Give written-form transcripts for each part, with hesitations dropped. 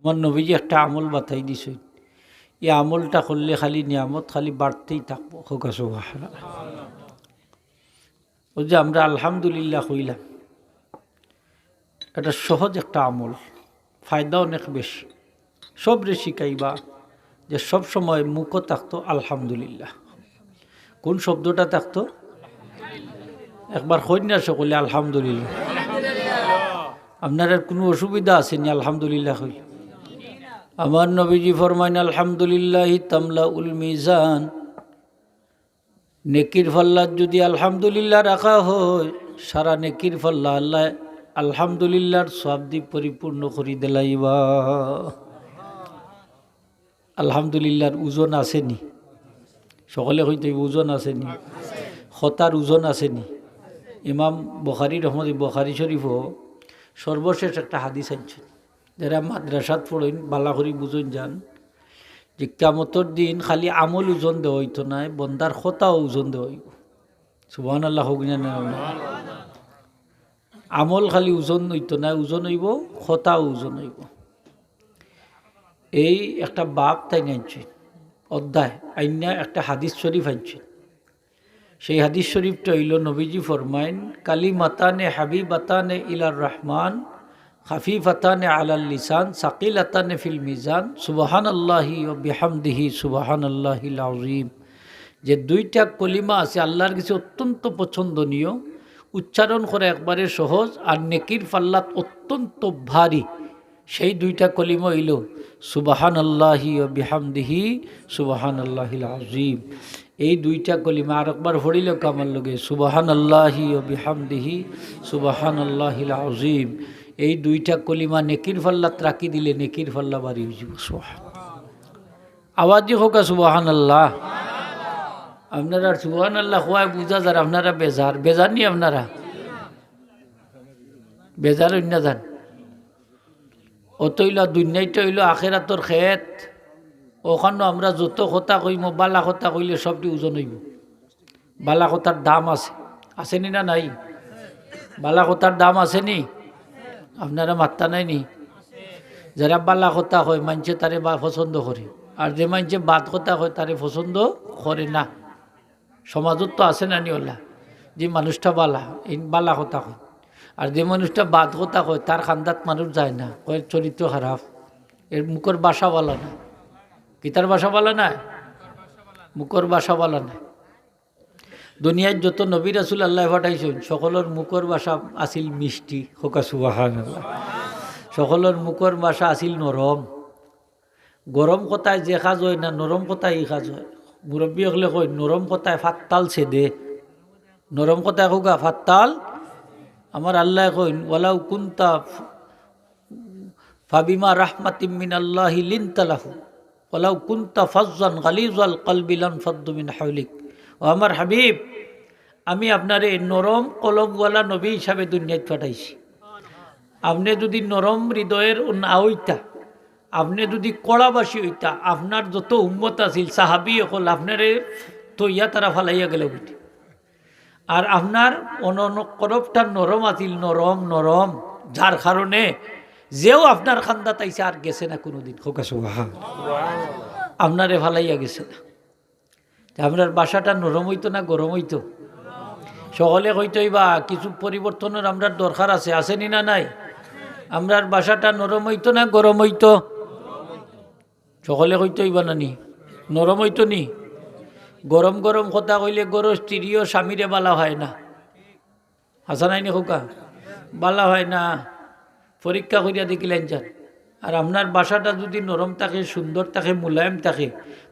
আমার নবীজি একটা আমল বাতাই দিছে, এই আমলটা করলে খালি নিয়ামত খালি বাড়তেই থাকবো। হোক সুবহানাল্লাহ। ওই যে আমরা আলহামদুলিল্লাহ হইলাম, এটা সহজ একটা আমল, ফায়দা অনেক বেশি। সবরে শিখাইবা যে সব সময় মুখও থাকতো আলহামদুলিল্লাহ। কোন শব্দটা থাকতো? একবার কইনা সকলে আলহামদুলিল্লাহ। আপনার আর কোনো অসুবিধা আসেনি আলহামদুলিল্লাহ হইল? আমার নবীজি ফরমাইন আলহামদুলিল্লাহি তামলাউল মিজান। নেকির পাল্লা যদি আলহামদুলিল্লাহ রাখা হয়, সারা নেকির পাল্লা আল্লাহ আলহামদুলিল্লাহর সওয়াব দিয়ে পরিপূর্ণ করে দিলাইবা। আলহামদুলিল্লাহর ওজন আসেনি? সকলে হইতে ওজন আসেনি? খতার ওজন আসেনি? ইমাম বুখারী বুখারী শরীফও সর্বশেষ একটা হাদিস আনছেন, যারা মাদ্রাসাত পড়েন বালা করি বুঝুন যান যে কিয়ামতের দিন খালি আমল ওজন দেওয়া হইতো না, বন্দার খতাও ওজন দেওয়া হইব। সুবহানাল্লাহ হোক না? আমল খালি ওজন হইতো না, ওজন হইব, খতাও ওজন হইব। এই একটা বাপ তাই আনছে, অধ্যায় আইনা একটা হাদিস শরীফ আনছে। সেই হাদিস শরীফটা হইল নবীজি ফরমাইন কালিমাতানে হাবিবাতানে ইলার রহমান খাফিফাতানে আলাল লিসান সাকিলাতানে ফিল মিজান সুবহানাল্লাহি ওয়া বিহামদিহি সুবহানাল্লাহিল আযীম। যে দুইটা কলিমা আছে আল্লাহর কাছে অত্যন্ত পছন্দনীয়, উচ্চারণ করে একবারে সহজ, আর নেকির পাল্লাত অত্যন্ত ভারী। সেই দুইটা কলিমা হইল সুবহানাল্লাহি ওয়া বিহামদিহি সুবহানাল্লাহিল আযীম। এই দুইটা কলিমা আর একবার পড়িল কামার লগে সুবহানাল্লাহি ওয়া বিহামদিহি সুবহানাল্লাহিল আযীম। এই দুইটা কলিমা নেকির পাল্লাত রাখি দিলে নেকির পাল্লা বাড়ি হয়ে যাব। আওয়াজই হোক সুবহানাল্লাহ। আপনারা সুবহানাল্লাহ হওয়ায় বুঝা যার আপনারা বেজার বেজার নি, আপনারা বেজার অন্য যান। অতইল দুনিয়াইটা হইল আখেরাতর খেত, ওখানে আমরা যত কথা কইম বালা কথা কইলে সবটি ওজন হইব। বালা কথার দাম আছে, আসেনি না নাই? বালা কথার দাম আসেনি? আপনারা মাত্তা নাই নি? যারা বালা কথা হয় মানছে তারে পছন্দ করে, আর যে মানছে বাদ কথা হয় তারে পছন্দ করে না। সমাজত তো আছে না নি ওলা, যে মানুষটা বালা এই বালা কথা হয়, আর যে মানুষটা বাদ কথা হয় তার খান্দাত মানুষ যায় না, কয় চরিত্র খারাপ, এর মুখের বাসা বলা না। গীতার ভাষা বলা নাই, মুখর ভাষা বলা নাই। দুনিয়ার যত নবী রাসূল আল্লাহ পাঠাইছেন সকলের মুখর ভাষা আসিল মিষ্টি। হোকা সুবহানাল্লাহ। সকলের মুখর ভাষা আসিল নরম। গরম কথায় যে কাজ হয় না, নরম কথায় এই কাজ হয়। মুরব্বী হলে কই নরম কথায় ফাত্তাল ছেদে, নরম কথায় হোকা ফাত্তাল। আমার আল্লাহ কইন ওয়ালাউ কুনতা ফাবিমা রাহমাতিম মিনাল্লাহি লিনতালাহু ওয়ালাউ কুনতা ফাজ্জান গালিজাল কলবি লানফাদ্দু মিন হাওলিক। ও আমার হাবিব, আমি আপনারে নরম কলমওয়ালা নবী হিসাবে দুনিয়ায় পাঠাইছি। আপনি যদি নরম হৃদয়ের না হইতা, আপনি যদি কড়াবাসী হইতা, আপনার যত উম্মত আছিল সাহাবী হল আপনারে তৈয়া তারা ফালাইয়া গেলে বুঝি। আর আপনার করবটা নরম আছিল, নরম নরম, যার কারণে যেও আপনার খান্দা তাইছে আর গেছে না কোনোদিন। হোকা সুবহানাল্লাহ। আপনারে ফালাইয়া গেছে না। আপনার বাসাটা নরম হইতো না গরম হইতো? সকলে হইতই বা কিছু পরিবর্তনের আমরা দরকার আছে, আসেনি না নাই? আমরার বাসাটা নরম হইতো না গরম হইতো? সকলে হইতই বা নানি নরম হইতো নি? গরম গরম কথা কইলে গরো স্ত্রীও স্বামীরে বালা হয় না, হাসা নাই নি খোকা? বালা হয় না, পরীক্ষা করিয়া দেখিলেন যান। আর আপনার বাসাটা যদি নরম থাকে, সুন্দর থাকে, মুলায়ম থাকে,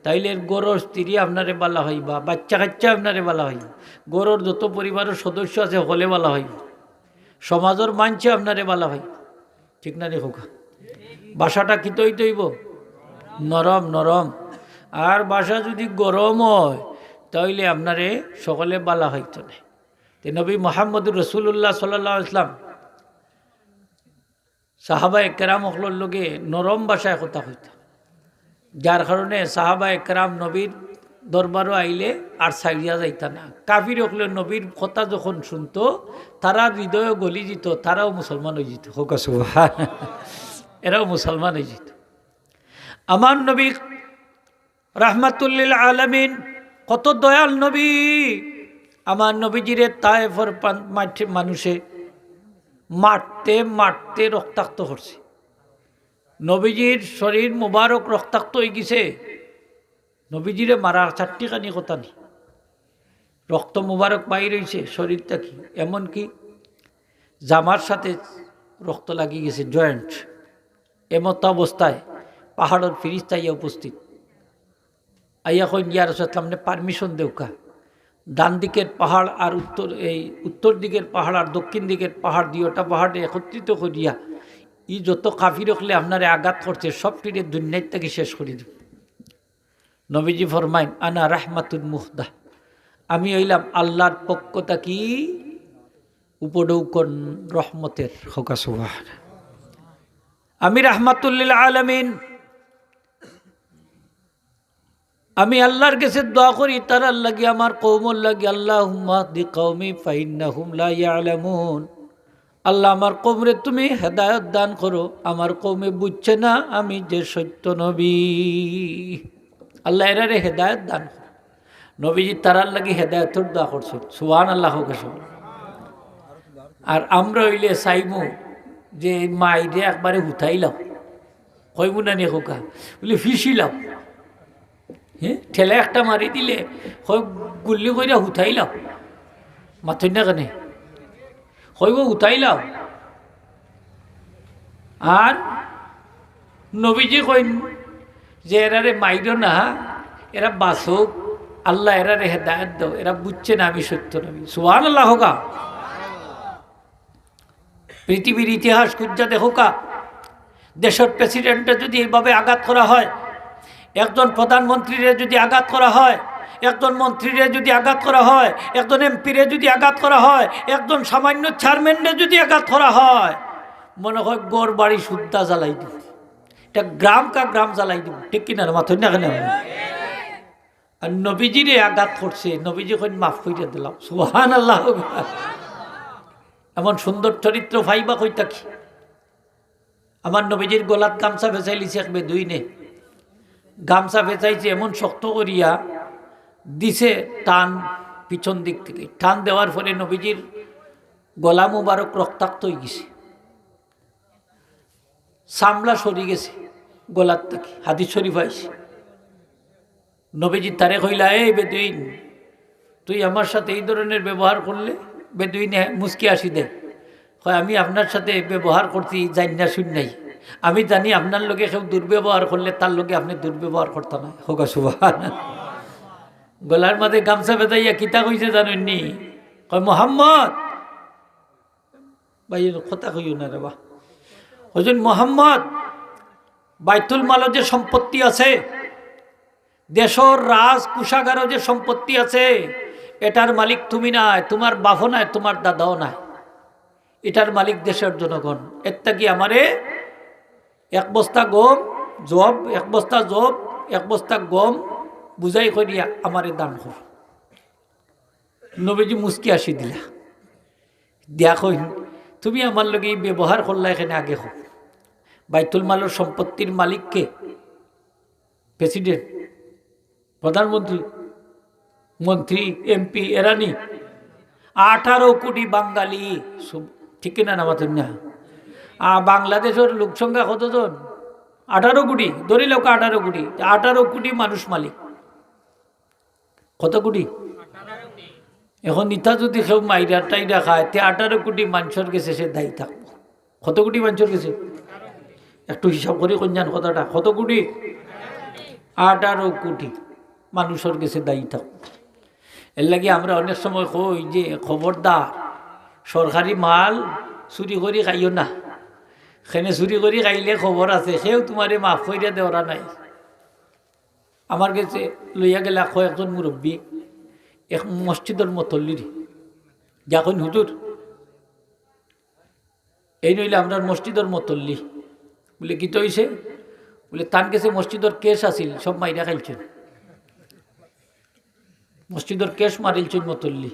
তাইলে গরুর স্ত্রী আপনারে বালা হইবা, বাচ্চা কাচ্চা আপনারে বালা হইব, গরুর যত পরিবারের সদস্য আছে হলে বালা হইব, সমাজের মানছে আপনারে বালা হইব। ঠিক না রে খোকা? বাসাটা কি তৈব? নরম নরম। আর বাসা যদি গরম হয় তাইলে আপনারে সকলে বালা হইতো না। নবী মুহাম্মদুর রাসূলুল্লাহ সাল্লাল্লাহু আলাইহি ওয়াসাল্লাম সাহাবায়ে কেরাম হকলর লগে নরম ভাষায় কথা কইতা, যার কারণে সাহাবায়ে কেরাম নবীর দরবারও আইলে আর সাইডিয়া যাইতা না। কাফির হকলে নবীর কথা যখন শুনতো তারা হৃদয় গলি যেত, তারাও মুসলমান হয়ে যেত। হোক সুবহানাল্লাহ। এরাও মুসলমান হয়ে যেত। আমার নবী রাহমাতুল লিল আলামিন, কত দয়াল নবী। আমার নবীজিরে তায়েফের মাঠে মানুষে মারতে মারতে রক্তাক্ত করছে। নবীজির শরীর মুবারক রক্তাক্ত হয়ে গেছে। নবীজিরে মারার চারটিখানি কথা নেই, রক্ত মুবারক বাইর হয়েছে শরীর থেকে, এমনকি জামার সাথে রক্ত লাগিয়ে গেছে, জয়েন্ট। এমত অবস্থায় পাহাড়ের ফিরিস্তা ইয়া উপস্থিত, আইয়া কইন ইয়া রাসূলুল্লাহ আপনি পারমিশন দেউকা, ডান দিকের পাহাড় আর উত্তর দিকের পাহাড় আর দক্ষিণ দিকের পাহাড় দুইটা পাহাড়ে একত্রিত করিয়া ই যত কাফির হলে আপনারে আঘাত করছে সবটিরে দুনিয়ার থেকে শেষ করে দেব। নবীজি ফরমাইন আনা রাহমাতুল মুহদা, আমি হইলাম আল্লাহর পক্ষ থাকি উপডৌকন রহমতের হোকা সুবহান। আমি রাহমাতুল লিল আলামিন, আমি আল্লাহর কাছে দোয়া করি তারার লাগি, আমার কওমের লাগি। আল্লাহুম্মা দি কওমি ফাইন্নাহুম লা ইয়ালামুন, আল্লাহ আমার কওমরে তুমি হেদায়েত দান করো, আমার কওমে বুঝছে না আমি যে সত্য নবী। আল্লাহ এরারে হেদায়েত দান করো। নবীজি তারার লাগি হেদায়েতের দোয়া করছেন, সুবহানাল্লাহ। আর আমরা হইলে চাইমু যে মাইরে একবারে হুতাইলাম, কইমু না নিয়ে খোকা বলে ফিসিলাম, হ্যাঁ ঠেলে একটা মারি দিলে হয় গুল্লি কইরা হুতাইলাম, মাথই না কেনে কইব হুতাইলাম। আর নবীজি কইন যে এরারে মাইরো না, এরা বাসুক, আল্লাহ এরারে হেদায়েত দাও, এরা বুঝছে না আমি সত্য নবী। সুবহানাল্লাহ হোকা। পৃথিবীর ইতিহাস খুঁজা দেখোকা, দেশের প্রেসিডেন্টে যদি এইভাবে আঘাত করা হয়, একজন প্রধানমন্ত্রীরে যদি আঘাত করা হয়, একজন মন্ত্রীরে যদি আঘাত করা হয়, একজন এমপিরে যদি আঘাত করা হয়, একজন সামান্য চেয়ারম্যানরে যদি আঘাত করা হয়, মনে হয় গড় বাড়ি সুদ্ধা জ্বালাই দিব, এটা গ্রাম কা গ্রাম জ্বালাই দিব, ঠিক কিনা মাথা না কেন? আর নবীজিরে আঘাত করছে, নবীজি কইন মাফ কইরা দিলাম, সুবহানাল্লাহ। এমন সুন্দর চরিত্র ভাইবা কই থাকি। আমার নবীজির গোলাত গামছা বেচাইলিছে এক বেদুইনে, গামছা বেচাইছে এমন শক্ত করিয়া দিছে টান, পিছন দিক থেকে টান দেওয়ার ফলে নবীজির গলা মুবারক রক্তাক্ত হয়ে গেছে, চামড়া সরি গেছে গলার থেকে, হাদিস শরীফ আইছে। নবীজি তারে কইলা, এই বেদুইন তুই আমার সাথে এই ধরনের ব্যবহার করলে? বেদুইনে মুস্কি আসি দে, হয় আমি আপনার সাথে ব্যবহার করতে জানি না, শুন নাই, আমি জানি আপনার লোকে কেউ দুর্ব্যবহার করলে তার লোকে আপনি দুর্ব্যবহার করতে না, হোক সুবহান। গলার মাঝে গামছা বেঁধাইয়া কিতা কইছে জানেননি? কয় মোহাম্মদ, ভাই কথা কইও না রে বা, হজুর মোহাম্মদ, বাইতুল মালও যে সম্পত্তি আছে, দেশর রাজ কুষাগারও যে সম্পত্তি আছে, এটার মালিক তুমি নাই, তোমার বাপও নাই, তোমার দাদাও নাই, এটার মালিক দেশের জনগণ। এরটা কি আমারে এক বস্তা গম জব, এক বস্তা জব, এক বস্তা গম বুঝাই করিয়া আমারে দান কর। নবীজি মুস্কি আসি দিলা, দিয়া কইন তুমি আমার লগে এই ব্যবহার করলা, এখানে আগে হোক। বাইতুল মালের সম্পত্তির মালিককে? প্রেসিডেন্ট, প্রধানমন্ত্রী, মন্ত্রী, এমপি, এরানি 18 কোটি বাঙালি, ঠিক কিনা নামাতেন না? বাংলাদেশের লোক সংখ্যা কতজন? 18 কোটি, ধরি লোক 18 কোটি, 18 কোটি মানুষ মালিক। কত কোটি? এখন ইটা যদি কেউ মাইরা টাইরা খায়, তে 18 কোটি মানুষের গেছে সে দায়ী থাকবো। কত কোটি মানুষের গেছে? একটু হিসাব করি কন্যান কথাটা, কত কোটি? 18 কোটি মানুষের গেছে দায়ী থাকবো। এর লাগে আমরা অনেক সময় কই যে খবরদার সরকারি মাল চুরি করি খাইও না, সেনে চুরি করি খাইলে খবর আছে, সেও তোমারে মাফ করিয়া দেওয়া নাই। আমার কাছে লইয়া গেলা কয়েকজন মুরব্বী এক মসজিদের মতল্লির, যখন হুজুর এই নইলে আমরা মসজিদের মতল্লি, বলে কি তো হইছে? বলে তান কাছে মসজিদের কেস আসিল, সব মাইরা খাইছেন, মসজিদের কেস মারিলছেন মতল্লি,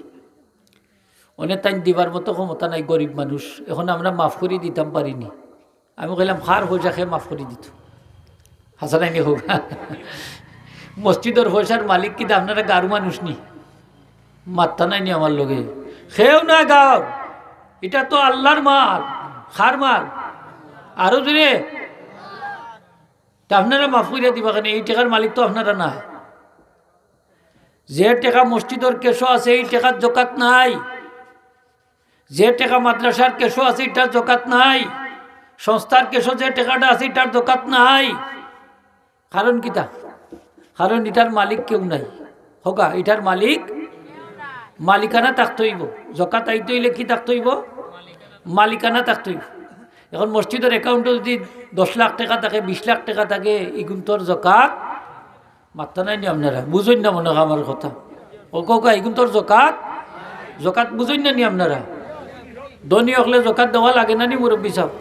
অনেক তাই দিবার মতো ক্ষমতা নাই, গরিব মানুষ, এখন আমরা মাফ করে দিতাম পারিনি। আমি কইলাম খার হয়ে যাকে মাফ করে দিত, হাসা নাইনি হোক মসজিদের পয়সার মালিক কিন্তু আপনারা গারু মানুষ নি মাত্তা নাইনি আমার লগে খেয়েও না গাও এটা তো আল্লাহর মাল খার মাল আরো জোরে তা আপনারা মাফ করিয়া দিবা কেন এই টাকার মালিক তো আপনারা না যে টাকা মসজিদের কেশো আছে এই টাকার জকাত নাই যে টাকা মাদ্রাসার কেশো আছে এটার জকাত নাই সংস্থার কেশো যে টাকাটা আছে এটার জকাত নাই কারণ কিতা কারণ এটার মালিক কেউ নাই হোকা এটার মালিক মালিকানা থাকতে হইব জকাত আইতে হইলে কি থাকতে হইব মালিকানা থাকতে হইব এখন মসজিদের অ্যাকাউন্টে যদি 10 লাখ টাকা থাকে 20 লাখ টাকা থাকে এগুন তোর জকাত মাত্রা নাই নি আপনারা বুঝুন না মনে হয় আমার কথা ও কাকা এগুন তোর জকাত জকাত বুঝুন না নি আপনারা ধনী হলে জকাত দেওয়া লাগে না নি মুরব্বী সাহেব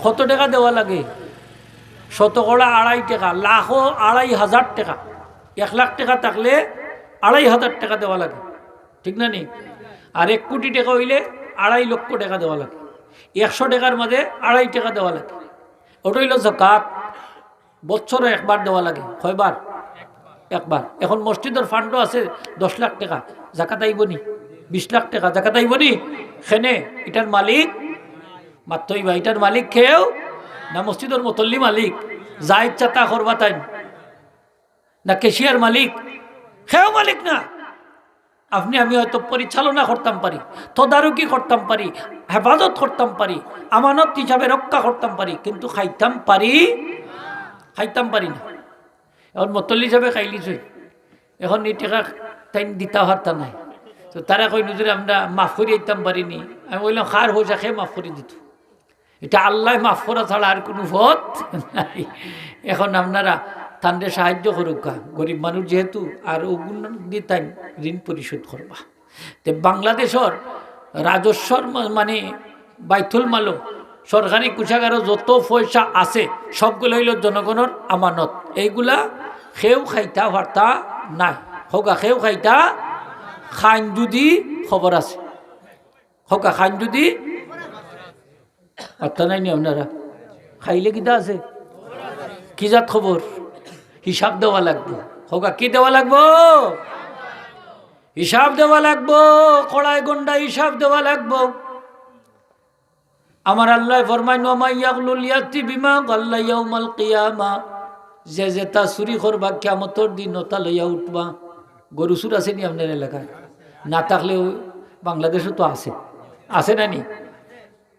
কত টাকা দেওয়া লাগে শতকরা 2.5 টাকা লাখও 2,500 টাকা 1 লাখ টাকা থাকলে 2,500 টাকা দেওয়া লাগে ঠিক না নি আর 1 কোটি টাকা হইলে 2.5 লক্ষ টাকা দেওয়া লাগে 100 টাকার মাঝে 2.5 টাকা দেওয়া লাগে ওটা হইল জাকাত বছরে একবার দেওয়া লাগে কয়বার একবার এখন মসজিদের ফান্ডও আছে 10 লাখ টাকা জাকাত আইব নি 20 লাখ টাকা জাকাত আইব নি খেনে এটার মালিক মাত্রই ভাই এটার মালিক খেয়েও না মসজিদের মতল্লি মালিক যা ইচ্ছা তা করবা তাই না কেশিয়ার মালিক খেয়েও মালিক না আপনি আমি হয়তো পরিচালনা করতাম পারি তদারকি করতাম পারি হেফাজত করতাম পারি আমানত হিসাবে রক্ষা করতাম পারি কিন্তু খাইতাম পারি না এখন মতল্লি হিসাবে খাইলিছ এখন এই টাকা তাই দিতে হারতা নাই তো তারা কই নজরে আমরা মাফ করে দিতাম পারিনি আমি বললাম খার হয়ে যাকে মাফ করে দিত এটা আল্লাহ মাফ করা ছাড়া আর কোনো পথ নাই এখন আপনারা তাদের সাহায্য করুক গরিব মানুষ যেহেতু আর ওগুণ দিয়ে তাই ঋণ পরিশোধ করবা তো বাংলাদেশের রাজস্বর মানে বাইতুল মাল সরকারি কোষাগারে যত পয়সা আছে সবগুলো হইল জনগণের আমানত এইগুলা খেউ খাইতা ভার্তা নাই হোকা খেউ খাইতা খাইন যদি খবর আছে হোকা খাইন যদি অর্থ নাই নি আপনারা খাইলে কিতা আছে কি জাত খবর হিসাব দেওয়া লাগবো হোকা কি দেওয়া লাগবো হিসাব দেওয়া লাগবো কড়াই গন্ডা হিসাব দেওয়া লাগবো আমার আল্লাহ ফরমায় নমাইয়াকুল ইয়াতি বিমা গাল্লা ইয়াউমাল কিয়ামা যে তা চুরি করবা কিয়ামতের দিন ওটা লইয়া উঠবা গরু চুর আছে নি আপনার এলাকায় না থাকলেও বাংলাদেশে তো আছে না নি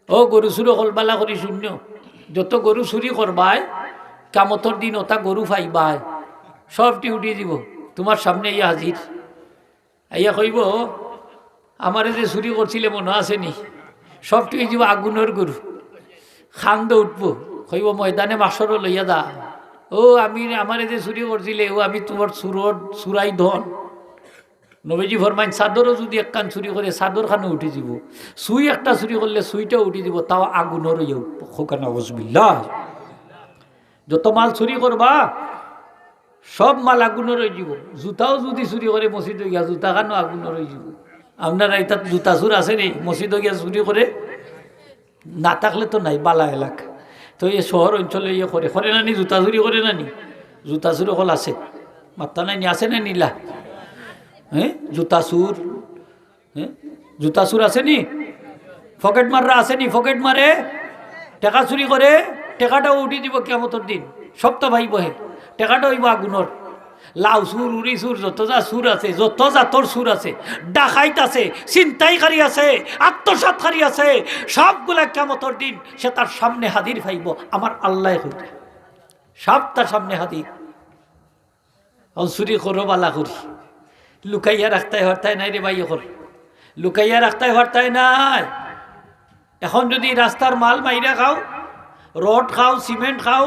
ও গরু চুরি কলবালা করি শূন্য যত গরু চুরি করবাই কিয়ামতের দিন ওটা গরু পাইবাই সবটি উঠিয়ে দিব তোমার সামনে ইয়া হাজির ইয়া কইব আমারে যে চুরি করছিলে মনে আছে নি সবটি যাব আগুনের গরু খান্দ উঠবো কইব ময়দানে মাসর লইয়া দা ও আমি আমারে যে চুরি করছিলে ও আমি তোমার চুরাই ধন নবীজি ফরমাইন চাদরও যদি এক কান চুরি করে চাদর খানে উঠে যাব সুই একটা চুরি করলে সুইটাও উঠে যাব তাও আগুনের ইয়ে খোকানা বসবিল্লা যত মাল চুরি করবা সব মাল আগুনের হয়ে যাব জুতাও যদি চুরি করে মসজিদ গিয়া জুতা খানো আগুনের হয়ে যাব আপনারা এটা জুতা চুর আছে নি মসজিদ গিয়া চুরি করে না থাকলে তো নাই বালা এলাকা তো এই শহর অঞ্চলে ইয়ে করে নানি জুতা চুরি করে নানি জুতা চুরি হল আছে মাত্রা নাই আছে না নীলা হ্যাঁ জুতা চুর আছে নি পকেট মাররা আছে নি পকেট মারে টাকা চুরি করে টাকাটাও উঠি দিব কিয়ামতের দিন সপ্তাহ ভাই বহে টাকাটা হইব আগুনের লাউ সুর উড়ি সুর যত যা সুর আছে যত জাতর সুর আছে ডাকাইত আছে ছিনতাইকারী আছে আত্মসাৎকারী আছে সবগুলা কিয়ামতের দিন সে তার সামনে হাজির পাইব আমার আল্লাহ হইবে সব তার সামনে হাজির চুরি করো বালা করি লুকাইয়া রাখতে হরতাই নাই রে ভাই এখন লুকাইয়া রাখতে হরতাই নাই এখন যদি রাস্তার মাল মাইরা খাও রড খাও সিমেন্ট খাও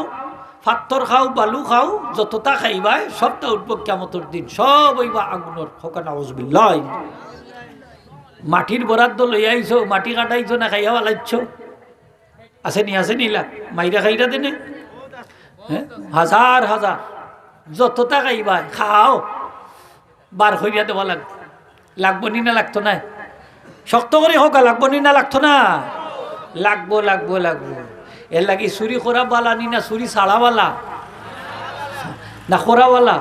পাথর খাও বালু খাও যতটা খাইবাই সবটা উঠব কিয়ামতের দিন সব হইবা আগুনের খোকানা উজবিল্লাহ মাটির বরাদ্দ লই আইছো মাটি কাটাইছো না খাইয়া পালাইছ আছে নিলা মাইরা খাইরা দেনে হ্যাঁ হাজার হাজার যতটা খাইবাই খাও বার করিয়া দেওয়া লাগবো নি না লাগতো না শক্ত করে হোক লাগবো নি না লাগতো না লাগবো এর লাগি চুরি করা বালা নি না চুরি ছাড়া বালা না খোরাওয়ালা,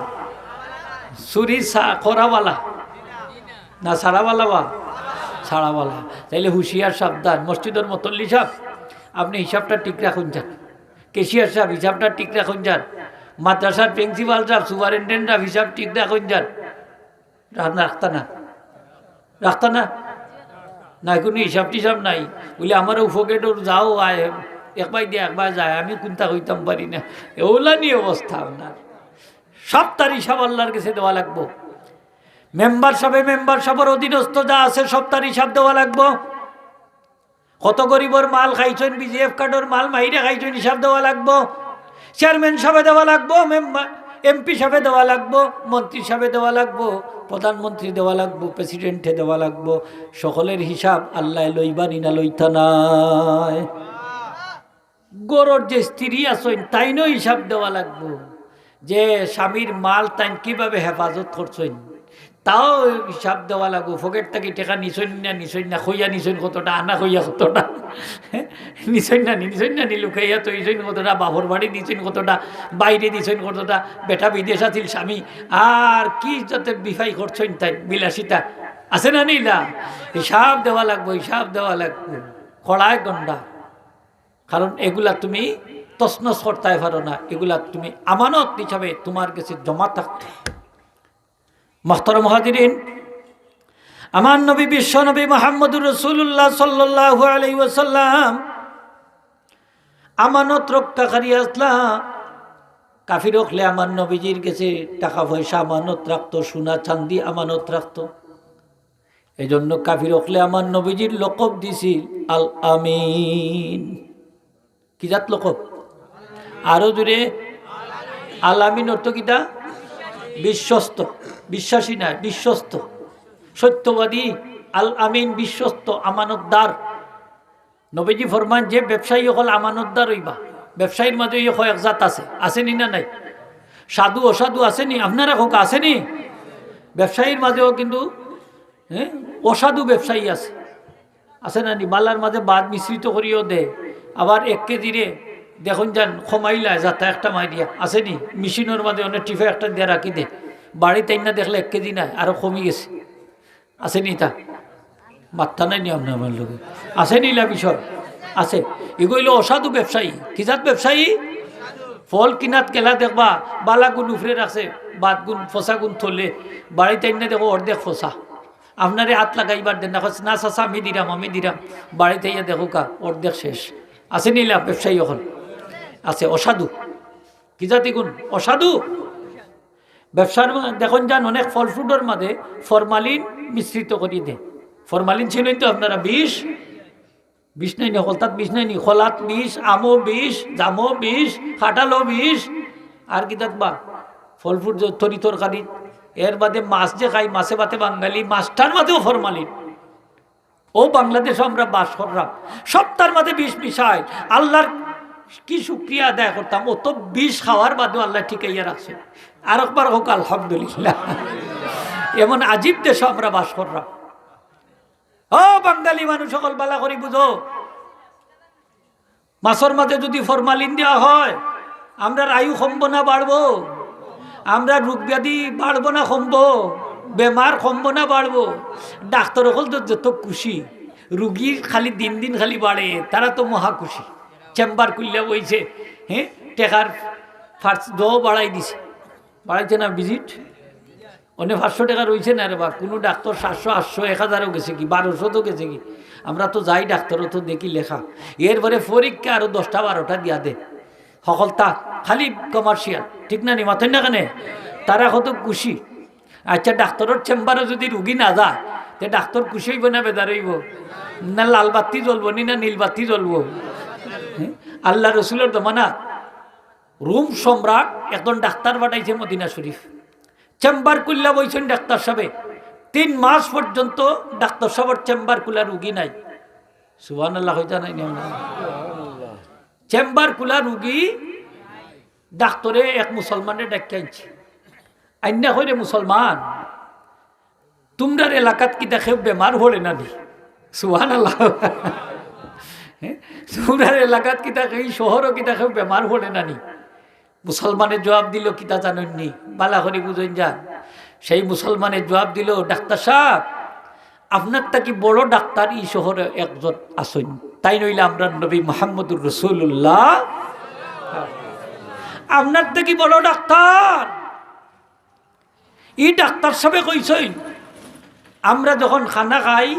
চুরি খোরাওয়ালা না সারাওয়ালা বা সারাওয়ালা? তাইলে হুঁশিয়ার সাবধান। মসজিদের মতল্লি সাহেব আপনি হিসাবটা ঠিক রাখুন যান, কেশিয়ার সাহেব হিসাবটা ঠিক রাখুন যান, মাদ্রাসার প্রিন্সিপাল সাহেব সুপারিনটেন্ডেন্ট সাহেব হিসাব ঠিক রাখুন যান। রাখতা না, রাখতা না, না কোনো হিসাব টিসাব নাই বলে আমার উপকেটর যাও আয় একবার দিয়ে একবার যায়, আমি কোনটা হইতাম পারি না। এগুলা নিয়ে অবস্থা আপনার। সব তার হিসাব আল্লাহর কাছে দেওয়া লাগবো। মেম্বার সাহেবের অধীনস্থ যা আছে সব তার হিসাব দেওয়া লাগবো। কত গরিবর মাল খাইছেন, বিজিএফ কার্ডের মাল মাইরে খাইছেন, হিসাব দেওয়া লাগবো। চেয়ারম্যান সাহেবে দেওয়া লাগবো, এমপি সাহেবে দেওয়া লাগবো, মন্ত্রী সাহেবে দেওয়া লাগবো, প্রধানমন্ত্রী দেওয়া লাগবো, প্রেসিডেন্টে দেওয়া লাগবো। সকলের হিসাব আল্লাহ লইবানি না লইতা নাই। গরুর যে স্ত্রী আছেন তাইনও হিসাব দেওয়া লাগবো, যে স্বামীর মাল তাই কিভাবে হেফাজত করছেন তাও হিসাব দেওয়া লাগবো। ফকেট থেকে টেকা নিছইন না খইয়া নিছইন কতটা, আনা খইয়া কতটা, নিছইন না লুকাইয়া তৈছেন কতটা, বাবর বাড়ি দিছেন কতটা, বাইরে দিছেন কতটা, বেটা বিদেশ আছিল স্বামী, আর কি যাতে বিফাই করছেন তাই বিলাসিতা আছে না নিলা, হিসাব দেওয়া লাগবো, হিসাব দেওয়া লাগবো কড়ায় গন্ডা। কারণ এগুলা তুমি তছনছ করতে পারো না, এগুলা তুমি আমানত হিসাবে তোমার কাছে জমা থাকতে। মুহতারাম হাজিরিন, আমার নবী বিশ্ব নবী মুহাম্মদুর রাসূলুল্লাহ সাল্লাল্লাহু আলাইহি ওয়াসাল্লাম আমানত রক্ষাকারী আসলা। কাফির হলে আমার নবীজির কাছে টাকা পয়সা আমানত রাখতো, সোনা চাঁদি আমানত রাখতো। এই জন্য কাফির হলে আমার নবীজির লকব দিছিল আল আমিন। কি জাত লকব? আরো জোরে আল আমিন অর্থ কিটা? বিশ্বস্ত, বিশ্বাসী না, বিশ্বস্ত, সত্যবাদী। আল আমিন বিশ্বস্ত, আমানতদার। নবীজি ফরমান যে ব্যবসায়ী হল আমানতদার হইবা। ব্যবসায়ীর মাঝে কয়েক জাত আছে, আসেনি না নাই? সাধু অসাধু আসেনি? আপনারা হোক আসেনি? ব্যবসায়ীর মাঝেও কিন্তু অসাধু ব্যবসায়ী আছে, আছে না নি? বালার মাঝে বাদ মিশ্রিত করিও দে। আবার 1 কেজিরে দেখুন যান খমাইলা যাতা একটা মাই দিয়া, আসেনি? মেশিনের মাঝে অনেক টিফে একটা দিয়ে রাখি দে, বাড়িতে না দেখলে 1 কেজি নাই, আরো কমে গেছে, আসেনি? তা মাত্রা নাই নি আপনার আমার লোক, আসেনি? লা বিষয় আছে। এগুলো অসাধু ব্যবসায়ী। কি জাত ব্যবসায়ী? ফল কিনাত কেলা দেখবা বালা গুণ উফরে রাখছে, বাদ গুণ ফসা গুণ থলে, বাড়িতে না দেখো অর্ধেক ফসা। আপনারে হাত লাগাইবার দেন না, না চাচা আমি দিরাম, বাড়িতে দেখো কা অর্ধেক শেষ। আছে নিলা ব্যবসায়ী এখন আছে অসাধু। কি জাতি গুণ? অসাধু ব্যবসার। দেখুন যান অনেক ফল ফ্রুটের মাঝে ফরমালিন মিশ্রিত করি দে। ফরমালিন ছিলেন তো আপনারা বিষ নাই নি, হলতাত বিষ নাই নি, খোলাত বিষ, আমও বিষ, জামও বিষ, কাঁঠালও বিষ, আর কি দেখবা ফল ফ্রুট তরি তরকারি। এর বাদে মাছ যে খাই, মাছে ভাতে বাঙালি, মাছটার মাঝেও ফরমালিন। ও বাংলাদেশে আমরা বাস করলাম, সপ্তাহের মাঝে বিষ মিশাই। আল্লাহর কি শুক্রিয়া আদায় করতাম, ও তো বিষ খাওয়ার বাদেও আল্লাহ ঠিকাইয়া রাখছে। আর একবার হোক আলহামদুলিল্লাহ। এমন আজীব দেশে আমরা বাস করলাম। ও বাঙালি মানুষ সকল বালা করি বুঝো, মাছের মাঝে যদি ফরমালিন দেওয়া হয়, আমরা আয়ু কমবো না বাড়বো? আমরা রোগ ব্যাধি বাড়বো না কমবো? বেমার কমবো না বাড়বো? ডাক্তার হল তো যত খুশি, রুগীর খালি দিন দিন খালি বাড়ে, তারা তো মহা খুশি। চেম্বার খুললে বইছে, হ্যাঁ টেকার ফার্স্ট বাড়াই দিছে, বাড়াইছে না ভিজিট অনেক 500 টাকা রয়েছে না রে বা। কোনো ডাক্তার 700 800 1000ও গেছে কি, 1200 তো গেছে কি। আমরা তো যাই ডাক্তারও তো দেখি লেখা, এরপরে পরীক্ষা আরো 10টা 12টা দিয়া দে সকল, তা খালি কমার্শিয়াল। ঠিক না নি? মাথায় না কেনে তারা কত খুশি। আচ্ছা ডাক্তারের চেম্বারে যদি রুগী না যায়, তে ডাক্তার খুশি হইব না বেদার হইব? না লাল বাতি জ্বলবো নি না নীল বাতি জ্বলবো? আল্লাহ রসুলের জমানা রুম সম্রাট একজন ডাক্তার পাঠাইছে মদিনা শরীফ। চেম্বার খুললা বইছেন ডাক্তার সাহেবে, 3 মাস পর্যন্ত ডাক্তার সাহেবের চেম্বার খুলা রুগী নাই। সুবহানাল্লাহ হইতা নাই? চেম্বার খুলা রুগী ডাক্তারে এক মুসলমানের ডাক্তার আনছে, আইনা হইরে মুসলমান তোমরার এলাকাত কি দেখে বেমার হলে না নি? সুবহানাল্লাহ। তোমরার এলাকাত কি দেখে, এই শহরও কি দেখে বেমার হলে না নি? মুসলমানের জবাব দিল কিতা জানেননি, বালা করে বুঝেন যান। সেই মুসলমানের জবাব দিল, ডাক্তার সাহেব আপনার কি বড় ডাক্তার এই শহরে একজন আসেন, তাই নইলে আমরা নবী মুহাম্মদুর রাসূলুল্লাহ, আপনার কি বড় ডাক্তার। এই ডাক্তার সাহেব কইছেন আমরা যখন খানা খাই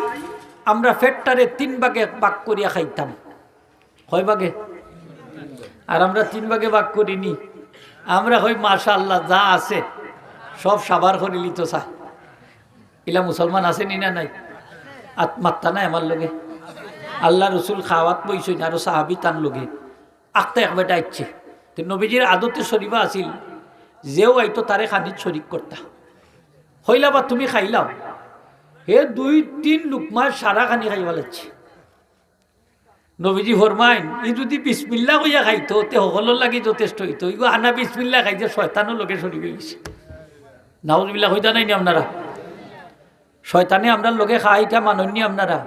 আমরা পেটটারে 3 ভাগে ভাগ করিয়া খাইতাম। কয় ভাগে? আর আমরা 3 ভাগে ভাগ করিনি। আমরা কই মাশাআল্লাহ যা আছে সব সাবার করে লিতো চা। ইলা মুসলমান আসেনি না নাই? আত্মাত্তা নাই আমার লগে। আল্লাহ রসুল খাওয়াত বইছেন আর সাহাবি তান লগে আত্মা একবারটা ইচ্ছে। তো নবীজির আদতে শরীফা আছিল যেও আইতো তারে খানিত শরিক করতা। হইলা বা তুমি খাইলাও, হে 2-3 লুকমা সারা খানি খাইবা লাগছে। নবীজি ফরমাইন ই যদি বিসমিল্লাহ কইয়া খাইতো তে সকলের লাগি যথেষ্ট হইতো। ইগো আনা বিসমিল্লাহ খাইতে শয়তানের লোকে শরিক হয়ে গেছে। নাউজুবিল্লাহ হইতা নাই নি আপনারা? শয়তানে আমরা লোকে খাইটা মাননি আপনারা?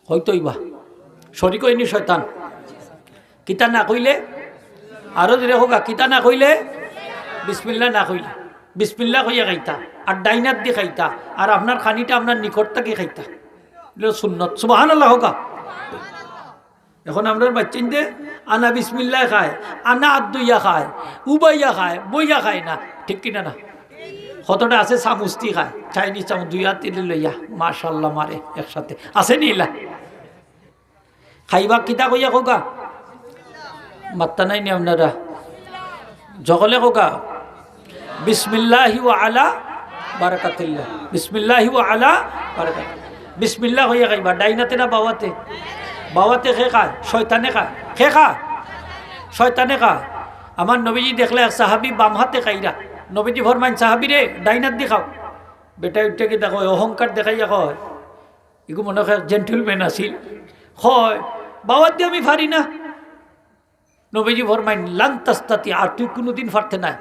হইতোই বা শরিক হইনি শয়তান। কিতা না কইলে আরো যদি হোক, কিতা না কইলে বিসমিল্লাহ না কইলে বিসমিল্লাহ কইয়া খাইতা আর ডাইনাত দিয়ে খাইতা আর আপনার খানিটা আপনার নিকট থেকে খাইতা, সুন্নত। সুবহানাল্লাহ হোক। এখন আমরা বাচ্চাইতে আনা বিসমিল্লাহ খায়, আনা আদুইয়া খায়, উবাইয়া খায়, বইয়া খায় না, ঠিক কিনা না? কতটা আছে চামুচটি খায়, চাইনিজ চামচ 2 হাত তিলে লইয়া মাশাআল্লাহ মারে একসাথে, আছে নি ইলা? খাইবা কিতা কইয়া কোকা মাত্তা নাই নি আপনারা? জগলে কোকা বিসমিল্লাহি ওয়া আলা বারাকাতিল্লাহ, বিসমিল্লাহি ওয়া আলা বারাকাত। বিসমিল্লাহ হইয়া খাইবা। ডাইনাতে না বাওয়াতে? বাওয়াতে খে খায়, শয়তানে খায়। খে খায় শয়তানে খায়। আমার নবীজি দেখলে এক সাহাবি বাম হাতে খাইরা, নবীজি ফরমাইন সাহাবি রে ডাইনাত দি খাও। বেটা উঠে কি দেখো অহংকার দেখাইয়া কয়, এগু মনে হয় জেন্টলম্যান আছিল, হয় বাওয়াত দিয়ে আমি পারি না। নবীজি ফরমাইন লান তাস্তাতি, আর তুই কোনোদিন পারতে নাই।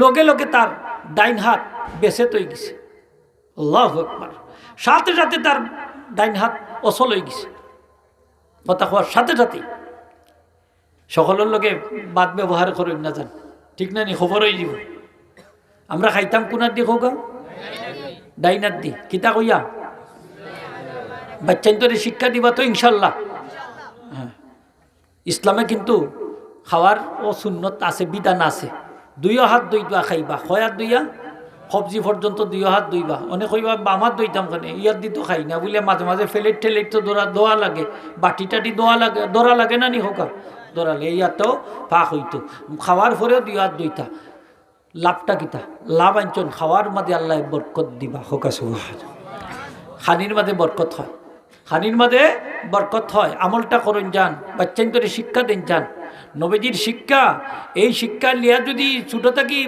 লগে লগে তার ডাইন হাত বেছে তৈ গেছে। আল্লাহু আকবার। সাথে সাথে তার ডাইন হাত অচল হয়ে গেছে। কথা হওয়ার সাথে সাথেই সকলের লগে বাদ ব্যবহার করেন না যান, ঠিক না নি? খবর হয়ে যাব। আমরা খাইতাম কোনার দি খোকা? ডাইনার দি। কিতা কইয়া বাচ্চাইন তোরে শিক্ষা দিবা তো ইনশাল্লাহ। হ্যাঁ, ইসলামে কিন্তু খাওয়ার ও সুন্নত আছে, বিধান আছে। 2 হাত দইবা খাইবা, খয়ার দইয়া সবজি পর্যন্ত 2 হাত দইবা। অনেক কইবা আমার দইতাম কেন, ইয়ার দি তো খাই না বলে মাঝে মাঝে ফেলেট ঠেলেট তো দোয়া লাগে, বাটি টাটি দোয়া লাগে না নি হোকা? দৌড়া লাগে। ইয়াতেও পাক হইতো। খাওয়ার পরেও 2 হাত দইতা। লাভটা কিতা? লাভ আনছন খাওয়ার মাঝে আল্লাহ বরকত দিবা। হোকা সুবহান। খানির মাঝে বরকত হয়, খানির মাঝে বরকত হয়। আমলটা করুন যান, বাচ্চাইন তোরে শিক্ষা দেন যান। নবীজির শিক্ষা, এই শিক্ষা লিয়া যদি ছোট থাকি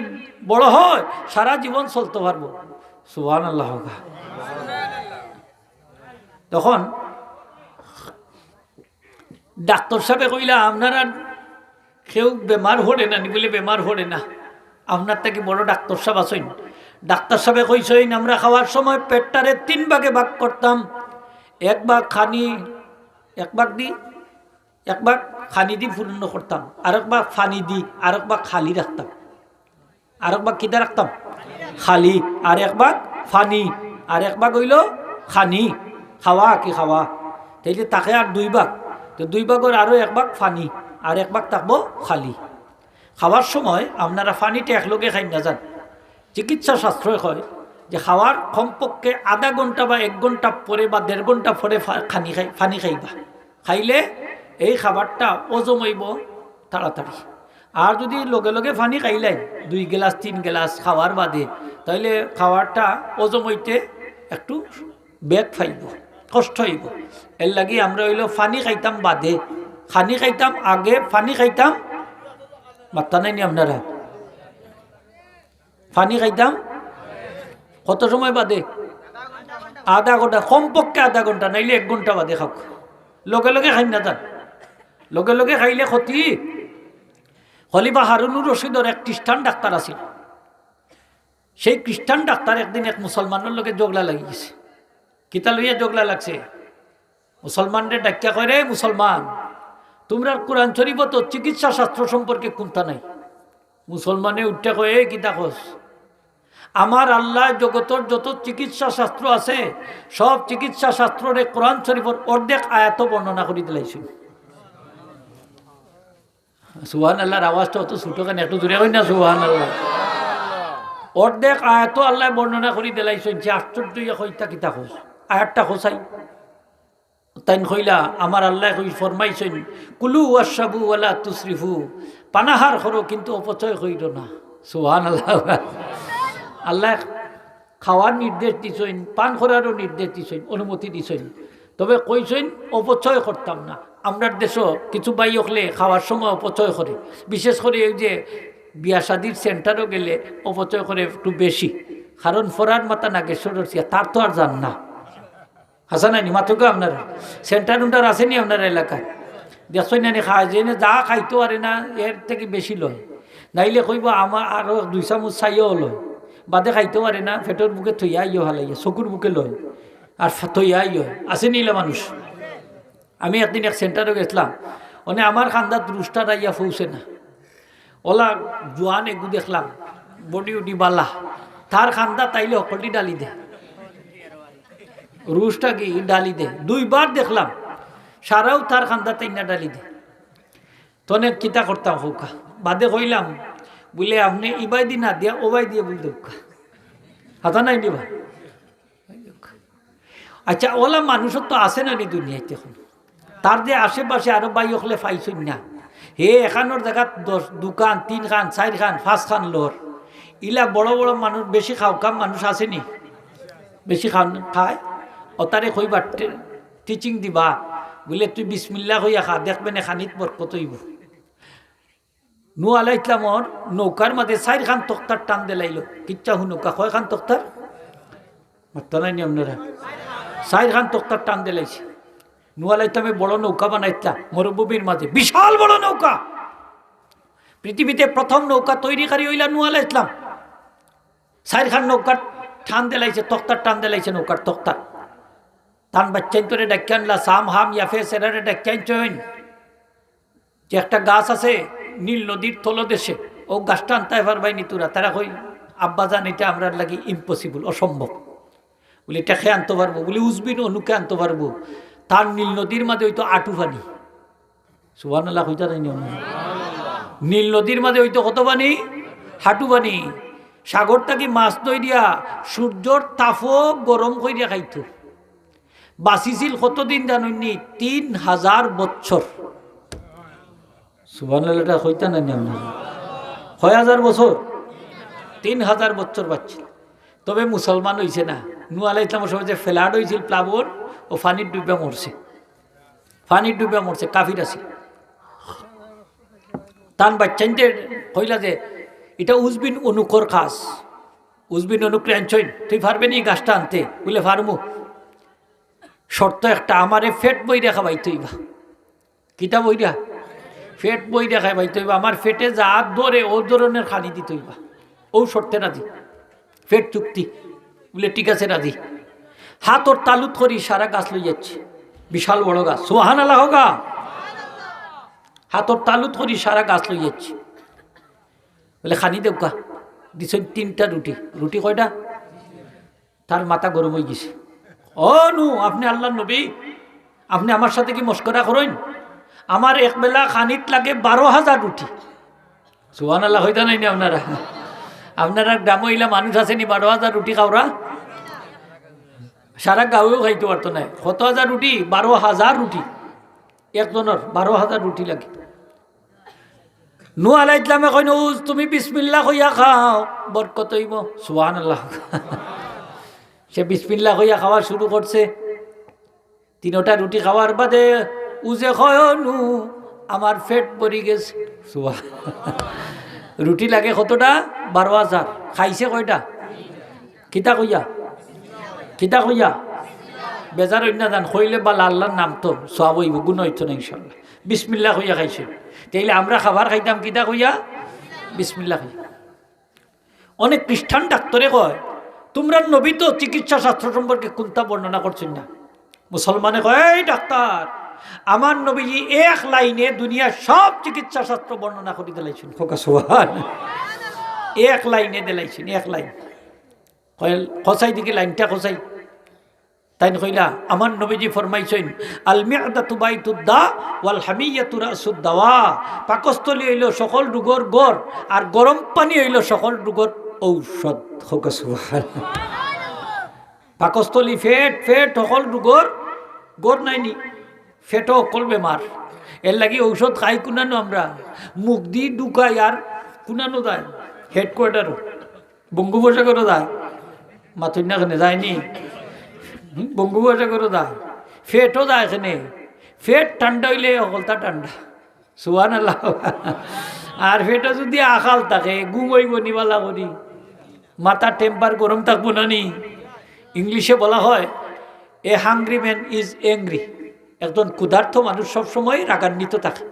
বড় হয় সারা জীবন চলতে পারবো। সুবহানাল্লাহ। তখন ডাক্তার সাহেব কইলা আপনারা কেউ বেমার হরে না নি? বলে বেমার হরে না। আপনার থেকে বড় ডাক্তার সাহেব আছেন। ডাক্তার সাহেব কইছেন আমরা খাওয়ার সময় পেটটারে 3 ভাগে ভাগ করতাম। 1 ভাগ খানি, 1 ভাগ দি, 1 ভাগ খানি দি পূর্ণ করতাম, আর 1 ভাগ ফানি দি, আর 1 ভাগ খালি রাখতাম। আর 1 ভাগ কিতা রাখতাম? খালি। আর 1 ভাগ ফানি, আর 1 ভাগ হইল খানি। খাওয়া কি খাওয়া, তাইলে তাকে আর 2 ভাগ। তো 2 ভাগের আরও 1 ভাগ ফানি, আর 1 ভাগ থাকবো খালি। খাওয়ার সময় আপনারা ফানিটা একলগে খাই না যান। চিকিৎসা শাস্ত্রই কয় যে খাওয়ার কমপক্ষে আধা ঘন্টা বা 1 ঘন্টা পরে বা 1.5 ঘন্টা পরে ফানি খাইবা। খাইলে এই খাবারটা হজম হইব তাড়াতাড়ি। আর যদি লগে লগে ফানি খাইলাই 2 গ্লাস 3 গ্লাস খাওয়ার বাদে, তাইলে খাওয়ারটা হজম হইতে একটু বেগ ফাইব, কষ্ট হইব। এর লাগি আমরা হইল ফানি খাইতাম বাদে, খানি খাইতাম আগে, ফানি খাইতাম মাত্তা নাই নি আপনারা? ফানি খাইতাম কত সময় বাদে? আধা ঘন্টা, কমপক্ষে আধা ঘন্টা, নাইলে 1 ঘন্টা বাদে খাও। লগে লগে খাই না যান। লগে লগে খাইলে ক্ষতি। খলিফা হারুনুর রশিদর এক খ্রিস্টান ডাক্তার আছিল। সেই খ্রিস্টান ডাক্তার একদিন এক মুসলমানের লগে জগলা লাগি গেছে। কিতা লইয়া জগলা লাগছে? মুসলমানদের ডাক্তার কয় রে মুসলমান, তোমরা কোরআন শরীফ তো চিকিৎসা শাস্ত্র সম্পর্কে কোনটা নাই। মুসলমানে উঠতে কয়ে এই কিতা কস আমার আল্লাহ জগতর যত চিকিৎসা শাস্ত্র আছে সব চিকিৎসা শাস্ত্রে কোরআন শরীফের অর্ধেক আয়াত বর্ণনা করে দিলাইছিল। সুবহানাল্লাহর আওয়াজটা অত ছোট কেন, একটু জোরে কই না সুবহানাল্লাহ। অর্ধেক আয়াত আল্লাহ বর্ণনা করে দিলাইছেন যে আশ্চর্য হইতা কিতা কস আয়াতটা খোসাই তাই কইলা আমার আল্লাহ কই ফরমাইছেন কুলু ওয়াশরাবু ওয়ালা তুসরিফু, পানাহার করো কিন্তু অপচয় কইরো না। সুবহানাল্লাহ। আল্লাহ খাওয়ার নির্দেশ দিছেন, পান করারও নির্দেশ দিছেন, অনুমতি দিছেন, তবে কইছেন অপচয় করতাম না। আমরা দেশও কিছু বাই হলে খাওয়ার সময় অপচয় করে, বিশেষ করে এই যে বিয়া শাদির সেন্টারও গেলে অপচয় করে একটু বেশি, কারণ ফরার মাথা নাগেশ্বর তার তো আর জান না। হাসা নাইনি মাত্রকে আপনারা সেন্টার উন্টার আসেনি আপনার এলাকায় দেখছই না খায় যে যা খাইতে পারে না এর থেকে বেশি লয়, নাইলে কইব আমার আরও 2 চামচ চাইও লয়, বাদে খাইতে পারে না পেটের বুকে থইয়া আইও হালাইয়া চকুর বুকে লয় আর থইয়া আইও আসে নিলে মানুষ। আমি একদিন এক সেন্টারে গেছিলাম, মানে আমার খান্দাত রুস্টার আইয়া পৌঁছে না, ওলা জোয়ান এগু দেখলাম বডি উডি বালা, তার খান্দা তাইলে সকলটি ডালি দে, রুশটা কি ডালি দে, 2 বার দেখলাম সারাও তার খান্দা তাই না ডালি দে। তনে কিতা করতাম হৌকা বাদে কইলাম বলে আপনি ইবাই দি না দিয়া ওবাই দিয়ে বলতে হাতা নাই দিবা। আচ্ছা ওলা মানুষের তো আসে না নি দুনিয়াতে এখন, তার যে আশেপাশে আরো বাই হলে পাইছেন না, হে এখানোর জায়গা 10 দোকান 3 খান 4 খান 5 খান লোর, ইলা বড় বড় মানুষ বেশি খাও কাম মানুষ আসেনি, বেশি খায় অতারে কইবা টিচিং দিবা বলে তুই বিসমিল্লাহ হইয়া খা, দেখবেন খানিত বরকত হইব। নুয়ালা ইসলামর নৌকার মাঝে 4 খান তক্তার টান দিলাইল, কিচ্ছা নৌকা 6 খান তক্তার মাত্র নাই আপনারা 4 খান তক্তার টান দিলাইছে। নুয়ালা ইসলামে বড় নৌকা বানাইতাম মরুভূমির মাঝে, বিশাল বড় নৌকা, পৃথিবীতে প্রথম নৌকা তৈরিকারী হইলা নুয়ালা ইসলাম। 4 খান নৌকার টান দিলাইছে, তক্তার টান দিলাইছে নৌকার তক্তা টান বাচ্চাইন তোরে ডাক্যানলা সাম হাম ইয়াফে সেরারে ডাক্যাইন যে একটা গাছ আছে নীল নদীর তলদেশে, ও গাছটা আনতে পারবাই নি তোরা, তারা কই আব্বা জান এটা আমরা লাগি ইম্পসিবল, অসম্ভব, বলে এটা খেয়ে আনতে পারবো, বলে উজবিন অনুকে আনতে পারবো, তার নীল নদীর মাঝে হইতো আটু পানি। সুবহানাল্লাহ কইতা নাই নীল নদীর মাঝে হইতো কত পানি, হাঁটু পানি। সাগরটা কি মাছ দই দিয়া সূর্যর তাপও গরম কইরা খাইতো, বাঁচিছিল কতদিন জানুননি 3000 বছর। সুবহানাল্লাহ কইতা নাই আপনারা 6000 বছর 3000 বছর বাঁচছিল। তবে মুসলমান হইছে না, নুয়ালা ইসলামের সময় যে ফ্লাড হয়েছিল প্লাবন, ও পানির ডুবে মরছে, পানির ডুবে মরছে, কাফির আছে। তান বাচ্চাইনদের কইলা যে এটা উজবিন অনুকর খাস, উজবিন অনুকরে আনছইন, তুই পারবেন এই গাছটা আনতে, বলে পারমু, শর্ত একটা, আমারে ফেট বই দেখা ভাই তুইবা, কিতা বইরা ফেট বই দেখায় ভাই তুইবা, আমার ফেটে যা ধরে ও ধরনের খানি দিতে হইবা, ও শর্তে রাজি, ফেট চুক্তি, বলে ঠিক আছে রাজি। হাত ওর তালুত করি সারা গাছ লই যাচ্ছে, বিশাল বড় গাছ, সুবহানাল্লাহ হোগা, হাত ওর তালুত করি সারা গাছ লই যাচ্ছে, বলে খানি দেবকা দিছেন 3টা রুটি, রুটি কয়টা, তার মাথা গরম হয়ে গেছে, ও নু আপনি আল্লাহর নবী, আপনি আমার সাথে কি মস্করা করেন, আমার একবেলা খানিত লাগে 12,000 রুটি। সুবহানাল্লাহ হইতা নাই না আপনারা, আপনারা গ্রামে হইলা মানুষ আসেনি 12,000 রুটি খাওয়া, সারা গাঁয়েও খাইতে পারতো না, কত হাজার রুটি, 12,000 রুটি, একজনের 12,000 রুটি লাগে। নূহ আলাইহিস সালামে কইন তুমি বিসমিল্লাহ কইয়া খাও বরকত হইব। সুবহানাল্লাহ, সে বিসমিল্লাহ কইয়া খাওয়া শুরু করছে, 3টা রুটি খাওয়ার বাদে উজে খয়নু আমার পেট ভরি গেছে। রুটি লাগে কতটা, 12,000, খাইছে কয়টা, কিতা কইয়া, কিতা কইয়া, বেজার অন্য দান কইলে বা আল্লাহর নাম তো সব হইব, গুণ হইতো না ইনশাল্লাহ। বিসমিল্লাহ কইয়া খাইছে, তাইলে আমরা খাবার খাইতাম কিতা কইয়া, বিসমিল্লাহ কইয়া। অনেক খ্রিস্টান ডাক্তারে কয় তোমরা নবী তো চিকিৎসা শাস্ত্র সম্পর্কে কোনটা বর্ণনা করছেন না, মুসলমানে কয় এই ডাক্তার আমার নবীজি 1 লাইনে দুনিয়ার সব চিকিৎসা শাস্ত্র বর্ণনা করে দিলাইছেন। সুবহানাল্লাহ, এক লাইনে দিলাইছেন, এক লাইন খসাই দিকে লাইনটা খসাই। তাই কইলা আমার নবীজি ফরমাইছেন আল মিআদাতু বাইতুদ্দা ওয়াল হামিয়াতু রাসুদ দাওয়া। পাকস্থলী হইল সকল রোগের গড়, আর গরম পানি হইল সকল রোগের ঔষধ। হোক সুবহানাল্লাহ। পাকস্থলী ফেট ফেট সকল রোগের গড় নাইনি, ফেটও অকল বেমার। এর লাগি ঔষধ খাই কুনানো আমরা, মুখ দিয়ে ঢুকাই আর কুনানো যায় হেডকোয়ার্টারও বঙ্গোপসাগরও যায়, মাথুন্যাখানে যায়নি, বঙ্গোপসাগরও যায়, ফেটও যায় এখানে। ফেট ঠান্ডা হইলে অকলতা ঠান্ডা, সুবহানাল্লাহ। আর ফেটও যদি আকাল থাকে ঘুম হইব নিবালা করি, মাথার টেম্পার গরম থাকবো না নি। ইংলিশে বলা হয় এ হাংরি ম্যান ইজ অ্যাংরি। একজন ক্ষুধার্থ মানুষ সবসময় রাগান্বিত থাকে।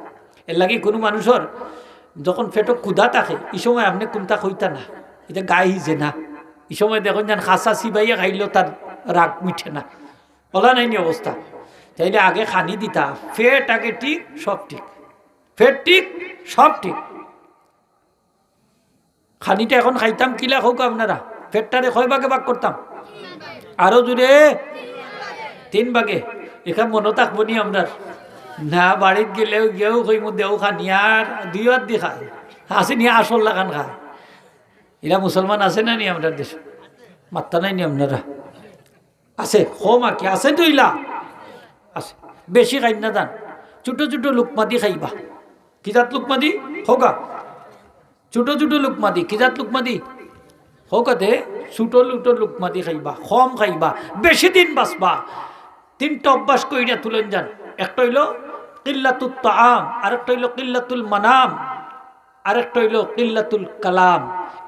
এর লাগে কোনো মানুষের যখন পেটে ক্ষুধা থাকে এই সময় আপনি কোনটা কইতা না, এটা গায়ে হিজে না। এই সময় দেখুন যেন খাসা চিবাইয়া খাইলেও তার রাগ মিঠে না, বলা নাইনি অবস্থা। তাইলে আগে খানি দিতা, ফেট আগে ঠিক সব ঠিক, ফেট ঠিক সব ঠিক। খানিটা এখন খাইতাম কিলা হোক আপনারা, ফেটটারে কয় ভাগে ভাগ করতাম? আরো জুড়ে 3 ভাগে। এখানে মনে থাকবো নি আপনার না, বাড়িত গেলেও গিয়েও কইমু দেও খানি আর 2 হাত দিয়ে খায়, আছে নি আসল লাগান খায়। এরা মুসলমান আছে না নি আপনার দেশে? মাত্তা নাই নি আপনারা? আছে কম কি আছে তো ইলা আছে। বেশি খাই না দান, ছোট ছোট লুকমা দি খাইবা। কি জাত লুকমা দি হোকা? ছোট ছোট লুকমা দি। কি জাত লুকমা দি হোকাতে? ছোট ছোট লুকমা দি খাইবা, কম খাইবা, বেশি দিন বাঁচবা। 3টা অভ্যাস কইরা তুলেন যান। একটা হইল কিল্লাতুত তাআম, আরেকটা হইল কিল্লাতুল মানাম, আরেকটা হইল কিল্লাতুল কালাম।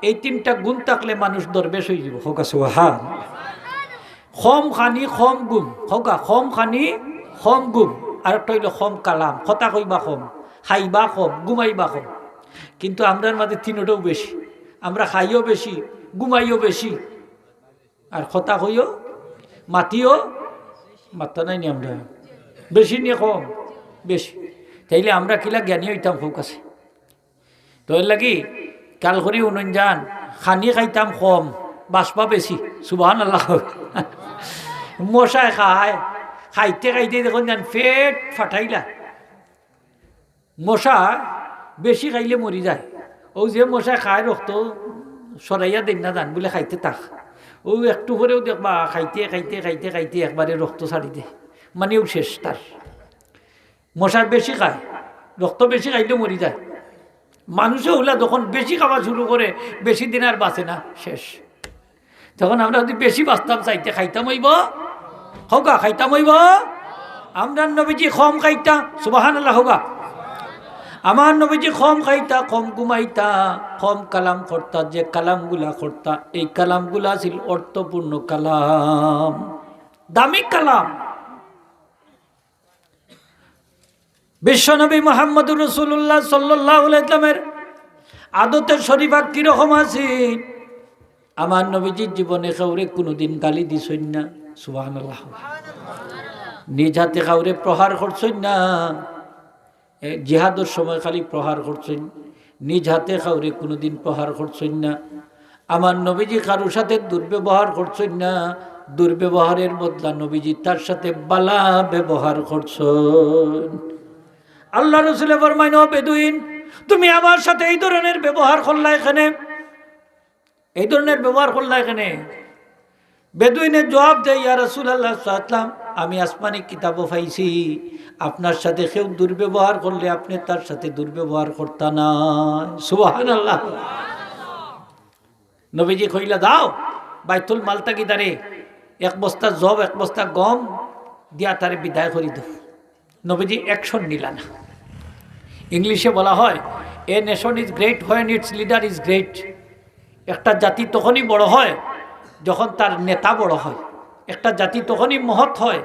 এই 3টা গুণ থাকলে মানুষ দরবেশ হয়ে যাব। হোকা সুবহান। কম খানি কম গুণ, হোকা কম খানি কম গুণ। আরেকটা হইল কম কালাম, কথা কইবা কম, খাইবা কম, ঘুমাইবা কম। কিন্তু আমরার মাঝে 3টাও বেশি। আমরা খাইও বেশি, ঘুমাইও বেশি, আর কথা কইও মাতিও মাত্তা নাই নি আমরা। বেশি নিয়ে কম বেশি। তাইলে আমরা কিলা জ্ঞানী হইতাম হোক আছে। তো এর লাগি কাল করি উনুন যান, খানি খাইতাম কম, বাসপা বেশি। সুবহানাল্লাহ। মশায় খায়, খাইতে খাইতে দেখুন যান পেট ফাটাইলা। মশা বেশি খাইলে মরি যায়। ও যে মশায় খায় রক্ত সরাইয়া দেন না যান বলে খাইতে থাক, ও একটু পরেও দেখবা খাইতে খাইতে খাইতে খাইতে একবারে রক্ত ছাড়ি দে, মানেও শেষ তার। মশা বেশি খায়, রক্ত বেশি খাইলে মরি যায়। মানুষও হইলা যখন বেশি খাওয়া শুরু করে বেশি দিন আর বাঁচে না, শেষ। তখন আমরা যদি বেশি বাঁচতাম চাইতে খাইতাম হইব, হোগা খাইতাম হইব। আমরা নবীজি কম খাইতা, সুবহানাল্লাহ হোগা। আমার নবীজি কম খাইতা, কম ঘুমাইতা, কম কালাম করতা। যে কালামগুলা করতা এই কালামগুলা ছিল অর্থপূর্ণ কালাম, দামি কালাম। বিশ্বনবী মুহাম্মদুর রাসূলুল্লাহ সাল্লাল্লাহু আলাইহি ওয়াসাল্লামের আদতের শরীফা কিরকম আছে? আমার নবীজির জীবনে কাউরে কোনোদিন গালি দিছেন না, সুবহানাল্লাহ। নিজ হাতে কাউরে প্রহার করছেন না। জিহাদের সময় খালি প্রহার করছেন, নিজ হাতে কাউরে কোনোদিন প্রহার করছেন না। আমার নবীজি কারোর সাথে দুর্ব্যবহার করছেন না। দুর্ব্যবহারের বদলা নবীজি তার সাথে বালা ব্যবহার করছেন। আল্লাহ রাসূলে ফরমাইন, ও বেদুইন, তুমি আমার সাথে এই ধরনের ব্যবহার করলা এখানে, এই ধরনের ব্যবহার করলা এখানে। বেদুইনের জবাব দেয়, ইয়া রাসূলুল্লাহ সাল্লাল্লাহু আলাইহি ওয়াসাল্লাম, আমি আসমানি কিতাবও পাইছি আপনার সাথে কেউ দুর্ব্যবহার করলে আপনি তার সাথে দুর্ব্যবহার করতা না। সুবহানাল্লাহ। নবীজি কইলা, দাও বাইতুল মাল থাকি তারে 1 বস্তা জব 1 বস্তা গম দিয়া তারে বিদায় করি দাও। নবীজি অ্যাকশন নিলা না। ইংলিশে বলা হয় a nation is great when it's leader is great. একটা জাতি তখনই বড় হয় যখন তার নেতা বড় হয়। একটা জাতি তখনই মহৎ হয়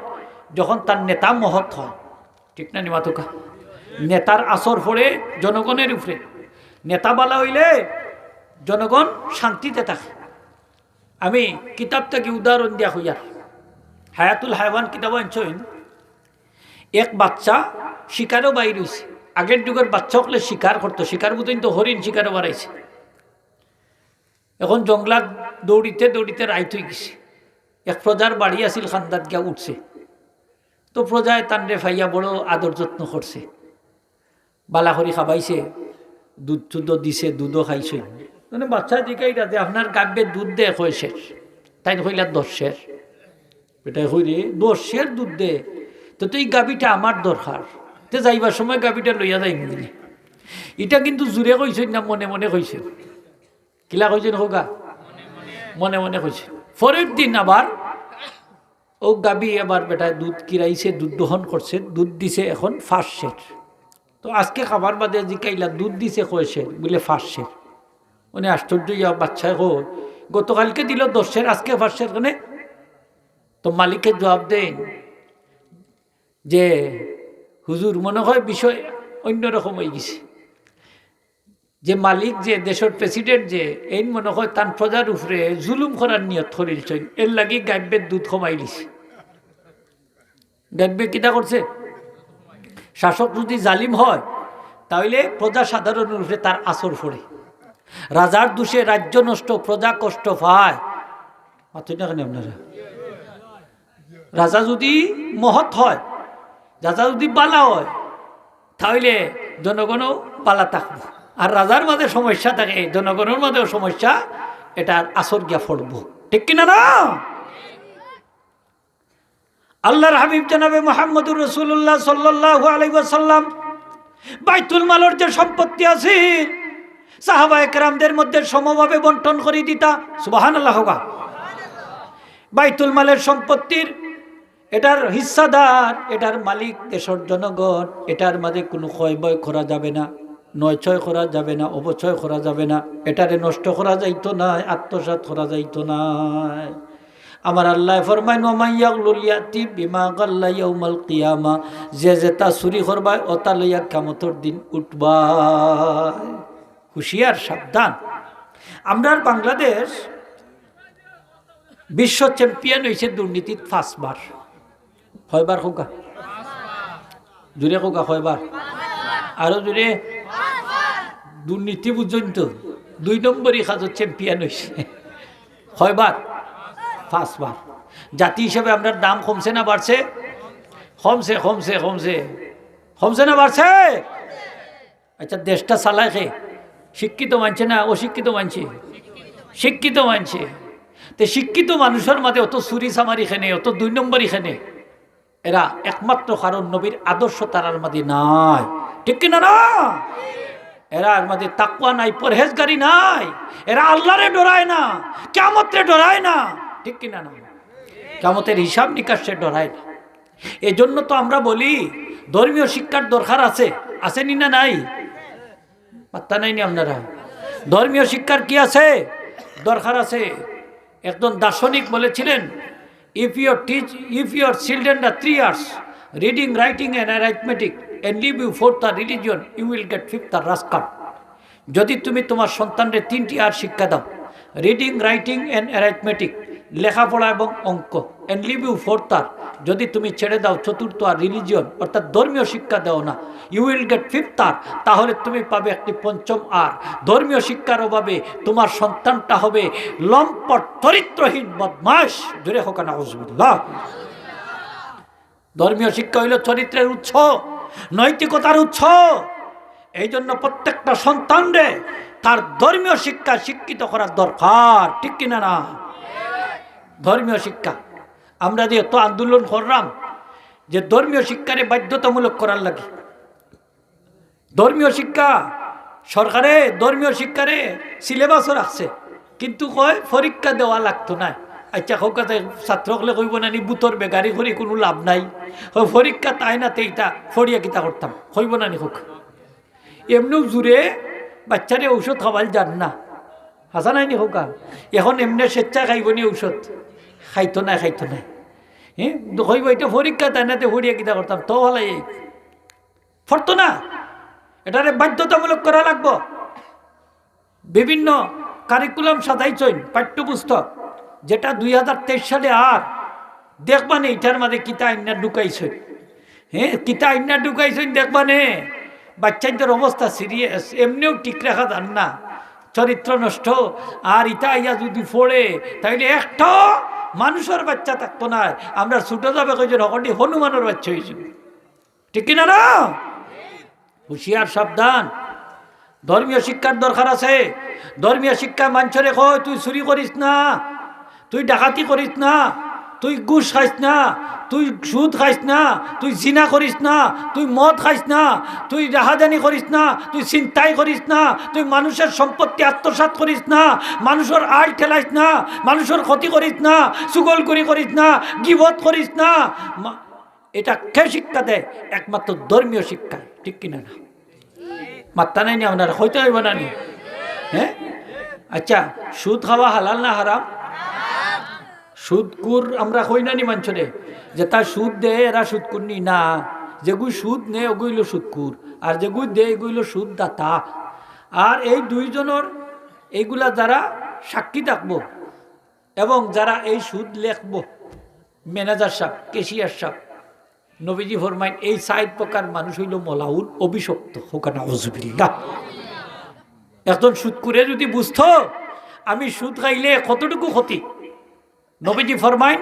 যখন তার নেতা মহৎ হয়। ঠিক না নিমাতুকা? নেতার আসর পড়ে জনগণের উপরে। নেতা বালা হইলে জনগণ শান্তিতে থাকে। আমি কিতাব থেকে উদাহরণ দিয়া হইয়ার, হায়াতুল হায়ওয়ান কিতাব আনছেন। এক বাচ্চা শিকারও বাইর হয়েছে। আগের যুগের বাচ্চা হলে শিকার করতো, শিকার বুঝেন তো, হরিণ শিকারও বাড়াইছে। এখন জংলাত দৌড়িতে দৌড়িতে রাইত হয়ে গেছে। এক প্রজার বাড়ি আছিল, খান্দাত গিয়া উঠছে। তো প্রজায় তান্ডে ফাইয়া বড় আদর যত্ন করছে, বালা করি খাবাইছে, দুধ টুধ দিছে, দুধও খাইছে। মানে বাচ্চা দিকেই রাতে আপনার গাব্যে দুধ দে কয় শেষ, তাই কইলা 10 শের। এটাই কইরে 10 শের দুধ দে, তো তুই গাবিটা আমার দরকার, তে যাইবার সময় গাবিটা লইয়া যাই দিলে। এটা কিন্তু জুড়ে কইছেন না মনে মনে কইছেন? কিলা কইছেন হোগা? মনে মনে কইছে। পরের দিন আবার ও গাবি আবার বেটায় দুধ কিরাইছে, দুধ দহন করছে, দুধ দিছে এখন 5 শের। তো আজকে খাবার বাদে জিকাইলা দুধ দিছে কয় শের? বলে 5 শের। উনি আশ্চর্য ইয়া বাচ্চায় কই গতকালকে দিল 10 শের, আজকে 5 শের কেন? তো মালিকের জবাব দেন যে হুজুর মনে হয় বিষয় অন্যরকম হয়ে গেছে, যে মালিক যে দেশের প্রেসিডেন্ট যে এই মনে হয় তার প্রজার উপরে জুলুম করার নিয়ত করিলছেন, এর লাগি গাব্যের দুধ কমাই দিছে। গাব্যে কিটা করছে? শাসক যদি জালিম হয় তাহলে প্রজা সাধারণের উপরে তার আসর পড়ে। রাজার দোষে রাজ্য নষ্ট, প্রজা কষ্ট পায়। মাত্র না কেন আপনারা? রাজা যদি মহৎ হয়, রাজা যদি বালা হয়, তাহলে জনগণও বালা থাকবো। আর রাজার মাঝে সমস্যা থাকে, জনগণের মাঝেও সমস্যা, এটার আসর গিয়া পড়ব। ঠিক কিনা না? আল্লাহর হাবিব জনাবে মুহাম্মদুর রাসূলুল্লাহ সাল্লাল্লাহু আলাইহি ওয়াসাল্লাম বাইতুল মালের যে সম্পত্তি আছে সাহাবায়ে কেরামদের মধ্যে সমভাবে বন্টন করে দিতা। সুবহানাল্লাহ। বাইতুল মালের সম্পত্তির এটার হিস্সাদার, এটার মালিক দেশের জনগণ। এটার মাঝে কোনো ক্ষয় বয় করা যাবে না, নয়ছয় করা যাবে না, অবচয় করা যাবে না, এটারে নষ্ট করা যাইতো না, আত্মসাৎ করা যাইতো না। আমার আল্লাহ ফরমায় নমাইয়াগলুল ইয়াতি বিমা গাল্লা ইয়াউমাল কিয়ামা, যে যেটা চুরি করবায় ওটা লইয়া কিয়ামতের দিন উঠবা। হুঁশিয়ার, সাবধান। আমরার বাংলাদেশ বিশ্ব চ্যাম্পিয়ন হয়েছে দুর্নীতির 5 বার। কয়বার হোকা? জুড়ে হোকা কয়বার? আরো জুড়ে। দুর্নীতি পর্যন্ত 2 নম্বরই কাজের চ্যাম্পিয়ন হয়েছে। কয়বার? 5 বার। জাতি হিসেবে আমরা দাম কমছে না বাড়ছে? কমছে কমছে কমছে কমছে না বাড়ছে? আচ্ছা, দেশটা চালায় খে শিক্ষিত মানছে না অশিক্ষিত মানছে? শিক্ষিত মানছে। তো শিক্ষিত মানুষের মাঝে অত চুরি চামারি খেনে, অত 2 নম্বরই খেনে, এরা একমাত্র কারণ নবীর আদর্শ তারার মাঝে নাই। ঠিক কিনা না? এরা এর মাঝে তাকওয়া নাই, পরহেজগারি নাই, এরা আল্লাহরে ডরায় না, কিয়ামতে ডরায় না। ঠিক কিনা না? কিয়ামতের হিসাব নিকাশে ডরায় না। এজন্য তো আমরা বলি ধর্মীয় শিক্ষার দরকার আছে। আসেনি না নাই? পাত্তা নাইনি আপনারা? ধর্মীয় শিক্ষার কি আছে? দরকার আছে। একজন দার্শনিক বলেছিলেন, if your children are 3 years reading, writing and arithmetic and leave you for the religion, you will get 5th rascal. যদি তুমি তোমার সন্তানদের 3টি আর শিক্ষা দাও, রিডিং, রাইটিং এন্ড অ্যারিথমেটিক, লেখাপড়া এবং অঙ্ক, এন্ড লিভ ইউ 4th আর, যদি তুমি ছেড়ে দাও 4th আর রিলিজিয়ন অর্থাৎ ধর্মীয় শিক্ষা দাও না, ইউ উইল গেট 5th আর, তাহলে তুমি পাবে একটি 5ম আর। ধর্মীয় শিক্ষার অভাবে তোমার সন্তানটা হবে লম্পট, চরিত্রহীন, বদমাশ। জোরে হোক না নাউজুবিল্লাহ। ধর্মীয় শিক্ষা হইল চরিত্রের উৎস, নৈতিকতার উৎস। এই জন্য প্রত্যেকটা সন্তানরে তার ধর্মীয় শিক্ষা শিক্ষিত করার দরকার। ঠিক কিনা না? ধর্মীয় শিক্ষা আমরা যে এত আন্দোলন করলাম যে ধর্মীয় শিক্ষারে বাধ্যতামূলক করার লাগে। ধর্মীয় শিক্ষা সরকারে ধর্মীয় শিক্ষারে সিলেবাসও রাখছে, কিন্তু কয় পরীক্ষা দেওয়া লাগতো না। আচ্ছা হোকাতে ছাত্রকলে কইব না নি বুতর বেগারি করি কোনো লাভ নাই, পরীক্ষা তাই না তেইটা ফড়িয়া কিতা করতাম, কইব না নি হোক। এমনিও জুড়ে বাচ্চারে ঔষধ খাওয়াল যান না, হাসা নাই নি হোকা। এখন এমনি স্বেচ্ছা খাইব নি ঔষধ? খাইতো না, খাইতো না। হ্যাঁ, কইব এটা পরীক্ষা তাই না, ফড়িয়া কিতা করতাম, তো ভালাই ফরতো না। এটারে বাধ্যতামূলক করা লাগবো। বিভিন্ন কারিকুলাম সাজাইছেন, পাঠ্যপুস্তক, যেটা 2023 সালে আর দেখবানে এটার মাঝে কিতা আইনা ঢুকাইছেন। হ্যাঁ, কিতা আইনা ঢুকাইছেন দেখবানে। বাচ্চাদের অবস্থা সিরিয়াস, এমনিও ঠিক রাখা যান না। চরিত্র নষ্ট। আর ইটা ইয়া যদি ফোড়ে তাইলে একটা মানুষের বাচ্চা থাকতো না, আমরা ছুটে যাবে কইজন হকটি হনুমানের বাচ্চা হয়েছিল। ঠিক কিনা না? হুঁশিয়ার, সাবধান। ধর্মীয় শিক্ষার দরকার আছে। ধর্মীয় শিক্ষা মানুষরে কয় তুই চুরি করিস না, তুই ডাকাতি করিস না, তুই ঘুষ খাইস না, তুই সুদ খাইস না, তুই জিনা করিস না, তুই মদ খাইস না, তুই রাহাজানি করিস না, তুই ছিনতাই করিস না, তুই মানুষের সম্পত্তি আত্মসাৎ করিস না, মানুষের আয় ঠেলাইস না, মানুষের ক্ষতি করিস না, চুগলখড়ি করিস না, গীবত করিস না। এটা কে শিক্ষা দেয়? একমাত্র ধর্মীয় শিক্ষা। ঠিক কিনা না? মাত্তা নাই নি আপনারা? হইতে হইব না নি? হ্যাঁ, আচ্ছা, সুদ খাওয়া হালাল না হারাম? সুদকুর আমরা কই না নি মানুষরে যে তার সুদ দেয় এরা সুদকুর নি না, যেগুই সুদ নেয় ওগুইল সুদকুর, আর যেগুই দেয় এগুইল সুদ দাতা। আর এই দুইজনের এইগুলা যারা সাক্ষী থাকবো এবং যারা এই সুদ লেখবো, ম্যানেজার সাহেব, কেশিয়ার সাহেব, নবীজি ফরমাইন এই 4 প্রকার মানুষ হইল মলাউল, অভিশপ্ত। হোকানা ওযুবিল্লাহ। একজন সুদকুরে যদি বুঝতো আমি সুদ খাইলে কতটুকু ক্ষতি, নবীজি ফরমাইন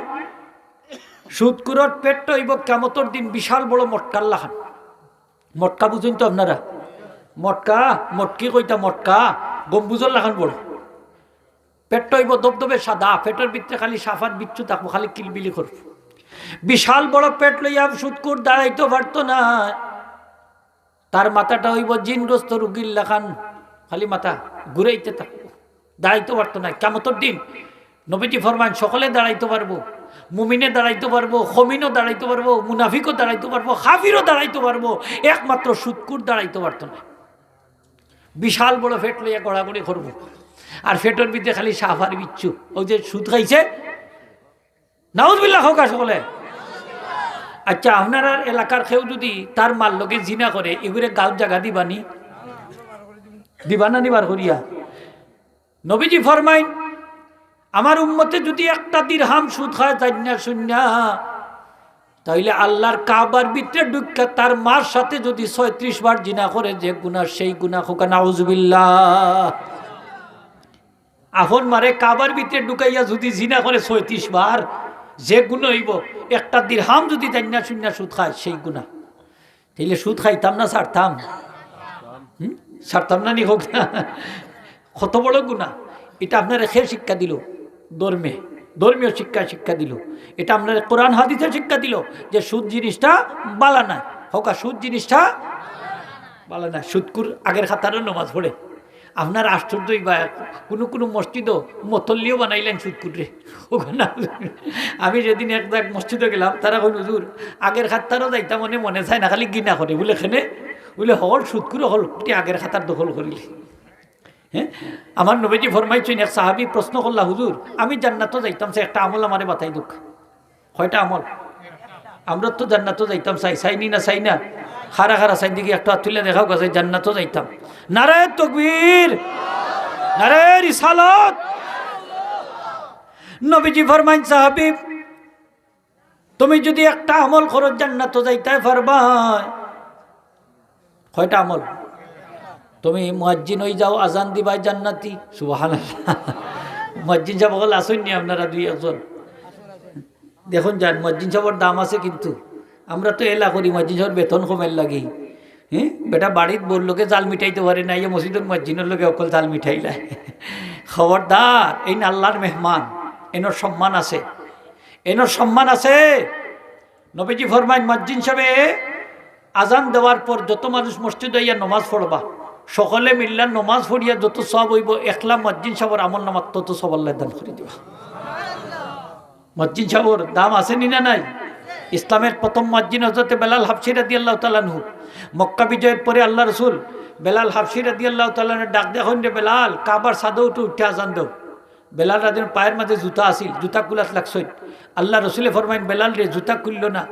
সুদকুরর পেট হইব কিয়ামতের দিন বিশাল বড় মটকার লাখান। মটকা বুঝুন তো আপনারা? মটকা, মটকি কইতা মটকা, গম্বুজর লাখান বড়। পেট হইব দবদবে সাদা, পেটের ভিতরে খালি সাফার বিচ্ছু থাকবো, খালি কিলবিলি করব। বিশাল বড় পেট লইয়া সুদকুর দাঁড়াইতে পারতো না। তার মাথাটা হইব জিনগ্রস্ত রুগীর লাখান, খালি মাথা ঘুরাইতে থাকবো, দাঁড়াইতে পারতো না। কিয়ামতের দিন নবীজি ফরমান সকলে দাঁড়াইতে পারবো, মুমিনে দাঁড়াইতে পারবো, খমিনও দাঁড়াইতে পারবো, মুনাফিকও দাঁড়াইতে পারবো, কাফিরও দাঁড়াইতে পারবো, একমাত্র সুদকুর দাঁড়াইতে পারতো না। বিশাল বড় ফেট লইয়া গড়াগড়ি করবো, আর ফেটের ভিতরে খালি সাফার বিচ্ছু। ওই যে সুদ খাইছে, নাউজুবিল্লাহ হোক সকলে। আচ্ছা, আপনারা এলাকার কেউ যদি তার মাল লগে জিনা করে, এগুলো গাল জায়গা দিবানি? দিবানা নিবার করিয়া? নবীজি ফরমাইন আমার উম্মতে যদি একটা দিরহাম সুদ খায় জান্না শুন্না, তাইলে আল্লাহর কাবার ভিতরে ঢুকা তার মার সাথে যদি 36 বার জিনা করে, যে গুনাহ সেই গুনাহ। হোক নাউজুবিল্লাহ। আফন মারে কাবার ভিতরে ঢুকাইয়া যদি জিনা করে 36 বার, যে গুনাহ হইব, একটা দিরহাম যদি জান্না শুন্না সুদ খায় সেই গুনাহ। তাইলে সুদ খাইতাম না ছাড়তাম? ছাড়তাম না নি? হোক না, কত বড় গুনাহ। এটা আপনার কে শিক্ষা দিল? ধর্মীয় শিক্ষা দিল। এটা আপনার কোরআন হাদিসের শিক্ষা দিল যে সুদ জিনিসটা বালা না। হোক সুদ জিনিসটা বালা না। সুদকুর আগের খাতারও নামাজ পড়ে। আপনার আশ্চর্যই বা কোনো মসজিদও মতল্লিও বানাইলেন সুদকুরে। ওখানে আমি যেদিন এক মসজিদে গেলাম, তারা কই হুজুর আগের খাতারও যাইতা মনে চায় না, খালি গিনা করে বলে এখানে বলে হল সুদকুরে হল আগের খাতার দখল করিলে। হ্যাঁ, আমার নবীজি ফরমাইছেন, এক সাহাবী প্রশ্ন করলা, হুজুর আমি জান্নাতও যাইতাম, সে একটা আমল আমারে বাতাই দুঃখ। কয়টা আমল? আমরা তো জান্নাতও যাইতাম, চাইনি না? চাই না? খারা চাই দিকে একটা তুলে দেখাও গেছে, জান্নাতও যাইতাম। নারে তাকবীর, নারে রিসালাত। নবীজি ফরমাইন, সাহাবী তুমি যদি একটা আমল করো জান্নাতও যাইতে পারবা। কয়টা আমল? তুমি মুয়াজ্জিন হয়ে যাও, আজান দিবাই জান্নাতি। সুবহানাল্লাহ। মুয়াজ্জিন সাহেব বল আসেননি আপনারা 2-1 জন? দেখুন যান, মুয়াজ্জিন সাহেবের দাম আছে, কিন্তু আমরা তো এলা করি মুয়াজ্জিন সাহেবের বেতন কমের লাগি। হ্যাঁ, বেটা বাড়ির বোর লোকে জাল মিঠাইতে পারে না, এই মসজিদের মুয়াজ্জিনের লোকে অকল জাল মিঠাইলায়। খবরদার, এই আল্লাহর মেহমান, এনর সম্মান আছে, এনর সম্মান আছে। নবীজি ফরমাইন, মুয়াজ্জিন সাহেব আজান দেওয়ার পর যত মানুষ মসজিদে আইয়া নমাজ পড়বা, সকলে মিল্লা নমাজ পড়িয়া যত সব হইব, একলা মুয়াজ্জিন সাহেবের আমল নামাত তত সব আল্লাহ দান করে দিবা। মুয়াজ্জিন সাহেবের দাম আছে নি না নাই? ইসলামের প্রথম মুয়াজ্জিন হযরত বেলাল হাবশী রাদিয়াল্লাহু তাআলা আনহু। মক্কা বিজয়ের পরে আল্লাহ রাসূল বেলাল হাবশী রাদিয়াল্লাহু তাআলা ডাক দেখুন রে বেলাল, কাবার সাদে উঠে আজান দাও। বেলাল রাদির পায়ের মাঝে জুতা আছিল, জুতা কুলাত লাগছই। আল্লাহ রাসূলে ফরমাইন, বেলাল রে জুতা খুলল না,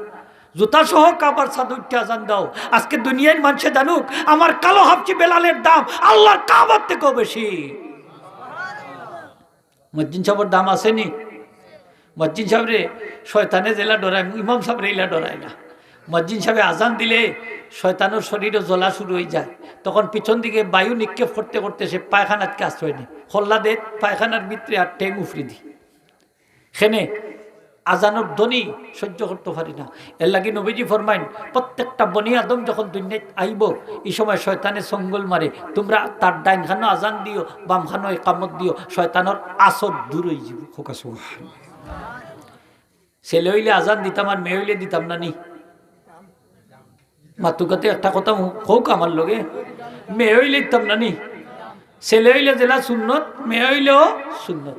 জুতা সহ কাবার সাদে উঠে আজান দাও। আজকে দুনিয়ার মানুষে জানুক আমার কালো হাবশী বেলালের দাম আল্লাহর কাবার থেকেও বেশি। মুয়াজ্জিন সাহেবের দাম আসেনি? মুয়াজ্জিন সাহেব রে শয়তানে জেলা ডরায়, ইমাম সাহেব রে ইলা ডরায় না। মুয়াজ্জিন সাহেব আজান দিলে শয়তানের শরীরে জ্বলা শুরু হয়ে যায়, তখন পিছন দিকে বায়ু নিক্ষেপ করতে করতে সে পায়খানাকে আশ্রয় নেই, হল্লা দে পায়খানার ভিতরে আর ঠেং উফরি দি সেনে আজানোর ধ্বনি সহ্য করতে পারি না। এর লাগি নবীজি ফরমাইন প্রত্যেকটা বনি আদম যখন দুনিয়ায় আইব এই সময় শয়তানে সঙ্গল মারে, তোমরা তার ডাইন খানো আজান দিও, বাম খানো ইকামত দিও, শয়তানোর আসর দূর হয়ে যাব। ছেলে হইলে আজান দিতাম আর মেয়ে হইলে দিতাম না নি? মাতুকাতে একটা কথা হোক আমার লগে, মেয়ে হইলে দিতাম না নি? ছেলে হইলে জেলা সুন্নত, মেয়ে হইলেও সুন্নত।